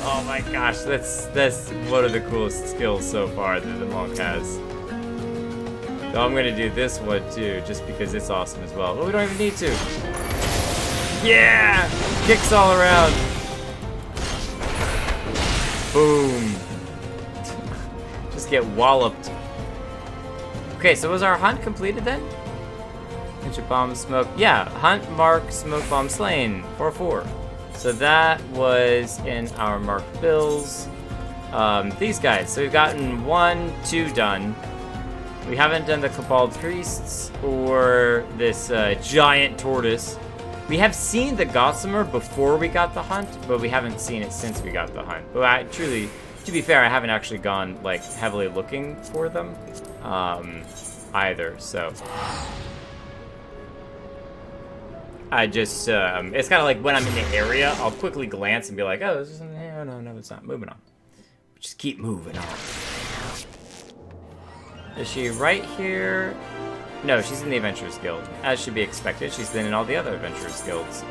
Oh my gosh, that's one of the coolest skills so far that the monk has. So I'm gonna do this one too, just because it's awesome as well. But we don't even need to. Yeah! Kicks all around. Boom. Just get walloped. Okay, so was our hunt completed then? Hit your bomb, smoke. Yeah, hunt, mark, smoke, bomb, slain. 4-4. So that was in our marked bills. These guys. So we've gotten 1, 2 done. We haven't done the Cabal Priests or this giant tortoise. We have seen the Gossamer before we got the hunt, but we haven't seen it since we got the hunt. But I truly, to be fair, I haven't actually gone like heavily looking for them either. So I just, it's kind of like when I'm in the area, I'll quickly glance and be like, oh, this is something. No, it's not. Moving on. Just keep moving on. Is she right here? No, she's in the Adventurers Guild. As should be expected, she's been in all the other Adventurers Guilds.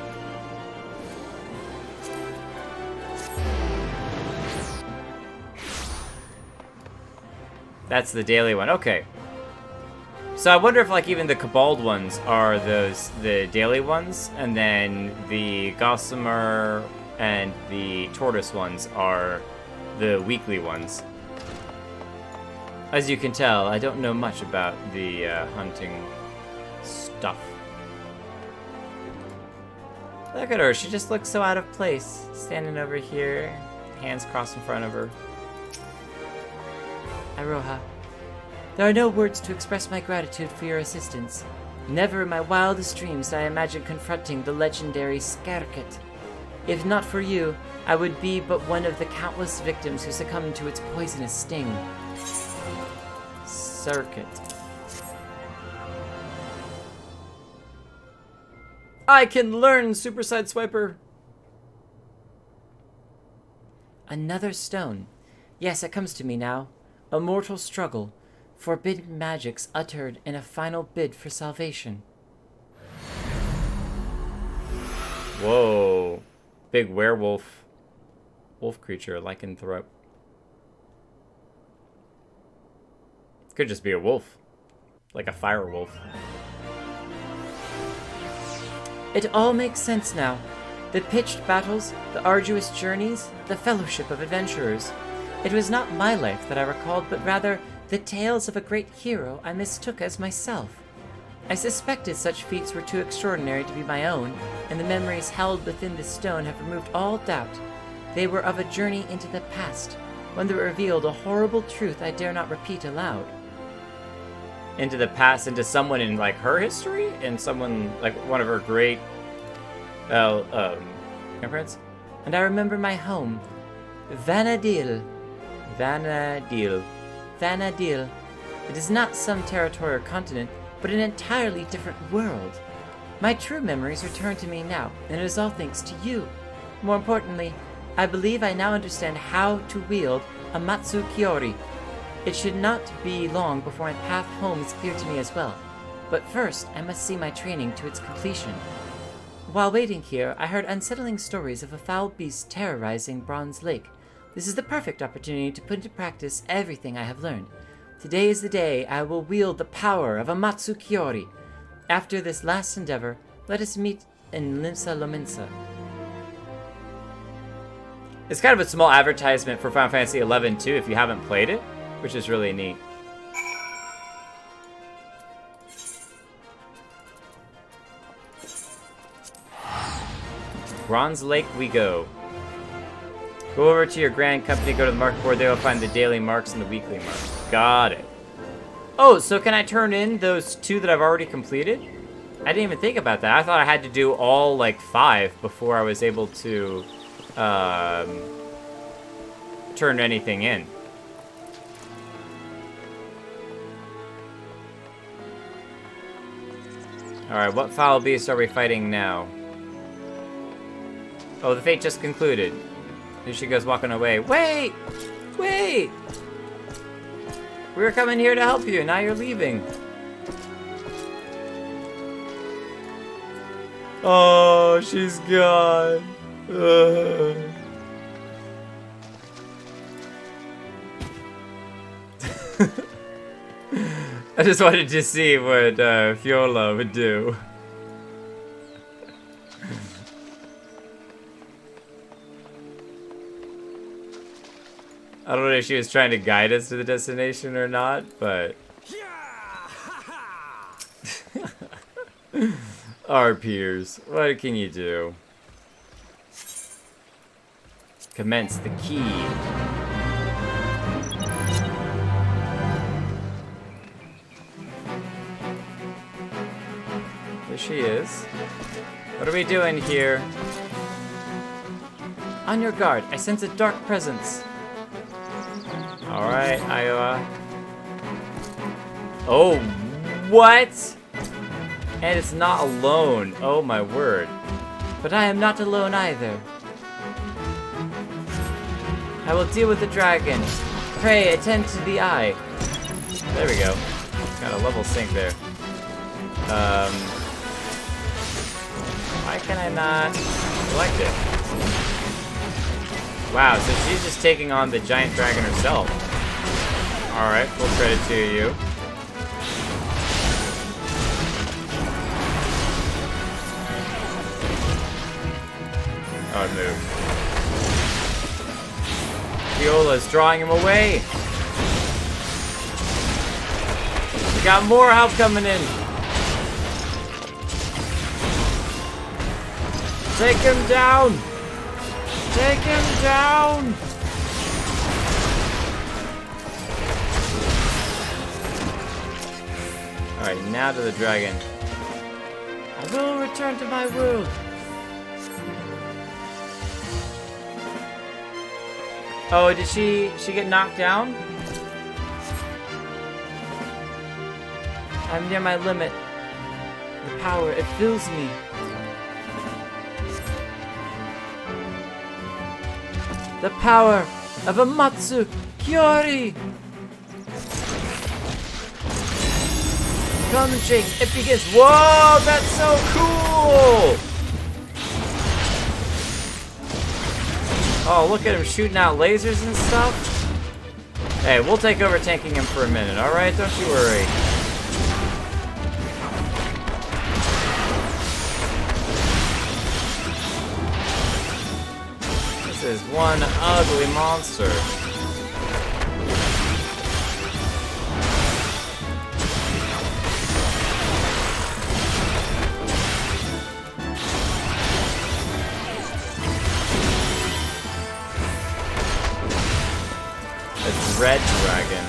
That's the daily one. Okay. So I wonder if like even the Cabal ones are the daily ones, and then the Gossamer and the Tortoise ones are the weekly ones. As you can tell, I don't know much about the hunting stuff. Look at her, she just looks so out of place. Standing over here, hands crossed in front of her. Iroha, there are no words to express my gratitude for your assistance. Never in my wildest dreams did I imagine confronting the legendary Skarket. If not for you, I would be but one of the countless victims who succumbed to its poisonous sting. Circuit. I can learn Super Side Swiper. Another stone. Yes, it comes to me now. A mortal struggle. Forbidden magics uttered in a final bid for salvation. Whoa. Big werewolf. Wolf creature, lycanthrope. Could just be a wolf. Like a fire wolf. It all makes sense now. The pitched battles, the arduous journeys, the fellowship of adventurers. It was not my life that I recalled, but rather the tales of a great hero I mistook as myself. I suspected such feats were too extraordinary to be my own, and the memories held within this stone have removed all doubt. They were of a journey into the past, one that revealed a horrible truth I dare not repeat aloud. Into the past, into someone in, like, her history? And someone, like, one of her great, grandparents? And I remember my home, Vanadil. Vanadil. It is not some territory or continent, but an entirely different world. My true memories return to me now, and it is all thanks to you. More importantly, I believe I now understand how to wield a Matsukiori. It should not be long before my path home is clear to me as well. But first, I must see my training to its completion. While waiting here, I heard unsettling stories of a foul beast terrorizing Bronze Lake. This is the perfect opportunity to put into practice everything I have learned. Today is the day I will wield the power of a Matsukiori. After this last endeavor, let us meet in Limsa Lominsa. It's kind of a small advertisement for Final Fantasy XI, too, if you haven't played it, which is really neat. Bronze Lake we go. Go over to your grand company, go to the market board, there you'll find the daily marks and the weekly marks. Got it. Oh, so can I turn in those 2 that I've already completed? I didn't even think about that. I thought I had to do all, like, 5 before I was able to, turn anything in. Alright, what foul beast are we fighting now? Oh, the fate just concluded. Here she goes walking away. Wait! Wait! We were coming here to help you, now you're leaving. Oh, she's gone. I just wanted to see what Fiola would do. I don't know if she was trying to guide us to the destination or not, but... Our peers, what can you do? Commence the key. There she is. What are we doing here? On your guard, I sense a dark presence. Alright, Iowa. Oh, what? And it's not alone. Oh my word. But I am not alone either. I will deal with the dragon. Pray, attend to the eye. There we go. Got a level sync there. Why can I not select it? Wow, so she's just taking on the giant dragon herself. Alright, full credit to you. Oh, it moved. Fiola's drawing him away. We got more help coming in. Take him down. Take him down. Alright, now to the dragon. I will return to my world. Oh, did she get knocked down? I'm near my limit. The power, it fills me. The power of a Matsukiori! Come, Jake, it begins. Whoa, that's so cool! Oh, look at him shooting out lasers and stuff. Hey, we'll take over tanking him for a minute, alright? Don't you worry. This is one ugly monster. red dragon.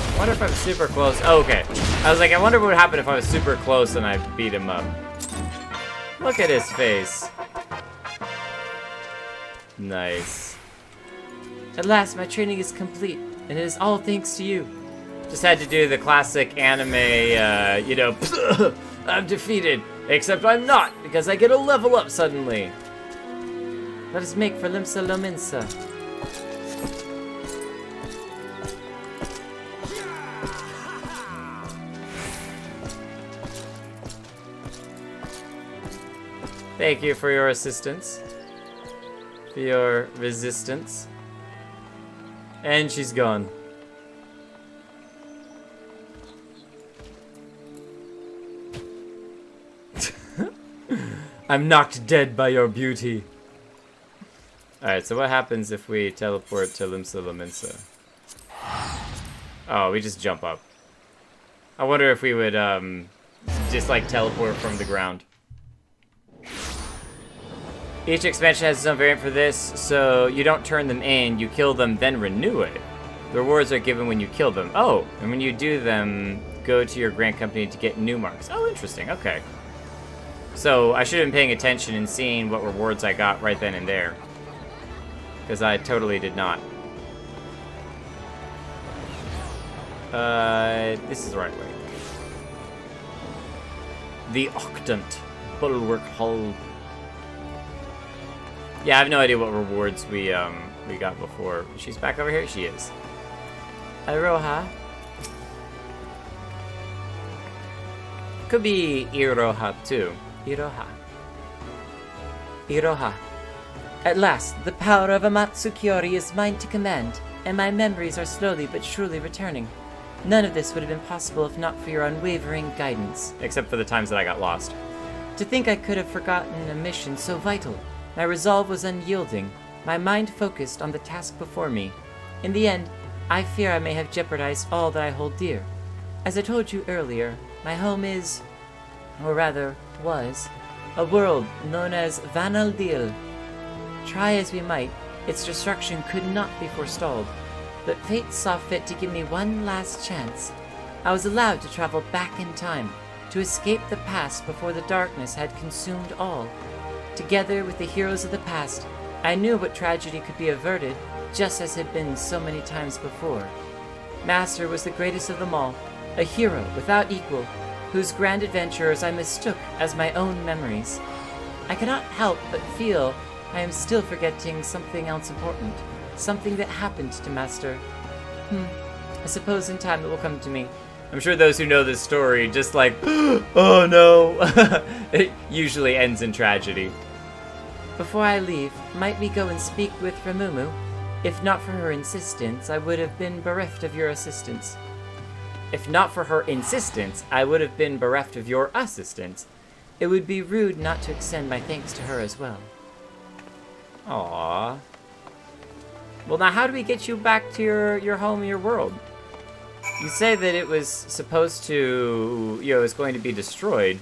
I wonder if I'm super close. Oh, okay. I was like, I wonder what would happen if I was super close and I beat him up. Look at his face. Nice. At last, my training is complete, and it is all thanks to you. Just had to do the classic anime, you know, I'm defeated. Except I'm not, because I get a level up suddenly. Let us make for Limsa Lominsa. Thank you for your assistance. For your resistance. And she's gone. I'm knocked dead by your beauty. Alright, so what happens if we teleport to Limsa Lominsa? Oh, we just jump up. I wonder if we would, just like teleport from the ground. Each expansion has its own variant for this, so you don't turn them in, you kill them, then renew it. The rewards are given when you kill them. Oh, and when you do them, go to your Grand Company to get new marks. Oh, interesting, okay. So I should have been paying attention and seeing what rewards I got right then and there. Because I totally did not. This is the right way. The Octant Bulwark Hull. Yeah, I have no idea what rewards we got before. She's back over here? She is. Iroha. Could be Eorzea too. Iroha. Iroha. At last, the power of Amatsukiori is mine to command, and my memories are slowly but surely returning. None of this would have been possible if not for your unwavering guidance. Except for the times that I got lost. To think I could have forgotten a mission so vital. My resolve was unyielding, my mind focused on the task before me. In the end, I fear I may have jeopardized all that I hold dear. As I told you earlier, my home is, or rather, was, a world known as Vanaldil. Try as we might, its destruction could not be forestalled, but fate saw fit to give me one last chance. I was allowed to travel back in time, to escape the past before the darkness had consumed all. Together with the heroes of the past, I knew what tragedy could be averted, just as had been so many times before. Master was the greatest of them all, a hero without equal, whose grand adventures I mistook as my own memories. I cannot help but feel I am still forgetting something else important, something that happened to Master. I suppose in time it will come to me. I'm sure those who know this story just like, oh no, it usually ends in tragedy. Before I leave, might we go and speak with Ramumu? If not for her insistence, I would have been bereft of your assistance. If not for her insistence, I would have been bereft of your assistance. It would be rude not to extend my thanks to her as well. Aww. Well, now how do we get you back to your home, your world? You say that it was supposed to, it was going to be destroyed,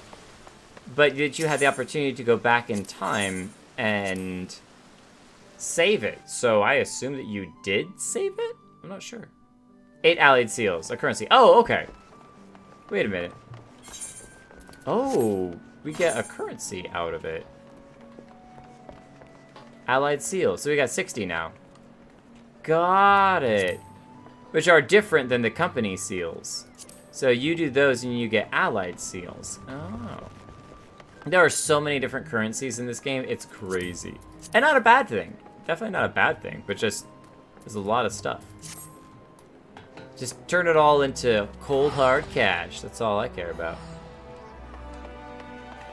but did you have the opportunity to go back in time and save it? So I assume that you did save it? I'm not sure. 8 allied seals, a currency. Oh, okay. Wait a minute. Oh, we get a currency out of it. Allied seals. So we got 60 now. Got it. Which are different than the company seals. So you do those and you get allied seals. Oh. There are so many different currencies in this game, it's crazy. And not a bad thing. Definitely not a bad thing, but just, there's a lot of stuff. Just turn it all into cold hard cash. That's all I care about.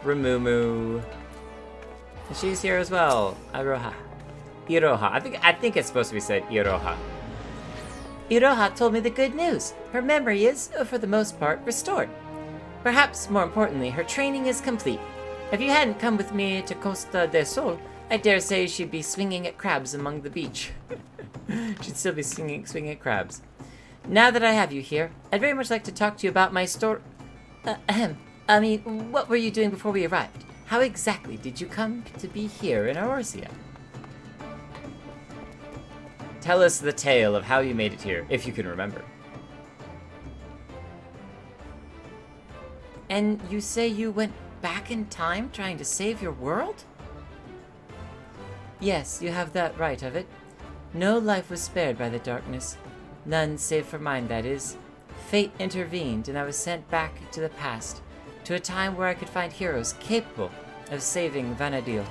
Ramumu. And she's here as well. Iroha. Iroha. I think it's supposed to be said Iroha. Iroha told me the good news. Her memory is, for the most part, restored. Perhaps more importantly, her training is complete. If you hadn't come with me to Costa del Sol, I dare say she'd be swinging at crabs among the beach. She'd still be swinging at crabs. Now that I have you here, I'd very much like to talk to you about my story. What were you doing before we arrived? How exactly did you come to be here in Eorzea? Tell us the tale of how you made it here, if you can remember. And you say you went back in time trying to save your world? Yes, you have that right of it. No life was spared by the darkness. None save for mine, that is. Fate intervened, and I was sent back to the past, to a time where I could find heroes capable of saving Vana'diel.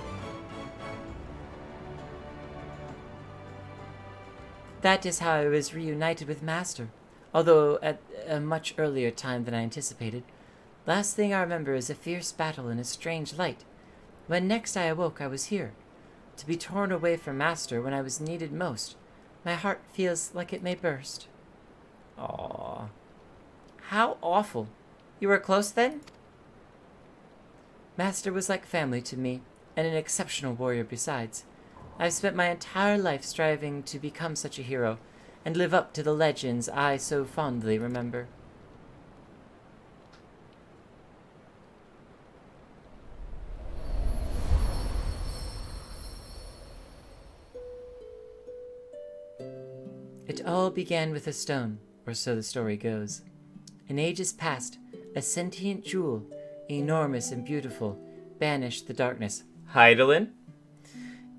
That is how I was reunited with Master, although at a much earlier time than I anticipated. Last thing I remember is a fierce battle in a strange light. When next I awoke, I was here, to be torn away from Master when I was needed most. My heart feels like it may burst. Aww. How awful. You were close then? Master was like family to me, and an exceptional warrior besides. I've spent my entire life striving to become such a hero, and live up to the legends I so fondly remember. It all began with a stone, or so the story goes. In ages past, a sentient jewel, enormous and beautiful, banished the darkness. Hydaelyn?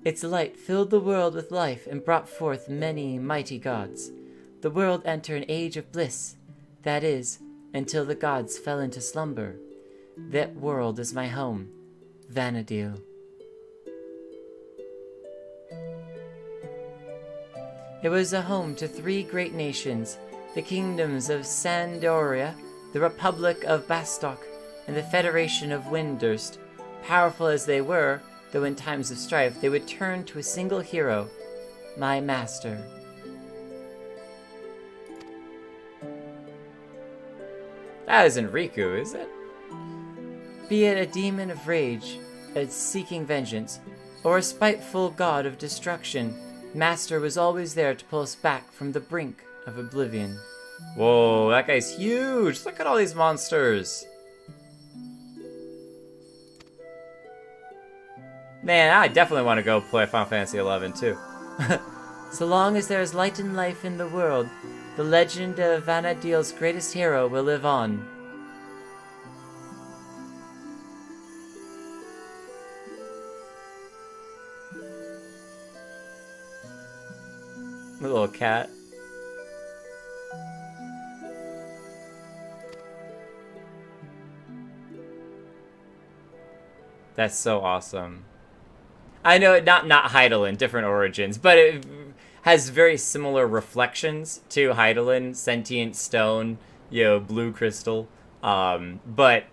Its light filled the world with life and brought forth many mighty gods. The world entered an age of bliss, that is, until the gods fell into slumber. That world is my home, Vana'diel. It was a home to 3 great nations, the kingdoms of Sandoria, the Republic of Bastok, and the Federation of Windurst. Powerful as they were, though in times of strife they would turn to a single hero, my master. That isn't Riku, is it? Be it a demon of rage, a seeking vengeance, or a spiteful god of destruction, Master was always there to pull us back from the brink of oblivion. Whoa, that guy's huge! Look at all these monsters! Man, I definitely want to go play Final Fantasy XI too. So long as there is light and life in the world, the legend of Vana'diel's greatest hero will live on. The little cat. That's so awesome. I know, not Hydaelyn, different origins, but it has very similar reflections to Hydaelyn, sentient stone, blue crystal. But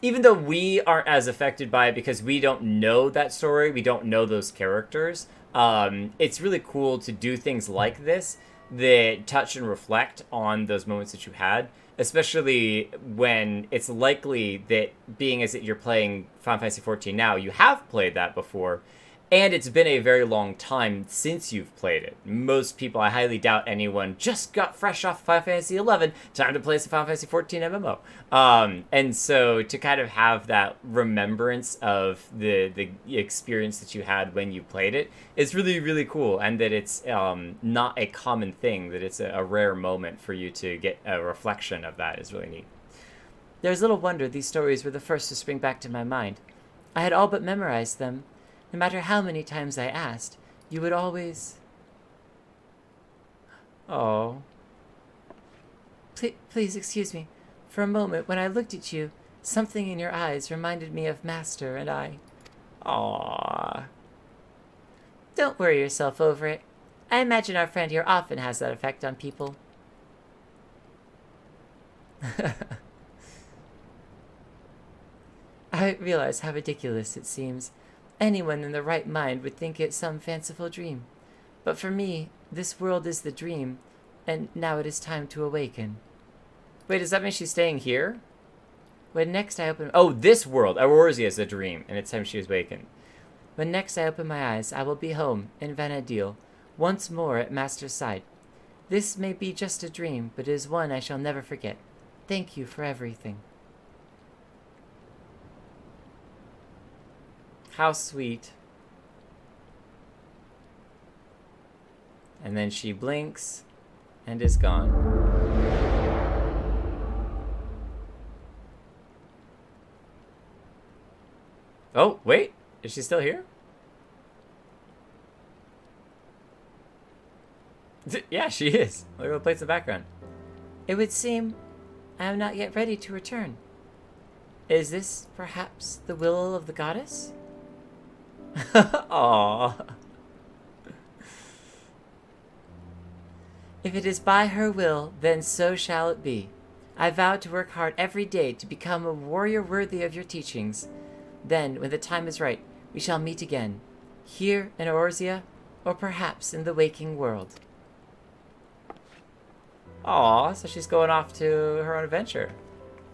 even though we aren't as affected by it because we don't know that story, we don't know those characters, it's really cool to do things like this that touch and reflect on those moments that you had, especially when it's likely that, being as that you're playing Final Fantasy XIV now, you have played that before, and it's been a very long time since you've played it. Most people, I highly doubt anyone just got fresh off Final Fantasy XI, time to play some Final Fantasy XIV MMO. And so to kind of have that remembrance of the experience that you had when you played it is really, really cool, and that it's not a common thing, that it's a rare moment for you to get a reflection of that is really neat. There's little wonder these stories were the first to spring back to my mind. I had all but memorized them. No matter how many times I asked, you would always... Oh. Please excuse me. For a moment, when I looked at you, something in your eyes reminded me of Master and I. Aww. Don't worry yourself over it. I imagine our friend here often has that effect on people. I realize how ridiculous it seems. Anyone in their right mind would think it some fanciful dream. But for me, this world is the dream, and now it is time to awaken. Wait, does that mean she's staying here? When next I open... Oh, this world. Eorzea is a dream, and it's time she is wakened. When next I open my eyes, I will be home in Vanadil, once more at Master's side. This may be just a dream, but it is one I shall never forget. Thank you for everything. How sweet. And then she blinks and is gone. Oh, wait. Is she still here? Yeah, she is. Look at the plates in the background. It would seem I am not yet ready to return. Is this perhaps the will of the goddess? Aww. If it is by her will, then so shall it be. I vow to work hard every day to become a warrior worthy of your teachings. Then, when the time is right, we shall meet again, here in Eorzea, or perhaps in the waking world. Aw, so she's going off to her own adventure.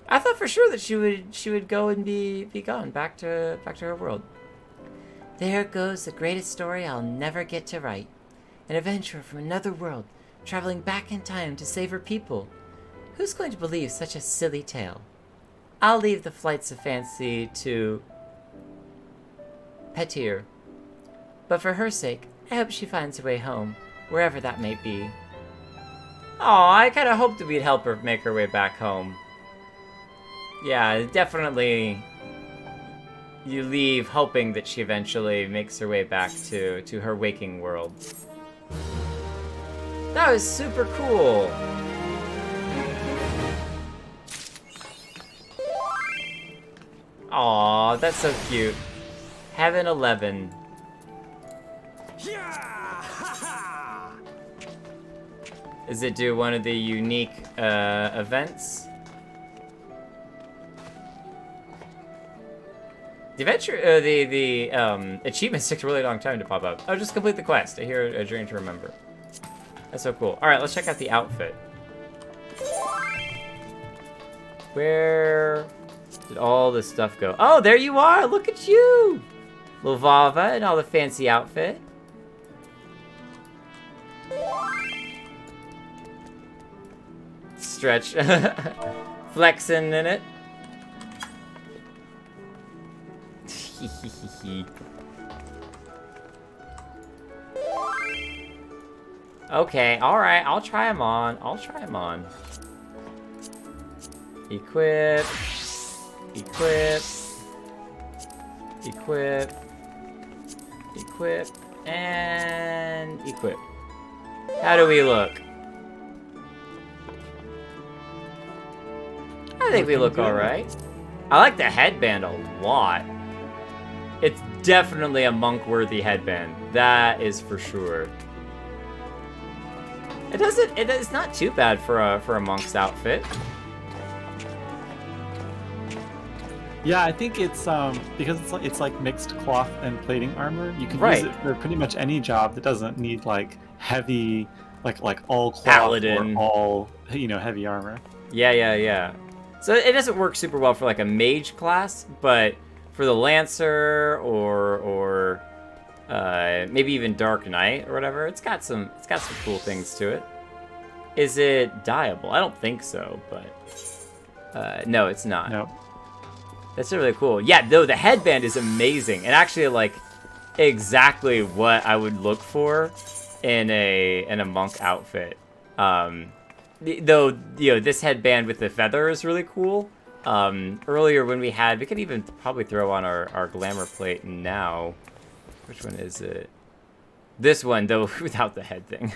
I thought for sure that she would go and be gone back to her world. There goes the greatest story I'll never get to write. An adventurer from another world, traveling back in time to save her people. Who's going to believe such a silly tale? I'll leave the flights of fancy to Petir. But for her sake, I hope she finds her way home, wherever that may be. Aw, I kind of hoped that we'd help her make her way back home. Yeah, definitely. You leave hoping that she eventually makes her way back to her waking world. That was super cool. Aw, that's so cute. Heaven 11. Does it do one of the unique events? The adventure, the achievements took a really long time to pop up. Oh, just complete the quest. I hear a dream to remember. That's so cool. All right, let's check out the outfit. Where did all this stuff go? Oh, there you are. Look at you. Lovava and all the fancy outfit. Stretch. Flexing in it. Okay, alright, I'll try them on. Equip. And equip. How do we look? I think we look alright. I like the headband a lot. It's definitely a monk-worthy headband. That is for sure. It's not too bad for a monk's outfit. Yeah, I think it's because it's like mixed cloth and plating armor. You can use it for pretty much any job that doesn't need like heavy, like all cloth Paladin. or all heavy armor. Yeah. So it doesn't work super well for like a mage class, but for the Lancer or maybe even Dark Knight or whatever, it's got some cool things to it. Is it dyeable? I don't think so, but no, it's not. Nope. That's really cool. Yeah, though the headband is amazing and actually like exactly what I would look for in a monk outfit. Though this headband with the feather is really cool. Earlier when we could even probably throw on our glamour plate now. Which one is it? This one, though, without the head thing.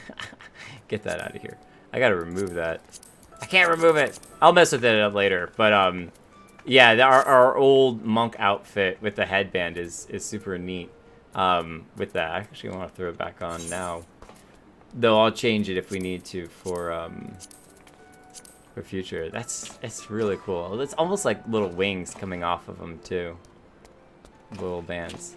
Get that out of here. I gotta remove that. I can't remove it. I'll mess with it later. But yeah, our old monk outfit with the headband is super neat. With that, I actually want to throw it back on now. Though I'll change it if we need to for future. It's really cool. It's almost like little wings coming off of them too. Little bands.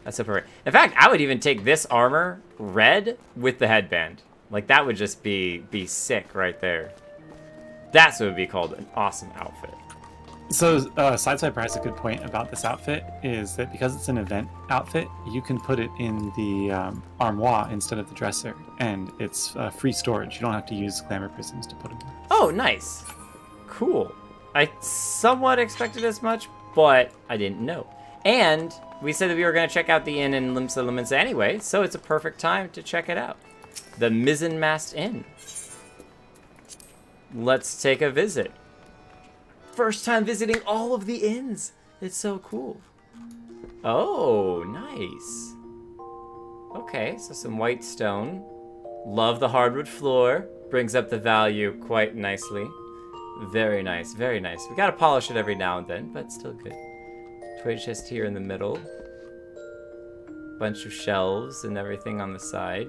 That's so perfect. In fact, I would even take this armor red with the headband. Like, that would just be sick right there. That's what would be called an awesome outfit. So, Sideswiper has a good point about this outfit, is that because it's an event outfit, you can put it in the armoire instead of the dresser, and it's free storage. You don't have to use glamour prisms to put them in. Oh, nice. Cool. I somewhat expected as much, but I didn't know. And we said that we were going to check out the inn in Limsa Limits anyway, so it's a perfect time to check it out. The Mizzenmast Inn. Let's take a visit. First time visiting all of the inns. It's so cool. Oh, nice. Okay, so some white stone. Love the hardwood floor. Brings up the value quite nicely. Very nice, very nice. We gotta polish it every now and then, but still good. Toy chest here in the middle. Bunch of shelves and everything on the side.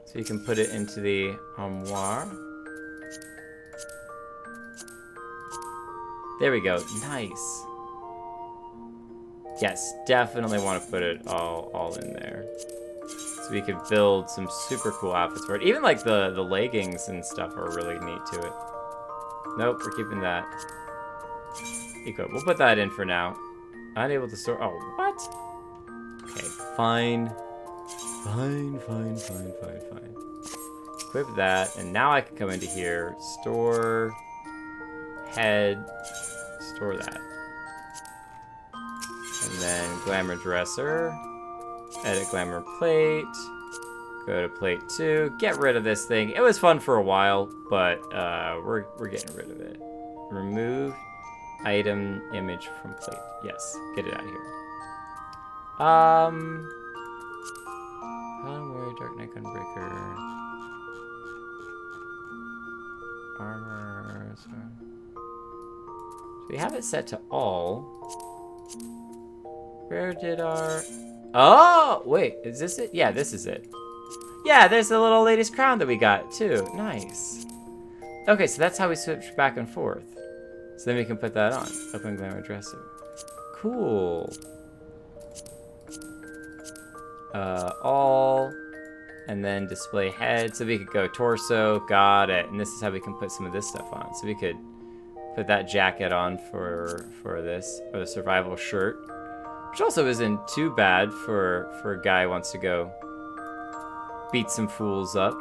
So you can put it into the armoire. There we go. Nice. Yes, definitely want to put it all in there. So we could build some super cool outfits for it. Even like the leggings and stuff are really neat to it. Nope, we're keeping that. Equip. We'll put that in for now. Unable to store. Oh, what? Okay, fine. Fine. Equip that, and now I can come into here. Store. Head. Store that. And then glamour dresser. Edit glamour plate. Go to plate 2. Get rid of this thing. It was fun for a while, but we're getting rid of it. Remove item image from plate. Yes, get it out of here. Warrior, Dark Knight Gunbreaker. Armor. So we have it set to all. Where did our... Oh, wait, is this it? Yeah, this is it. Yeah, there's the little lady's crown that we got, too. Nice. Okay, so that's how we switch back and forth. So then we can put that on. Open glamour dresser. Cool. All. And then display head. So we could go torso. Got it. And this is how we can put some of this stuff on. So we could put that jacket on for this. Or the survival shirt. Which also isn't too bad for a guy who wants to go beat some fools up.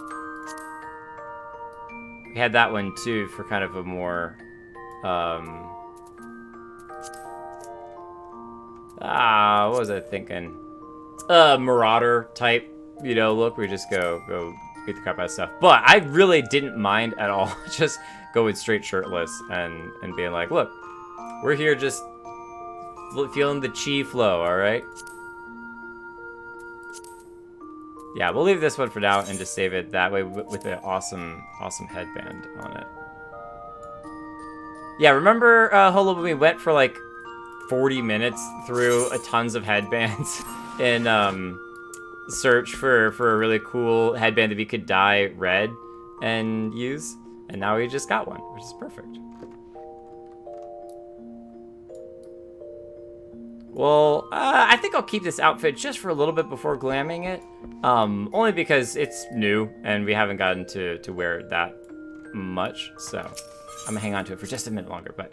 We had that one too for kind of a more what was I thinking? Marauder type, look. We just go beat the crap out of stuff. But I really didn't mind at all just going straight shirtless and being like, look, we're here just feeling the chi flow, alright? Yeah, we'll leave this one for now and just save it that way with an awesome headband on it. Yeah, remember, Holo, when we went for like 40 minutes through tons of headbands in search for a really cool headband that we could dye red and use? And now we just got one, which is perfect. Well, I think I'll keep this outfit just for a little bit before glamming it. Only because it's new and we haven't gotten to wear it that much. So I'm gonna hang on to it for just a minute longer, but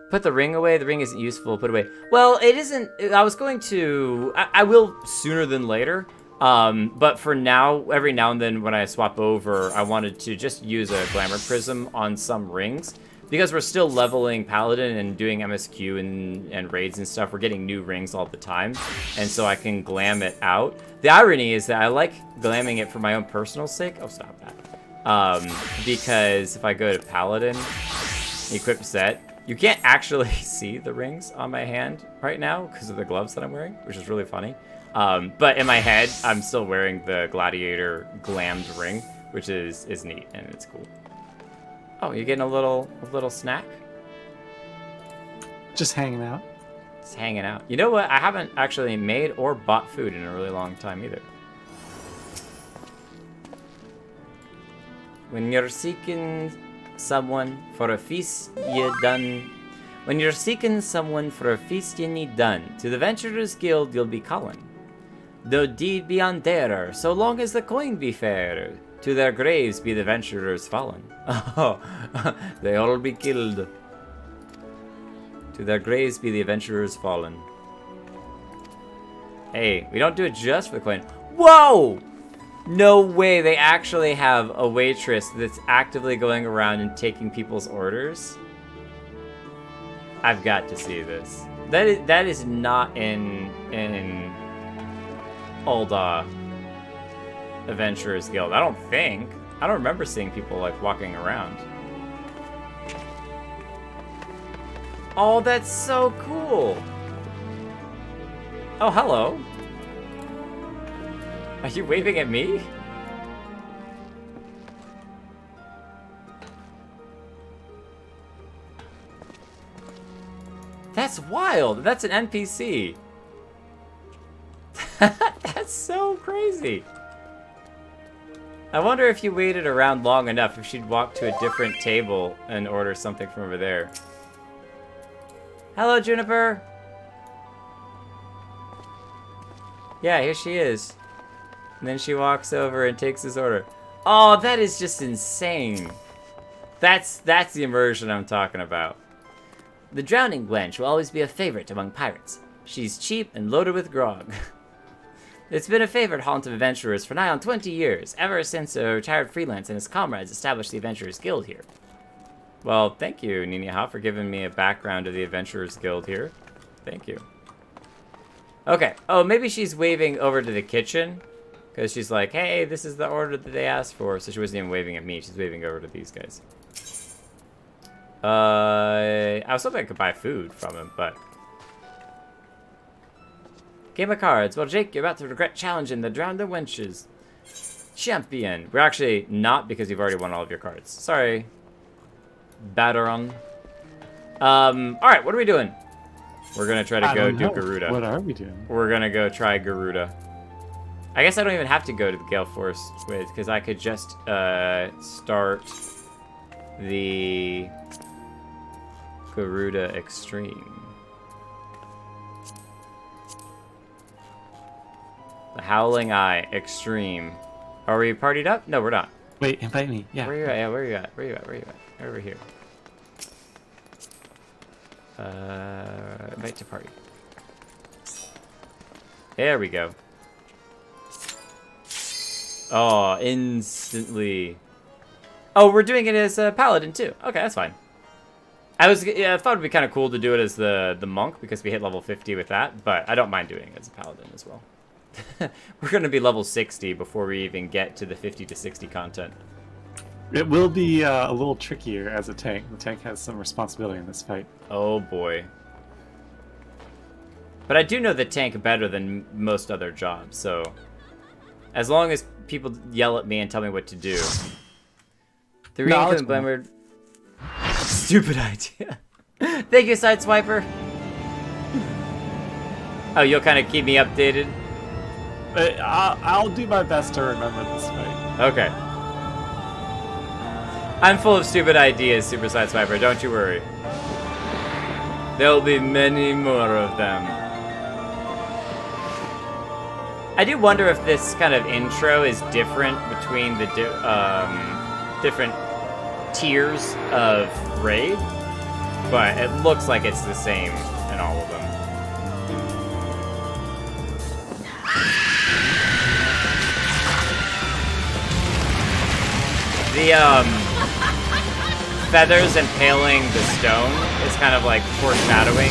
put the ring away. The ring isn't useful. Put it away. Well, it isn't. I was going to. I will sooner than later. But for now, every now and then when I swap over, I wanted to just use a glamour prism on some rings. Because we're still leveling Paladin and doing MSQ and raids and stuff, we're getting new rings all the time. And so I can glam it out. The irony is that I like glamming it for my own personal sake. Oh, stop that. Because if I go to Paladin, equip set, you can't actually see the rings on my hand right now because of the gloves that I'm wearing, which is really funny. But in my head, I'm still wearing the Gladiator glammed ring, which is neat and it's cool. Oh, you're getting a little snack? Just hanging out. Just hanging out. You know what? I haven't actually made or bought food in a really long time either. When you're seeking someone for a feast you done. When you're seeking someone for a feast you need done, to the Venturers Guild you'll be calling. Though deed be unfairer, so long as the coin be fair. To their graves be the venturers fallen. Oh, they all be killed. To their graves be the adventurers fallen. Hey, we don't do it just for the coin. Whoa! No way they actually have a waitress that's actively going around and taking people's orders. I've got to see this. That is not in old Adventurers Guild. I don't think. I don't remember seeing people like walking around. Oh, that's so cool. Oh, hello. Are you waving at me? That's wild. That's an NPC. That's so crazy. I wonder if you waited around long enough, if she'd walk to a different table and order something from over there. Hello, Juniper. Yeah, here she is. And then she walks over and takes his order. Oh, that is just insane. That's the immersion I'm talking about. The drowning wench will always be a favorite among pirates. She's cheap and loaded with grog. It's been a favorite haunt of adventurers for nigh on 20 years, ever since a retired freelance and his comrades established the Adventurers Guild here. Well, thank you, Ninyaha, for giving me a background of the Adventurers Guild here. Thank you. Okay. Oh, maybe she's waving over to the kitchen, because she's like, hey, this is the order that they asked for. So she wasn't even waving at me. She's waving over to these guys. I was hoping I could buy food from him, but... Game of cards. Well, Jake, you're about to regret challenging the Drowned Wenches. Champion. We're actually not, because you've already won all of your cards. Sorry. Batteron. Alright, what are we doing? We're gonna try to go do Garuda. What are we doing? We're gonna go try Garuda. I guess I don't even have to go to the Gale Force with, because I could just start the Garuda Extreme. The Howling Eye Extreme. Are we partied up? No, we're not. Wait, invite me. Yeah. Where you at? Yeah, where you at? Where you at? Where you at? Over here. Invite to party. There we go. Oh, instantly. Oh, we're doing it as a paladin too. Okay, that's fine. I thought it'd be kind of cool to do it as the monk because we hit level 50 with that, but I don't mind doing it as a paladin as well. We're going to be level 60 before we even get to the 50 to 60 content. It will be a little trickier as a tank. The tank has some responsibility in this fight. Oh boy. But I do know the tank better than most other jobs, so... As long as people yell at me and tell me what to do. The Reincarnate Blamer... Stupid idea. Thank you, Sideswiper. Oh, you'll kind of keep me updated? I'll do my best to remember this fight. Okay. I'm full of stupid ideas, Super Sideswiper, don't you worry. There'll be many more of them. I do wonder if this kind of intro is different between the different tiers of raid, but it looks like it's the same in all of them. The feathers impaling the stone is kind of like foreshadowing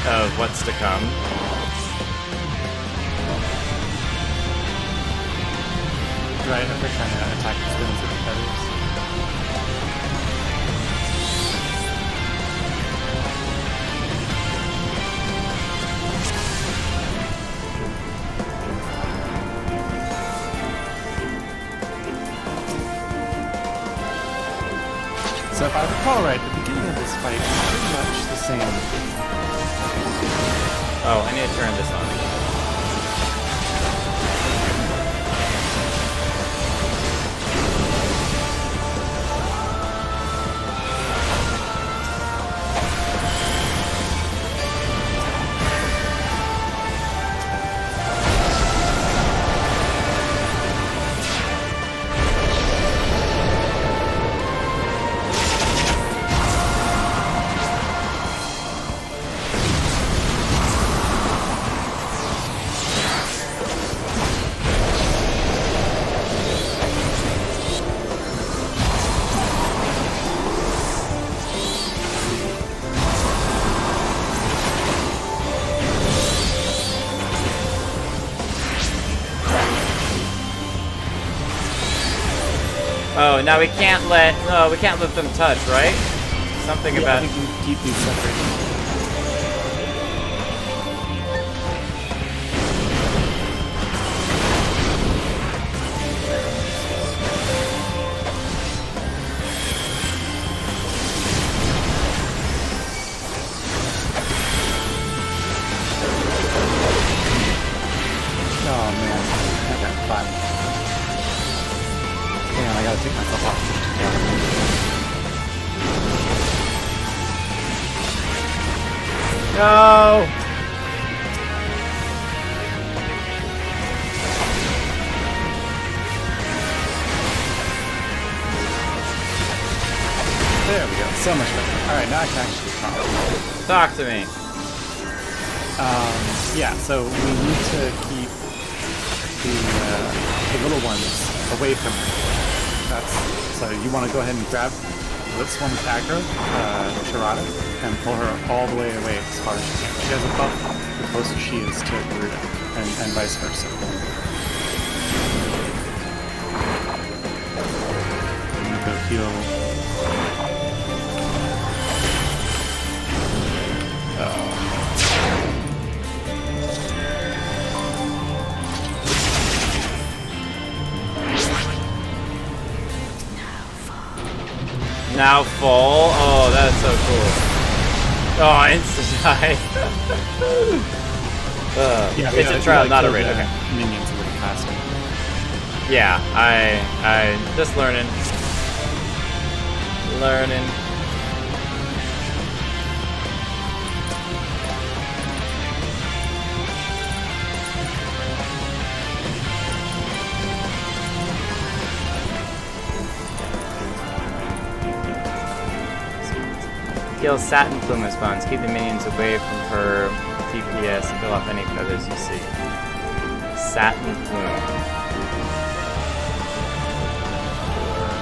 of what's to come. Right, if they're trying to attack the stones with the feathers. So if I recall right, the beginning of this fight is pretty much the same. Oh, I need to turn this on. Oh, now we can't let them touch, right? Something Yeah, about. I think you keep these separated. Oh man, I got fun. Damn, I gotta take myself off. No! There we go. So much better. Alright, now I can actually talk. Talk to me. Yeah, so we need to keep the little ones away from her. So you want to go ahead and grab this one with aggro, Sharada, and pull her all the way away as far as she can. She has a buff the closer she is to Garuda, and vice versa. I'm gonna go heal. Now fall. Oh, that's so cool. Oh, instant die. Yeah, it's a trial, not a raid. Okay. Minions a little faster. Yeah, I just learning. Heal satin plume response. Keep the minions away from her DPS and kill off any feathers you see. Satin plume.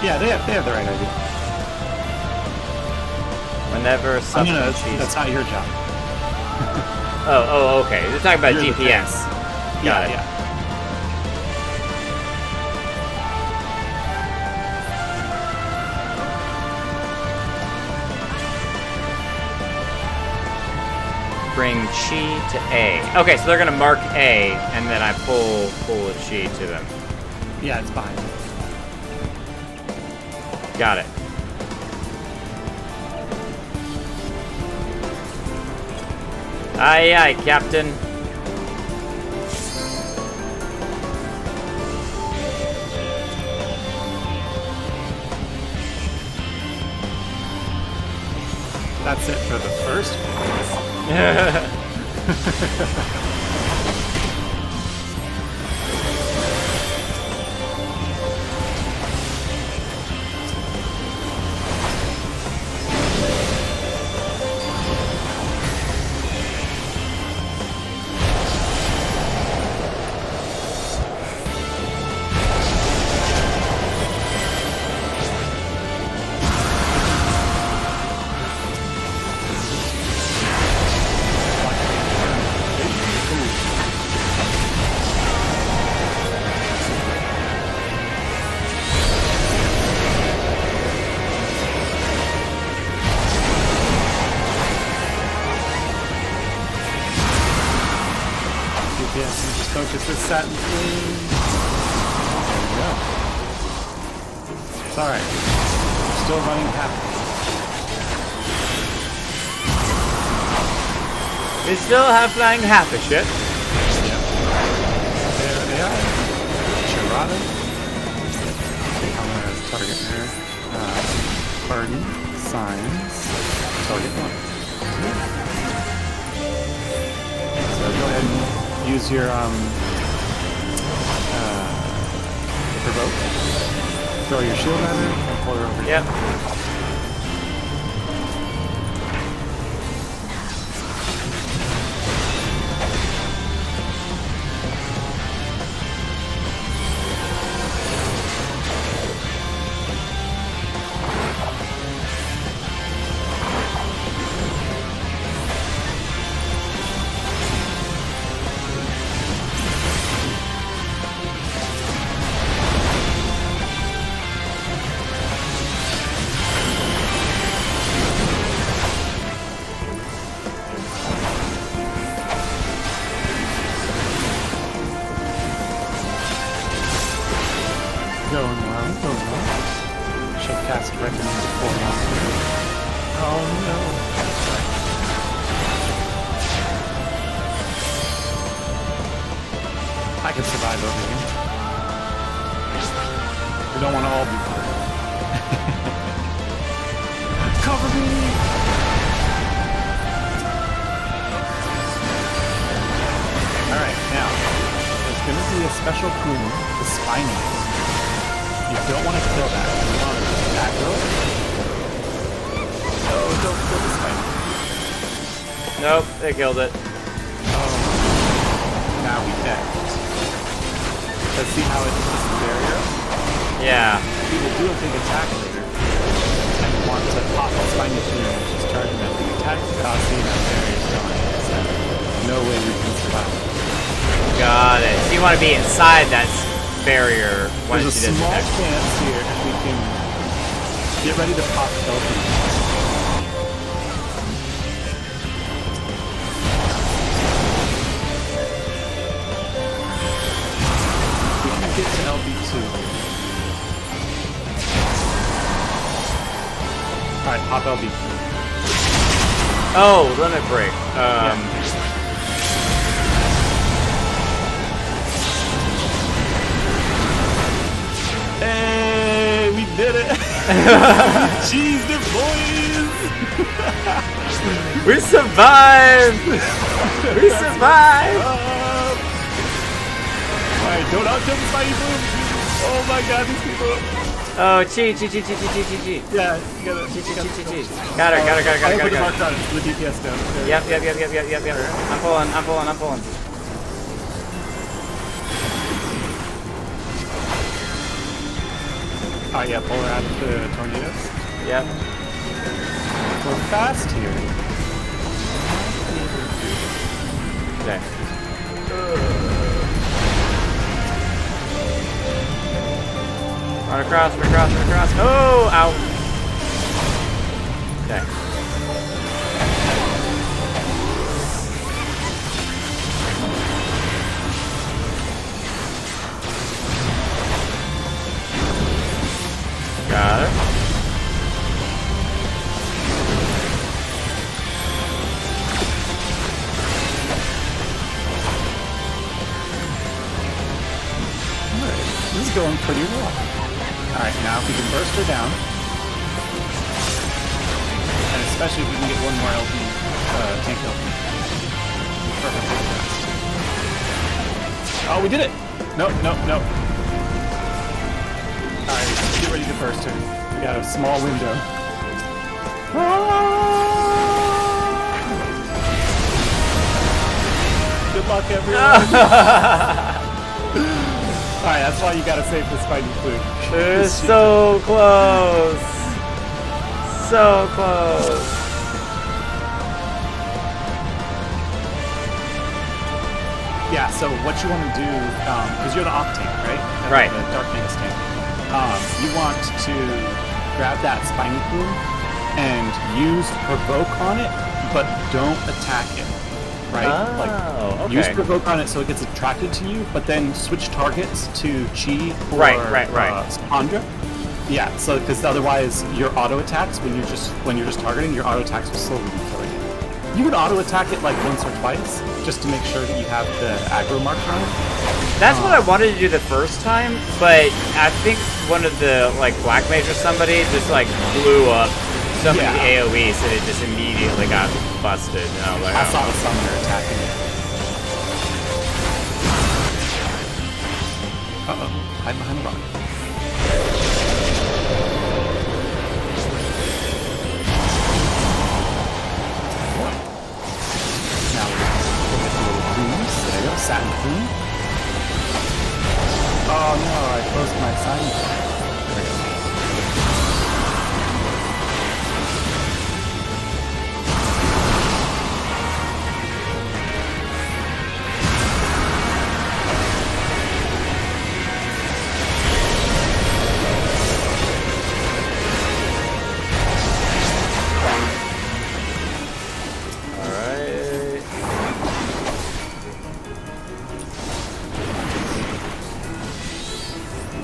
Yeah, they have the right idea. Whenever something No, cheese. that's not your job. Oh, okay. You're talking about You're the DPS. Got it. Yeah. Bring chi to A. Okay, so they're gonna mark A, and then I pull a chi to them. Yeah, it's behind. Got it. Aye, aye, Captain. That's it for the first phase. Yes, and just focus this satin plume. There we go. It's alright. We're still running happy. We still have flying half a ship. Yep. There they are. Sharada. I'm gonna target her. Pardon. Science. Target one. So go ahead and use your provoke. Throw your shield at her and pull her over. Yep. I can survive over here. We don't want to all be burned. Cover me! Alright, now, there's going to be a special boom, the spiny. You don't want to kill that. You want to aggro. No, don't kill the spiny. Nope, they killed it. Oh. Now we dead. Let's see how it hits the barrier. Yeah. We will do a big attack later. And want to pop a spiny machine, which is charging at the attack velocity that barrier is going. So no way we can survive. Got it. So you want to be inside that barrier when There's she a does small attack. chance here if we can get ready to pop LB. We can get to LB2. Alright, pop LB. Oh, limit break. Hey, we did it! Jeez, the boys! We survived! We survived! Alright, don't outjump the spiny boom! Oh my god, these people! Oh, chi. Yeah, you gotta... Chi. Got her. I'll put the marker on it, the DPS down. There. Yep. I'm pulling. Oh yeah, pull her out of the tornadoes. Yep. We're fast here. Okay. Run across. Oh, ow. Okay. Got it. Alright, this is going pretty well. Alright, now if we can burst her down, and especially if we can get one more LP, tank LP. Perfectly fast. Oh, we did it! Nope. Alright, get ready to burst her. We got a small window. Good luck, everyone! Alright, that's why you gotta save the spiny food. They're so close. So close. Yeah, so what you want to do, because you're the op tank, right? Right. The Dark Magus tank. You want to grab that spiny plume and use provoke on it, but don't attack it. Right? Oh, Use okay. provoke on it so it gets attracted to you, but then switch targets to Chi or Right. Andra. Yeah, so because otherwise your auto attacks when you're just targeting, your auto attacks will slowly be killing it. You would auto attack it like once or twice, just to make sure that you have the aggro marker on it. That's what I wanted to do the first time, but I think one of the black mage or somebody just blew up so many AoEs that it just immediately got busted. And I was like, I saw the summoner attacking it. Uh-oh. Hide behind the rock. Now we'll get the little plumes. There you go. Satin plume. Oh no, I closed my sign. There we go.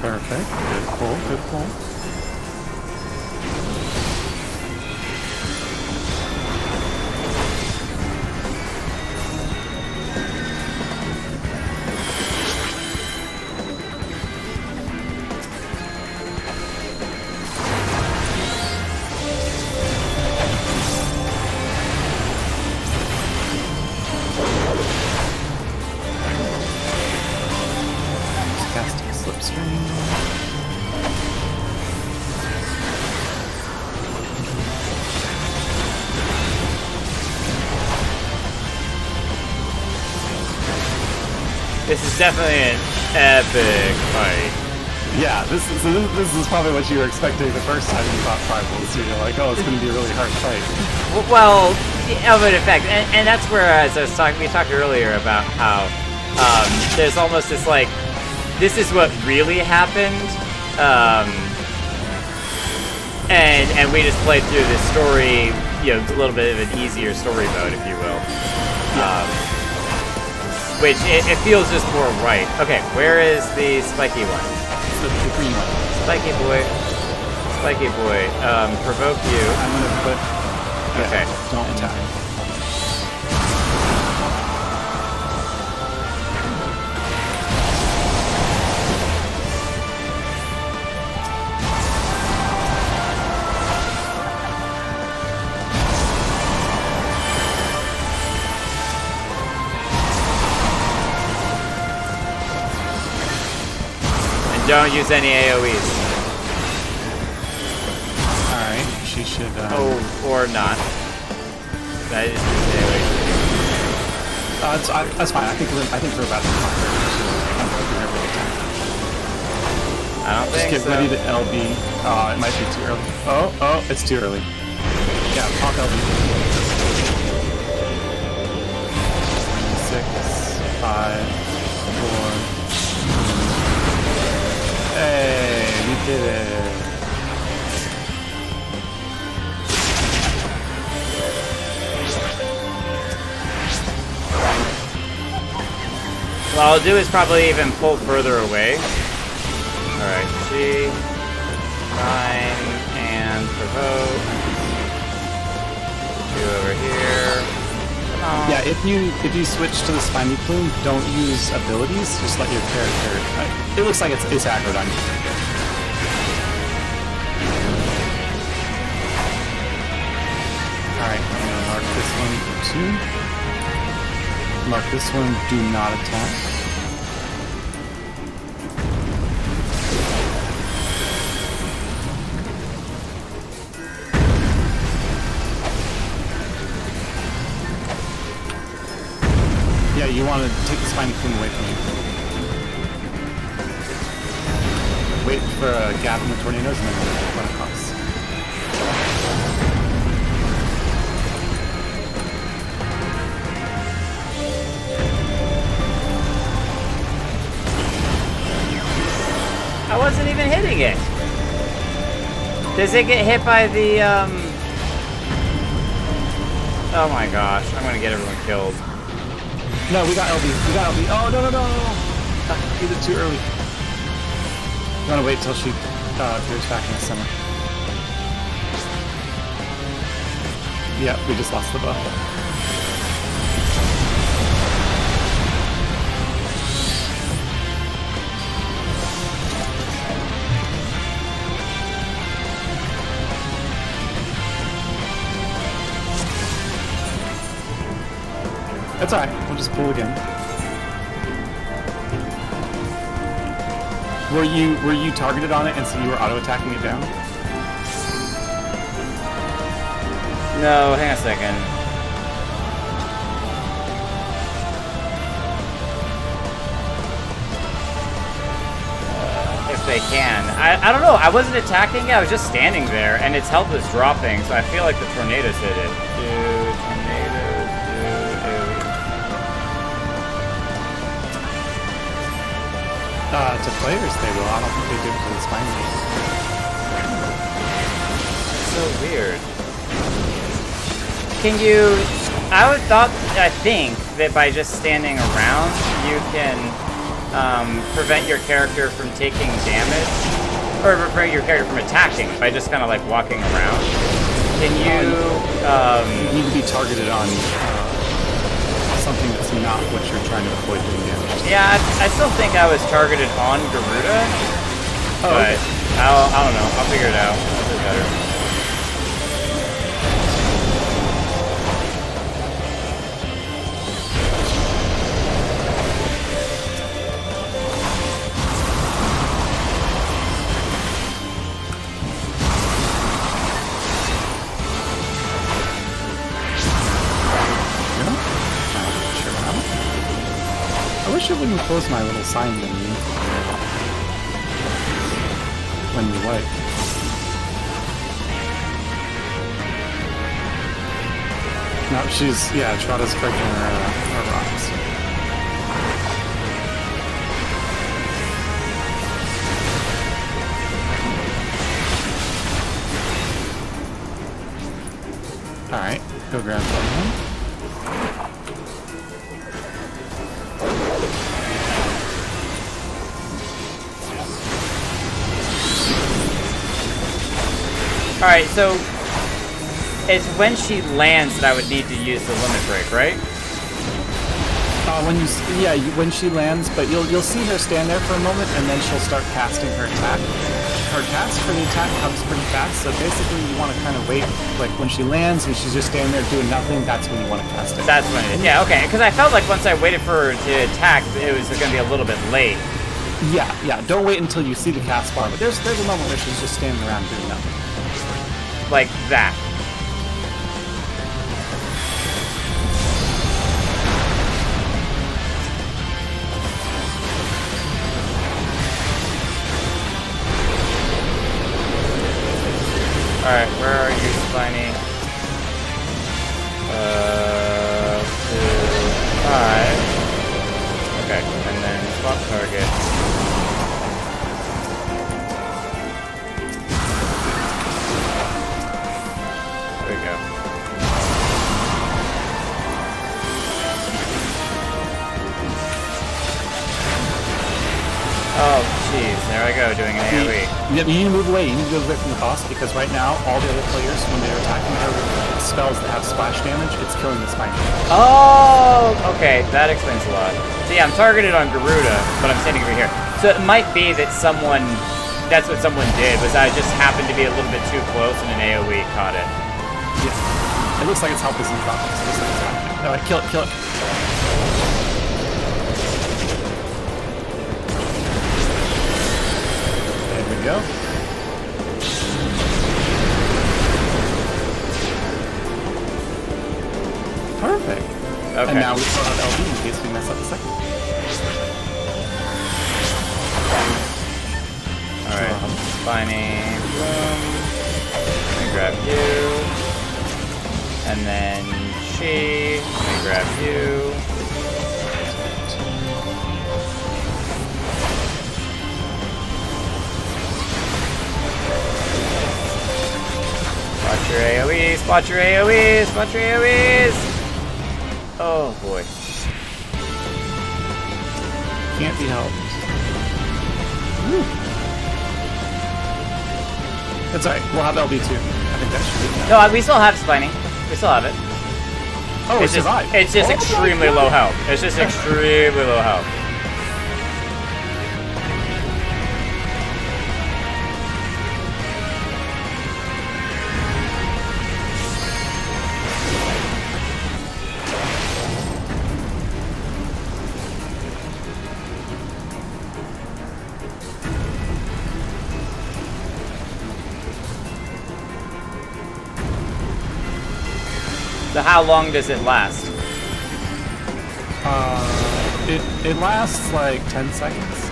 Perfect. Good This is definitely an epic fight. Yeah, this is probably what you were expecting the first time you fought primals. You're like, oh, it's going to be a really hard fight. Well, of an effect, and that's where, as I was talking, we talked earlier about how there's almost this like, this is what really happened, and we just played through this story, you know, a little bit of an easier story mode, if you will. Which it feels just more right. Okay, where is the spiky one? The green one. Spiky boy. Spiky boy. Provoke you. I'm gonna put. Okay. Don't attack. Don't use any AoEs. Alright, she should. Oh, or not. That is AoE. That's fine. I think we're about to conquer. So I'm hoping her really attack. I don't Just think get so. ready to LB. It might be too early. Oh, it's too early. Yeah, pop LB. 6, 5, 4. Hey, we did it. What I'll do is probably even pull further away. Alright, see. Fine, and provoke. Do over here. Come on. Yeah, if you switch to the spiny plume, don't use abilities. Just let your character. It looks like it's aggroed on you. All right, I'm gonna mark this one for 2. Mark this one. Do not attack. Yeah, you want to take the spiny plume away from you. Wait for a gap in the tornadoes and then run across. I wasn't even hitting it. Does it get hit by the, Oh my gosh, I'm gonna get everyone killed. No, we got LB. Oh, no. Either too early. You want to wait till she appears back in the center. Yeah, we just lost the buff. That's alright, we'll just pull again. Were you targeted on it and so you were auto-attacking it down? No, hang on a second. If they can. I don't know, I wasn't attacking it, I was just standing there, and its health was dropping, so I feel like the tornadoes hit it. Dude, tornadoes, To players they will. I don't think they do it to the spine game. so weird. Can you... I think that by just standing around, you can prevent your character from taking damage, or prevent your character from attacking by just kind of like walking around. Can you... You need to be targeted on something that's not what you're trying to avoid doing damage to. Yeah, I still think I was targeted on Garuda, but okay. I don't know. I'll figure it out. I'll do better. wish it wouldn't close my little sign menu when you wipe. No, yeah, Trotta's breaking her rocks. Alright, go grab one. Alright, so it's when she lands that I would need to use the limit break, right? When she lands, but you'll see her stand there for a moment, and then she'll start casting her attack. Her cast for the attack comes pretty fast, so basically you want to kind of wait, like when she lands and she's just standing there doing nothing, that's when you want to cast it. That's when it is. Yeah, okay, because I felt like once I waited for her to attack, it was going to be a little bit late. Yeah, don't wait until you see the cast bar, but there's a moment where she's just standing around doing nothing. Like that. Alright, where are you, Spiny? 2, 5. Okay, and then swap target. There we go. Oh, jeez, there I go, doing an AoE. You need to move away. You need to go away from the boss, because right now, all the other players, when they're attacking her with spells that have splash damage, it's killing the Spiny. Oh, okay, that explains a lot. So yeah, I'm targeted on Garuda, but I'm standing over here. So it might be that that's what someone did, was I just happened to be a little bit too close and an AoE caught it. Yeah. It looks like it's helping some problems. It looks like it's happening. No, kill it. There we go. Perfect. Okay. And now we still have LB in case we mess up a second. Alright, Spiny, boom. Let me grab you. And then she, let me grab you. Spot your AoEs, spot your AoEs, spot your AoEs! Oh boy. Can't be helped. Woo. That's alright, we'll have LB too. I think that should be enough. No, we still have Spiny. We still have it. Oh, it survived. It's just extremely low health. It's just extremely low health. So how long does it last? It lasts like 10 seconds.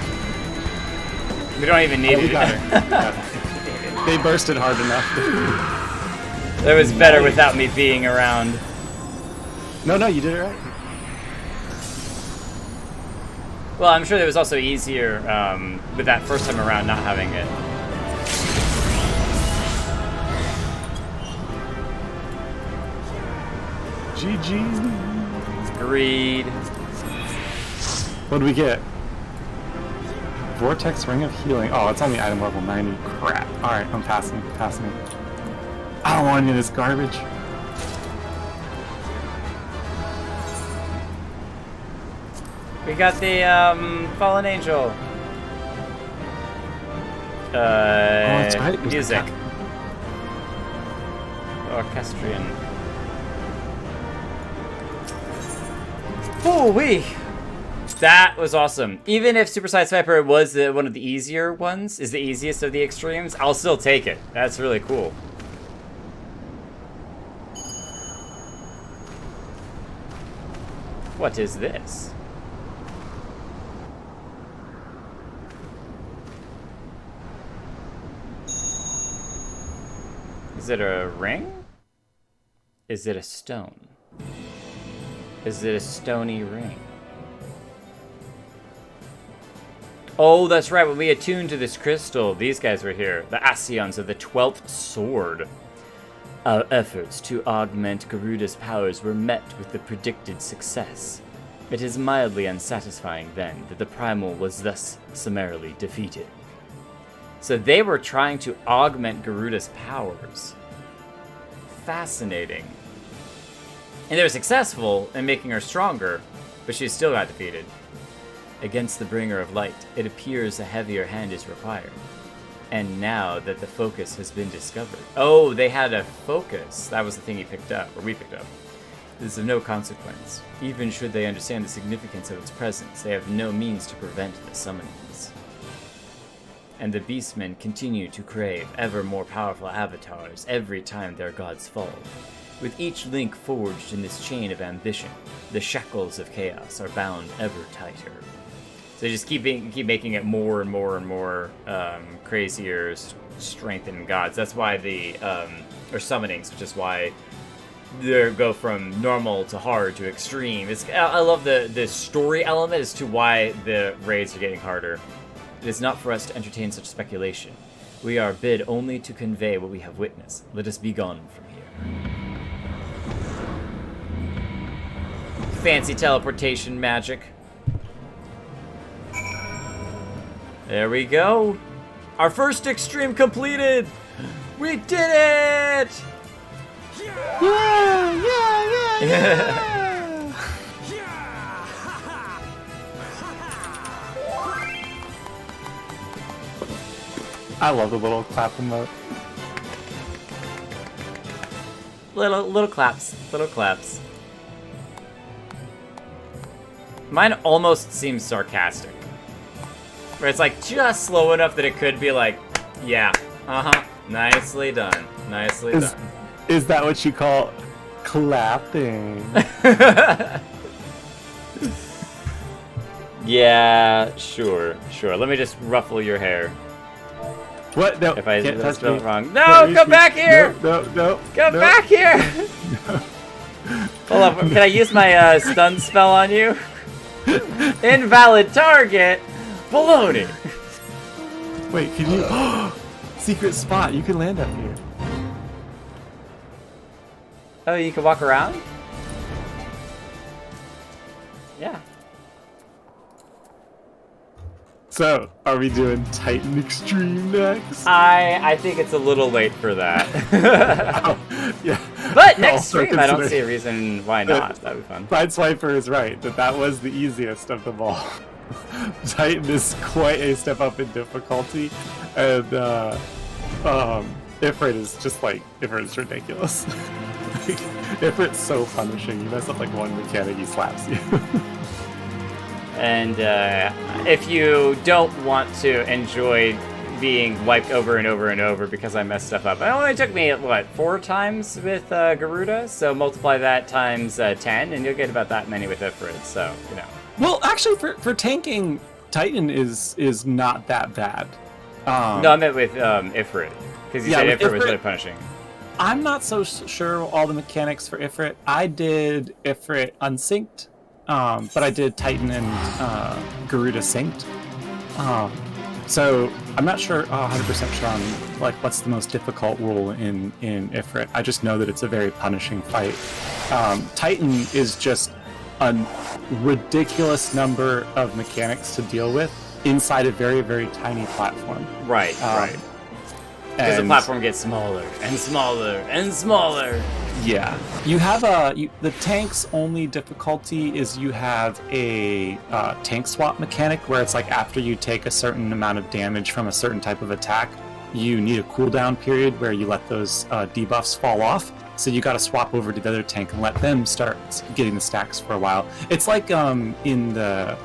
We don't even need it. Got her. Got her. They bursted hard enough. That was better without me being around. No, you did it right. Well, I'm sure it was also easier with that first time around not having it. GG. Greed. What do we get? Vortex Ring of Healing. Oh, it's only item level 90. Crap. Alright, I'm passing. I don't want any of this garbage. We got the Fallen Angel. that's right. Music. Orchestrion. Ooh-wee! That was awesome. Even if Super Side Sniper was one of the easier ones, is the easiest of the extremes, I'll still take it. That's really cool. What is this? Is it a ring? Is it a stone? Is it a stony ring? Oh, that's right. When we attuned to this crystal, these guys were here. The Ascians of the 12th Sword. Our efforts to augment Garuda's powers were met with the predicted success. It is mildly unsatisfying, then, that the primal was thus summarily defeated. So they were trying to augment Garuda's powers. Fascinating. And they were successful in making her stronger, but she still got defeated. Against the bringer of light, it appears a heavier hand is required. And now that the focus has been discovered... Oh, they had a focus. That was the thing he picked up, or we picked up. This is of no consequence. Even should they understand the significance of its presence, they have no means to prevent the summonings. And the beastmen continue to crave ever more powerful avatars every time their gods fall. With each link forged in this chain of ambition, the shackles of chaos are bound ever tighter. So they just keep making it more and more and more crazier, strengthened gods. That's why or summonings, which is why they go from normal to hard to extreme. I love the story element as to why the raids are getting harder. It is not for us to entertain such speculation. We are bid only to convey what we have witnessed. Let us be gone from here. Fancy teleportation magic. There we go. Our first extreme completed. We did it! Yeah. I love the little clap emote. Little claps. Little claps. Mine almost seems sarcastic. Where it's like just slow enough that it could be like, yeah, nicely done. Nicely done. Is that what you call clapping? Yeah, sure. Let me just ruffle your hair. What? No, if I can't touch spell me. it wrong. No, come back here! No. Come back here! Hold up, can I use my stun spell on you? Invalid target! Baloney! Wait, can you... Secret spot, you can land up here. Oh, you can walk around? Yeah. So, are we doing Titan Extreme next? I think it's a little late for that. Yeah. But next Also stream, I don't see a consider- reason why not. That'd be fun. Sideswiper is right, that was the easiest of them all. Titan is quite a step up in difficulty, and Ifrit is just like, Ifrit is ridiculous. Ifrit's so punishing, you mess up like one mechanic, he slaps you. And if you don't want to enjoy being wiped over and over and over because I messed stuff up, it only took me, 4 times with Garuda? So multiply that times 10, and you'll get about that many with Ifrit, so, you know. Well, actually, for tanking, Titan is not that bad. No, I meant with Ifrit, because you said Ifrit was really punishing. I'm not so sure all the mechanics for Ifrit. I did Ifrit unsynced, but I did Titan and Garuda synced. So I'm not sure 100% sure on like what's the most difficult rule in Ifrit. I just know that it's a very punishing fight. Titan is just a ridiculous number of mechanics to deal with inside a very, very tiny platform. Right. Because the platform gets smaller and smaller and smaller. Yeah. You have the tank's only difficulty is you have a tank swap mechanic where it's like after you take a certain amount of damage from a certain type of attack, you need a cooldown period where you let those debuffs fall off. So you got to swap over to the other tank and let them start getting the stacks for a while. It's like in the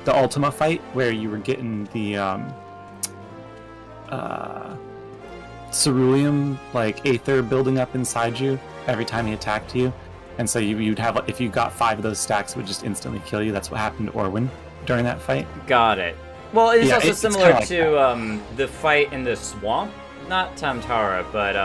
Ultima fight where you were getting the ceruleum, like Aether, building up inside you every time he attacked you, and so you'd have, if you got 5 of those stacks, it would just instantly kill you. That's what happened to Orwin during that fight. Got it. Well, it's also it's similar kinda like to the fight in the swamp not Tamtara, but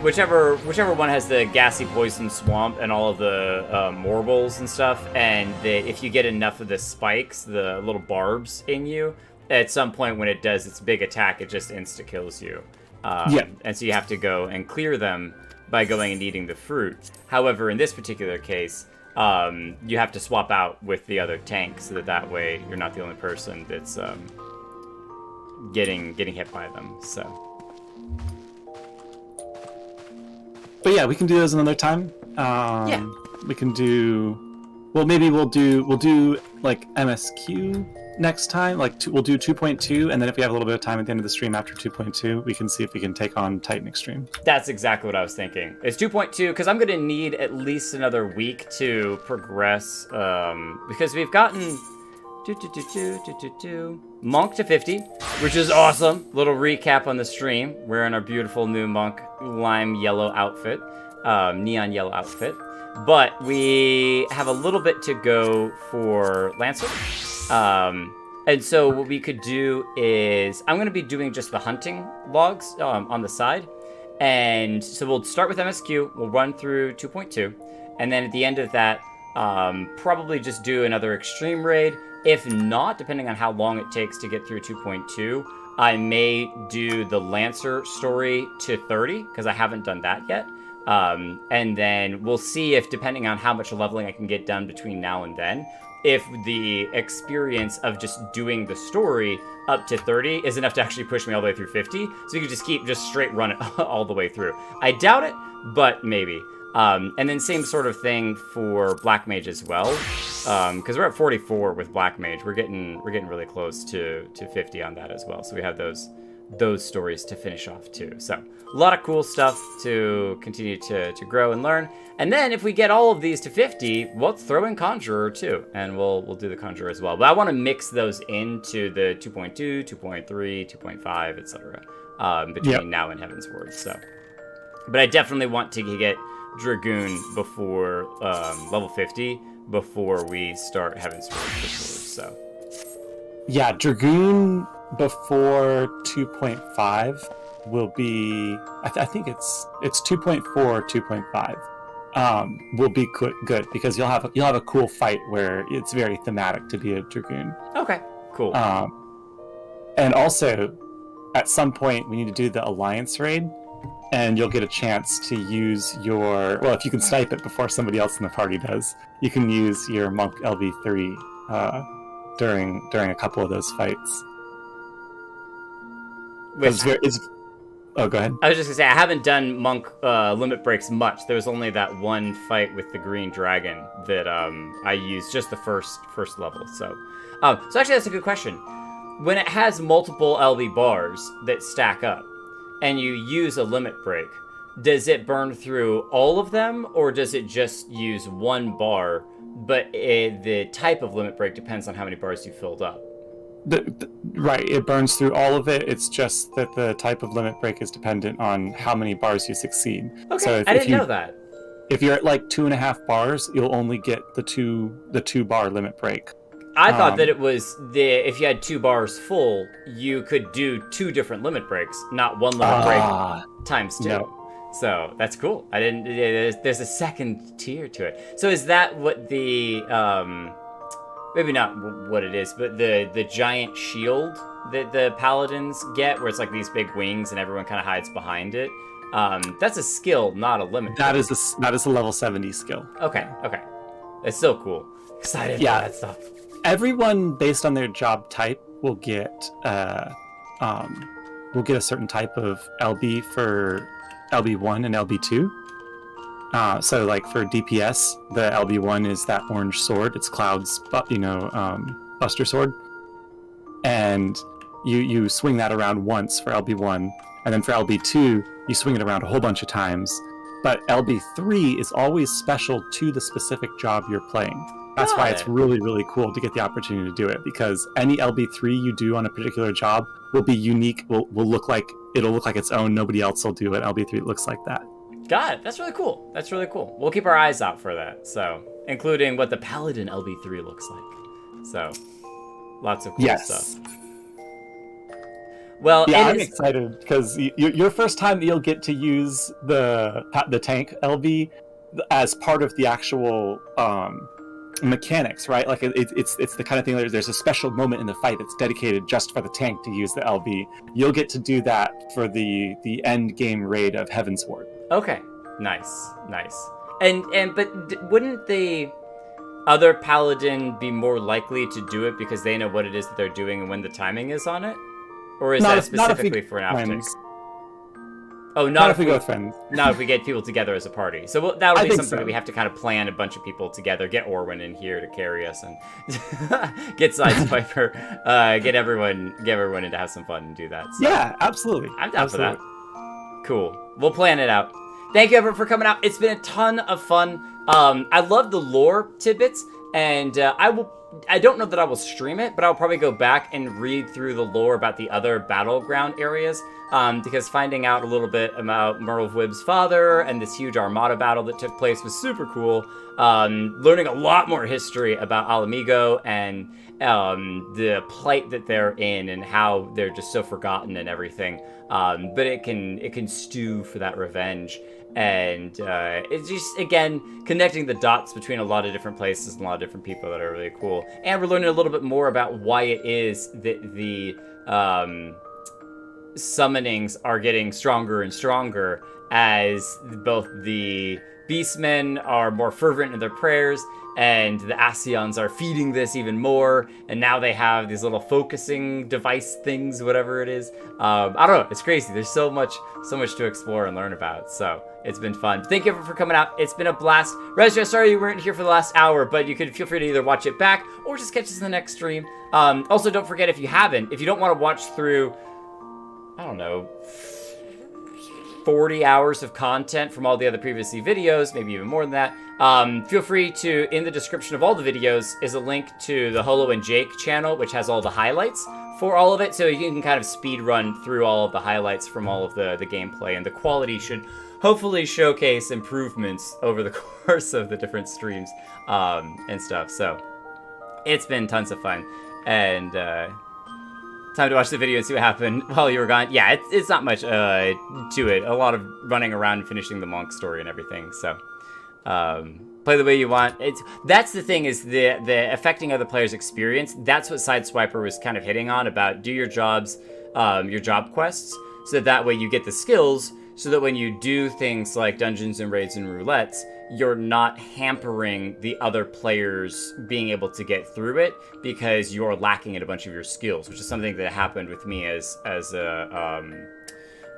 whichever one has the gassy poison swamp and all of the morbles and stuff, and if you get enough of the spikes, the little barbs in you, at some point when it does its big attack, it just insta-kills you. And so you have to go and clear them by going and eating the fruit. However, in this particular case, you have to swap out with the other tank so that way you're not the only person that's getting hit by them. So. But yeah, we can do those another time. Yeah. We can do. Well, maybe we'll do like MSQ next time. Like we'll do 2.2, and then if we have a little bit of time at the end of the stream after 2.2, we can see if we can take on Titan Extreme. That's exactly what I was thinking. It's 2.2 because I'm gonna need at least another week to progress. Because we've gotten Monk to 50, which is awesome. Little recap on the stream. We're in our beautiful new Monk lime yellow outfit, neon yellow outfit. But we have a little bit to go for Lancer. And so what we could do is, I'm going to be doing just the hunting logs on the side. And so we'll start with MSQ, we'll run through 2.2, and then at the end of that, probably just do another extreme raid. If not, depending on how long it takes to get through 2.2, I may do the Lancer story to 30, because I haven't done that yet. And then we'll see if, depending on how much leveling I can get done between now and then, if the experience of just doing the story up to 30 is enough to actually push me all the way through 50, so you can just keep straight run it all the way through. I doubt it, but maybe. And then same sort of thing for Black Mage as well, because we're at 44 with Black Mage. We're getting really close to 50 on that as well. So we have those stories to finish off too. So a lot of cool stuff to continue to grow and learn. And then if we get all of these to 50, we'll throw in Conjurer too, and we'll do the Conjurer as well. But I want to mix those into the 2.2, 2.3, 2.5, etc. Between now and Heaven's Word. So, but I definitely want to get Dragoon before level 50 before we start Heaven's Word for sure. So yeah, Dragoon before 2.5 will be, I think it's 2.4 or 2.5 will be good because you'll have a cool fight where it's very thematic to be a Dragoon. Okay, cool. And also at some point we need to do the Alliance raid, and you'll get a chance to use your, well, if you can snipe it before somebody else in the party does, you can use your Monk LV3 during a couple of those fights. Oh, go ahead. I was just gonna say, I haven't done Monk limit breaks much. There was only that one fight with the green dragon that I used just the first level. So actually that's a good question. When it has multiple LB bars that stack up, and you use a limit break, does it burn through all of them, or does it just use one bar, but the type of limit break depends on how many bars you filled up? Right, it burns through all of it. It's just that the type of limit break is dependent on how many bars you succeed. Okay, so I didn't know that. If you're at like 2.5 bars, you'll only get the two bar limit break. I thought that it was if you had 2 bars full, you could do 2 different limit breaks, not one limit break times 2. No. So that's cool. I didn't. There's a second tier to it. So is that what the maybe not what it is, but the giant shield that the paladins get, where it's like these big wings and everyone kind of hides behind it? That's a skill, not a limit. That is a level 70 skill. Okay. It's so cool. Excited about that stuff. Everyone, based on their job type, will get a certain type of LB for LB1 and LB2. So, like for DPS, the LB1 is that orange sword. It's Cloud's, Buster Sword, and you swing that around once for LB1, and then for LB2, you swing it around a whole bunch of times. But LB3 is always special to the specific job you're playing. That's why it's really, really cool to get the opportunity to do it, because any LB3 you do on a particular job will be unique, will look like its own. Nobody else will do it. LB3 looks like that. Got it. That's really cool. We'll keep our eyes out for that. So, including what the Paladin LB3 looks like. So, lots of cool stuff. Well, Yeah, it I'm is- excited because your first time that you'll get to use the tank LB as part of the actual mechanics, right? Like it's the kind of thing where there's a special moment in the fight that's dedicated just for the tank to use the LB. You'll get to do that for the end game raid of Heavensward. Okay, nice. But wouldn't the other paladin be more likely to do it because they know what it is that they're doing and when the timing is on it? Or is Not that if- not if we specifically for an afternoon? friends. Oh, Not if we go with friends. Not if we get people together as a party. So that'll I be think something so. that we have to kind of plan a bunch of people together. Get Orwin in here to carry us, and get Sideswiper. Get everyone in to have some fun and do that. So Yeah, absolutely. I'm down Absolutely. for that. Cool. We'll plan it out. Thank you, everyone, for coming out. It's been a ton of fun. I love the lore tidbits, and I don't know that I will stream it, but I'll probably go back and read through the lore about the other battleground areas, because finding out a little bit about Merlwyb's father and this huge armada battle that took place was super cool. Learning a lot more history about Ala Mhigo and the plight that they're in and how they're just so forgotten and everything. But it can stew for that revenge. And it's just, again, connecting the dots between a lot of different places and a lot of different people that are really cool. And we're learning a little bit more about why it is that the summonings are getting stronger and stronger as both the Beastmen are more fervent in their prayers and the Ascians are feeding this even more, and now they have these little focusing device things, whatever it is. I don't know, it's crazy. There's so much to explore and learn about, so it's been fun. Thank you everyone for coming out. It's been a blast. Rezja, sorry you weren't here for the last hour, but you could feel free to either watch it back or just catch us in the next stream. Also, don't forget, if you don't want to watch through, I don't know, 40 hours of content from all the other previous videos, maybe even more than that, feel free to, in the description of all the videos, is a link to the Holo and Jake channel, which has all the highlights for all of it, so you can kind of speed run through all of the highlights from all of the gameplay, and the quality should hopefully showcase improvements over the course of the different streams and stuff. So it's been tons of fun, and time to watch the video and see what happened while you were gone. Yeah, it's not much to it. A lot of running around and finishing the monk story and everything. So play the way you want. That's the thing, is the affecting other players' experience. That's what Sideswiper was kind of hitting on about. Do your jobs, your job quests, so that way you get the skills, so that when you do things like dungeons and raids and roulettes, you're not hampering the other players being able to get through it because you're lacking in a bunch of your skills, which is something that happened with me as a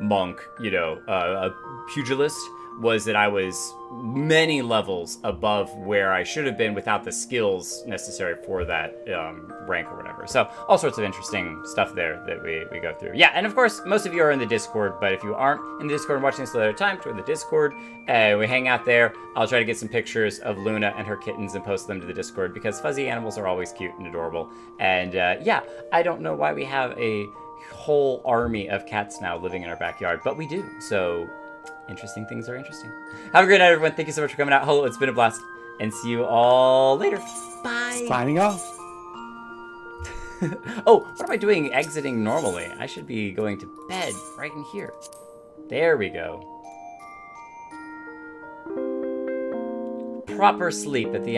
monk, a pugilist, was that I was many levels above where I should have been without the skills necessary for that rank or whatever. So all sorts of interesting stuff there that we go through. Yeah, and of course, most of you are in the Discord, but if you aren't in the Discord and watching this at a time, join the Discord. We hang out there. I'll try to get some pictures of Luna and her kittens and post them to the Discord because fuzzy animals are always cute and adorable. And yeah, I don't know why we have a whole army of cats now living in our backyard, but we do. So interesting things are interesting. Have a great night, everyone. Thank you so much for coming out. Hello, it's been a blast. And see you all later. Bye. Signing off. Oh, what am I doing exiting normally? I should be going to bed right in here. There we go. Proper sleep at the end.